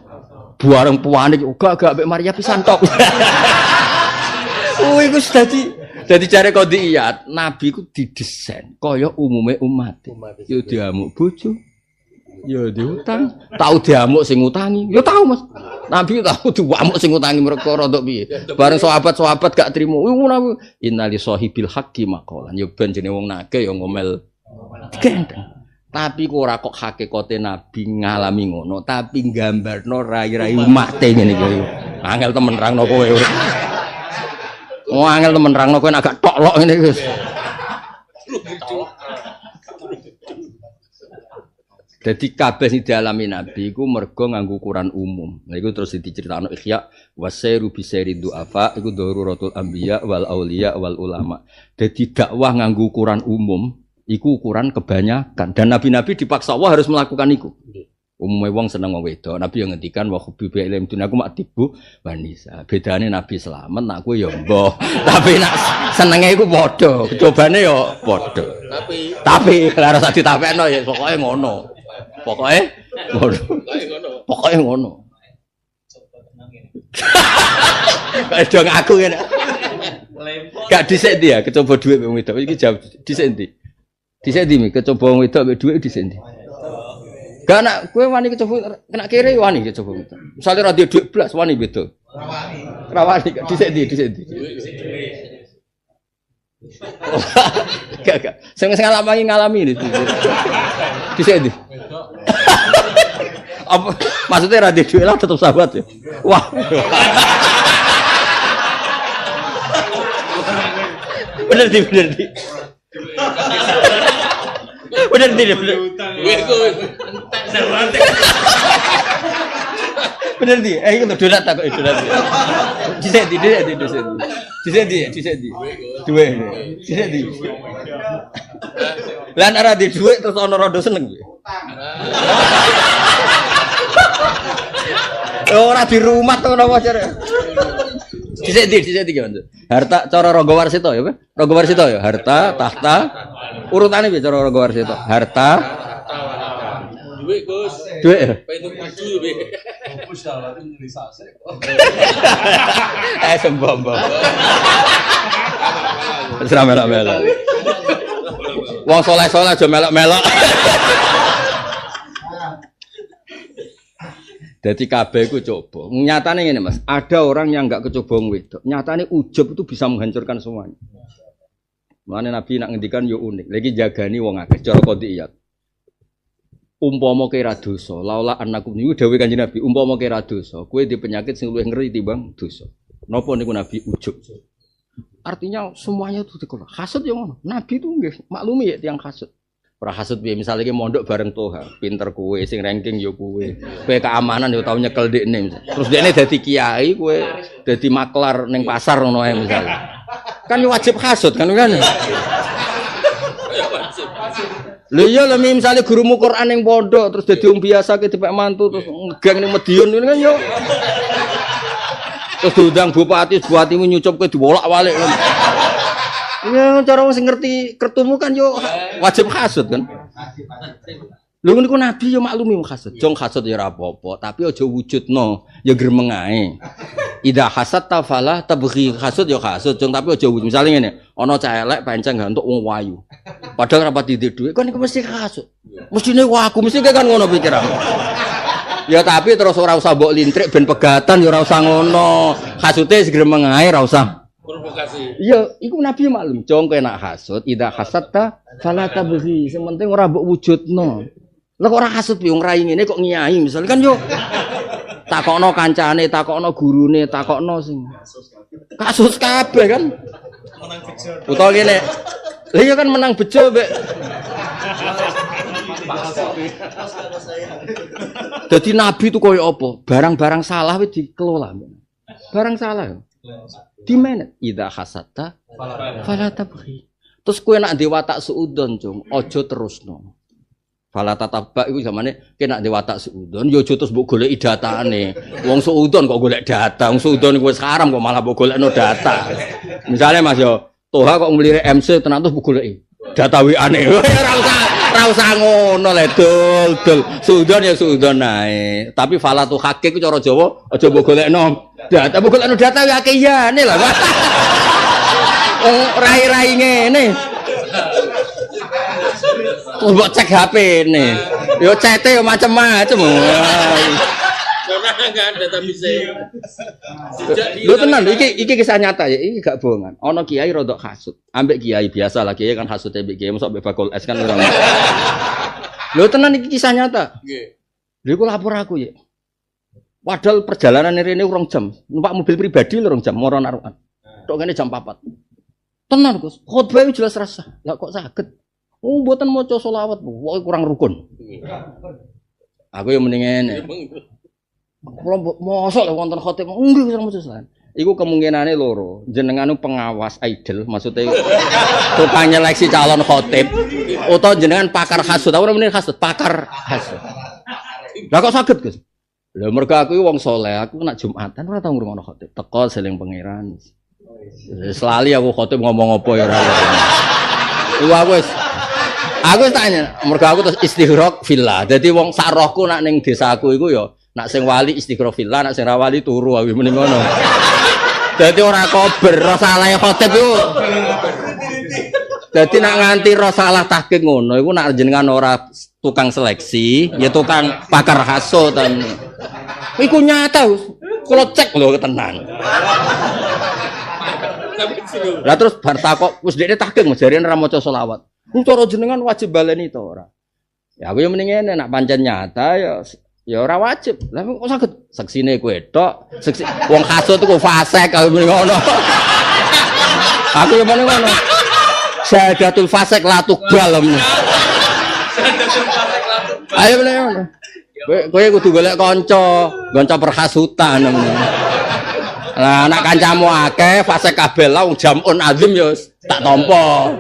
Buareng puane juga gak mbek Maria pisan tok. Iku dadi jare kodiyat, Nabi ku didesain kaya umume umat. Yo diamuk bojo. Yo diutang, tau diamuk sing ngutangi. Yo tau Mas. Nabi tau diamuk sing ngutangi mergo rodok piye. Bareng sahabat-sahabat gak trimo. Innali sahibil haqqi maqalan. Yo ben jenenge wong nake yo ngomel. Gendeng. Tapi kok ora kok hakikate Nabi ngalami ngono, tapi nggambarno rai-rai umate ngene iki. Angel temen nerangno kowe. Oh angel temen nerangno kowe agak toklok ngene iki. Dadi kabeh sing dialami Nabi iku mergo nganggo ukuran umum. Lha iku terus diceritakno Ihya wasairu bisari du'afa iku daruratul anbiya wal auliya wal ulama. Dadi dakwah nganggo ukuran umum iku ukuran kebanyakan dan nabi-nabi dipaksa Allah harus melakukan iku. Umume wong seneng wong wedok, Nabi yang ngendikan wa hubbi ilm dunaku mak tibu wanisa. Bedane Nabi selamat nak kowe ya mbah. Tapi nak senenge iku padha, cobane ya padha. Tapi ora usah ditapekno ya pokoke ngono. Pokoke ngono. Kayak dong aku ngene. Gak dhisik ndi ya, kecoba dhuwit wong wedok iki jawab dhisik ndi. Disendi mi kecoba wong wedok mbek dhuwit disendi. Gak nak kowe wani kecoba kena kere wani kecoba wedok. Misale ra duwe dhuwit blas wani beda. Ra wani disendi. Gak. Sing ngalami ini. Disendi. Apa maksudnya ra duwe dhuwit lah tetep sahabat ya. Wah. Bener di. Bener di. Itu donat tak kok donat. Disendi. Duwe. Disendi. Lan ora di dhuwit terus ana rondo seneng. Ora di rumah to napa jare. Disendi gimana? Harta cara Rangga Warsita ya, Pak? Rangga Warsita ya, harta, tahta. Urutane piye cara Rangga Warsita? Harta, duit Gus. Duit. Pengen maju piye? Fokus dalan nulisase. Sembom. Wis ra melok-melok. Wong saleh-saleh aja melok-melok. Jadi kabeh ku coba. Nyatane ngene Mas, ada orang yang enggak kecoba wedok. Nyatane ujub itu bisa menghancurkan semuanya. Mane Nabi nak ngendikan yo unik. Lagi jagani wong akeh cara qadiyat. Umpama kira dosa, laula annakum niku dawuh Kanjeng Nabi, umpama kira dosa, kowe di penyakit sing luwih ngeri timbang dosa. Napa niku Nabi ujub? Artinya semuanya itu dikelola. Hasud yo ngono. Nabi itu nggih maklumi ya tiyang hasud. Ora hasud piye misale iki mondok bareng Toha, pinter kowe sing ranking yo kowe. Kowe keamanan yo tau nyekel ndekne. Terus dekne dadi kiai, kowe dadi maklar ning pasar ngono ae misale. Kan yo wajib hasud kan. Lho iya lho misale gurumu Quran ning pondok terus dadi wong biasa ke dipek mantu terus ngegeng ning Madiun ngene kan yo. Terus diundang bupatimu nyucup kowe diwolak-walik. Ya cara wong sing ngerti kertumu kan yo wajib hasud kan. Lho niku Nabi yo maklumi wong hasud. Jong hasud ya ora apa-apa, tapi aja wujudno, ya gremeng ae. Idza hasadta fala tabghi hasud yo hasud, jong tapi aja wujud. Misale ngene, ana cah elek pancen gantuk wong wayu. Padahal ora pati duwe, kan iku mesti hasud. Mestine aku mesti kan ngono pikiran. Ya tapi terus ora usah mbok lintrik ben pegatan ya ora usah ngono. Hasude gremeng ae ora usah provokasi. Iya, iku Nabi maklum. Jong kowe nak hasud, idza hasadta fala tabghi. Sing penting ora mbok wujudno. Lah kok ora hasud piye wong rai ngene kok ngiyai misal kan yo takokno kancane, takokno gurune, takokno sing kasus kabeh kan. Menang bejo. Utawa ngene. Lah iya kan menang bejo mbek. Jadi Nabi itu koyo apa? Barang-barang salah wis dikelola. Barang salah. Di manage idza hasadta fala tabghi. Terus kowe nak ndek watak suudon, Cung, aja terusno. Fala tatabak iku zamane kena ndek watak suudon, ya aja terus mbok goleki datane. Wong suudon kok golek data, wong suudon iku wis haram kok malah mbok golekno data. Misale Mas yo, Toha kok nglirik MC tenan terus mbok goleki data WA-ne. Ora usah ngono le dul. Suudon ya suudon ae. Tapi fala tu hakik cara Jawa aja mbok golekno data, mbok golekno data ya akehane lah. Rai-rai ngene. Terus mbok cek HP-ne. Yo cete yo macam-macam. Karena enggak ada database. Lho tenan iki kisah nyata ya, iki gak bohongan. Ana kiai rodok hasud. Ambek kiai biasa lah, kiai kan hasud ambek kiai mosok ambek bakul es kan ora. Lho tenan iki kisah nyata. Nggih. Lha iku lapor aku ya. Padahal perjalanan rene urung jam. Numpak mobil pribadi lho urung jam, moro narukan. Tok kene jam 4. Tenan Gus, khotbah iki jelas rasa. Lah kok saged? Oh, mboten maca selawat, pokoke kurang rukun. Aku yo mendingan. Kalau mosok lek wonten khotib, nggih kurang maca selawat. Iku kemungkinane loro. Jenengan pengawas idol, maksudnya tukang nyeleksi calon khotib utawa jenengan pakar hasud. Ora meneh hasud, pakar hasud. Lah kok saged, Gus? Lah mergo aku wong saleh, aku nak Jumatan ora tau ngrungokno khotib. Teko seling pangeran. Selali aku khotib ngomong apa ya ora. Iku aku wis tanya, mergo aku terus istighraq fillah. Dadi wong sak rohku nak ning desaku iku ya nak sing wali istighraq fillah, nak sing ra wali turu aku mending ngono. Dadi ora kober, ora salah khotib iku. Jadi nak nganti roh salah tahqiq ngono iku nak jenengan ora tukang seleksi, ya tukang pakar hasud ten. Iku nyata. Kula cek lho tenan. Lah terus bar takok wis dekne tahqiq jarene ora maca selawat. Ku cara jenengan wajib baleni to ora? Ya aku yo mending ngene nak pancen nyata ya ora wajib. Lah kok saged seksine kowe tok, seksi wong hasud iku fasik kaya ngono. Aku yo mending ngono. Syahadatul fasik la tuqbal. Syahadatul fasik la tuqbal. Ayo mending ngono. Kowe kudu golek kanca perhasutan. Lah anak kancamu akeh fasik kabeh lah wong jamun azim yo tak tampa.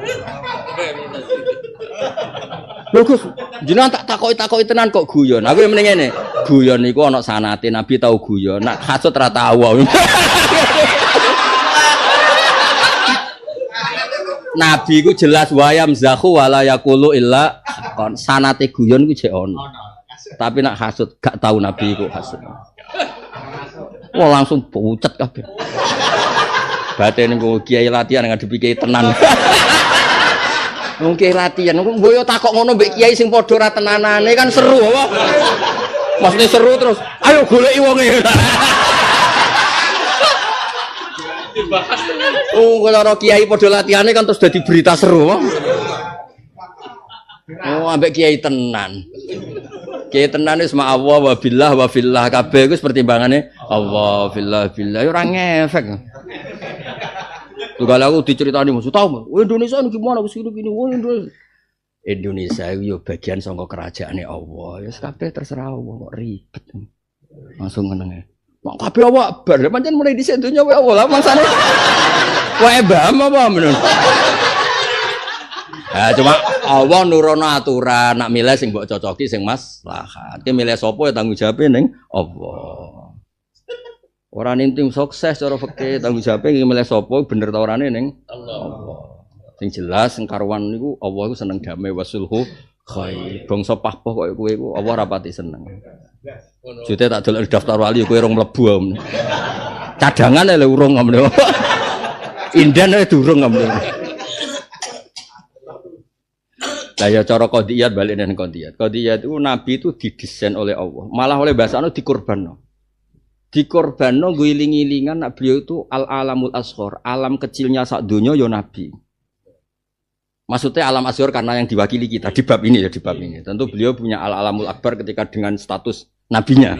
Lho Gus, jenengan tak takoki tenan kok guyon. Aku yang mending ngene. Guyon niku ana sanate, Nabi tau guyon. Nak hasud ra tau. Nabi ku jelas wayam zahu wala yaqulu illa kon sanate guyon ku jek ono. Tapi nak hasud gak tau Nabi ku hasud. Wah langsung pucet kabeh. Batin niku kiai latihan ngadepi kiai tenan. Mungkin latihan, boyo takok ngono mbek kiai sing padha ra tenanane kan seru apa? Maksudnya seru terus, ayo goleki wonge. Oh, kalau kiai padha latihane kan terus dadi berita seru. Oh, ambek kiai tenan. Kiai tenan wis ma'allah wa billah wa fillah kabeh iku pertimbangane Allah fillah billah ora ngefek. Kalau aku diceritani maksud tahu, Indonesia ini gimana? Gini, Indonesia itu bagian sangka kerajaannya Allah. Ya kabeh terserah Allah, kok ribet. Langsung meneng. Mak kabeh awak bar, pancen mulai dhisik dunya wae Allah. Mangsane wae bam apa men. Cuma Allah nurono aturan, nak milih sing mbok cocoki sing maslahat. Ki milih sapa ya tanggung jawabe ning Allah. Orang intim sukses cara fikih tanggung jawabnya milih sapa bener ta orane ning Allah. Sing jelas sing karuan niku Allah iku seneng damai wasulhu khair. Bangsa pahpoh koyo kowe iku Allah rapati seneng. Jute tak delok daftar wali kowe rong mlebu. Cadangan lho urung ngono. Indan ae durung ngono. Lah ya cara qadiyat balik nang qadiyat. Qadiyat itu nabi itu didesain oleh Allah. Malah oleh bahasane dikorbanno. Dikorbanno nggo iling-ilingan nak beliau itu al-alamul asghar, alam kecilnya sak donya ya nabi. Maksudnya alam asghar karena yang diwakili kita di bab ini ya di bab ini. Tentu beliau punya al-alamul akbar ketika dengan status nabinya.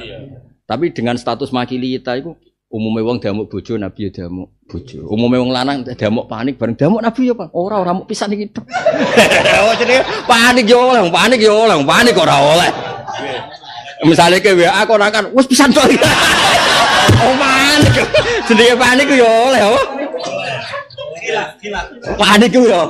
Tapi dengan status makili kita itu umumnya wong damuk bojo nabi ya damuk bojo. Umumnya wong lanang damuk panik bareng damuk nabi ya Pak. Ora muk pisan iki. Oh jenenge panik yo oleh, panik ora oleh. Misalnya ke WA kok kan wis pisan to. Oh panik. Jenenge panik yo oleh apa? Gila. Panik yo.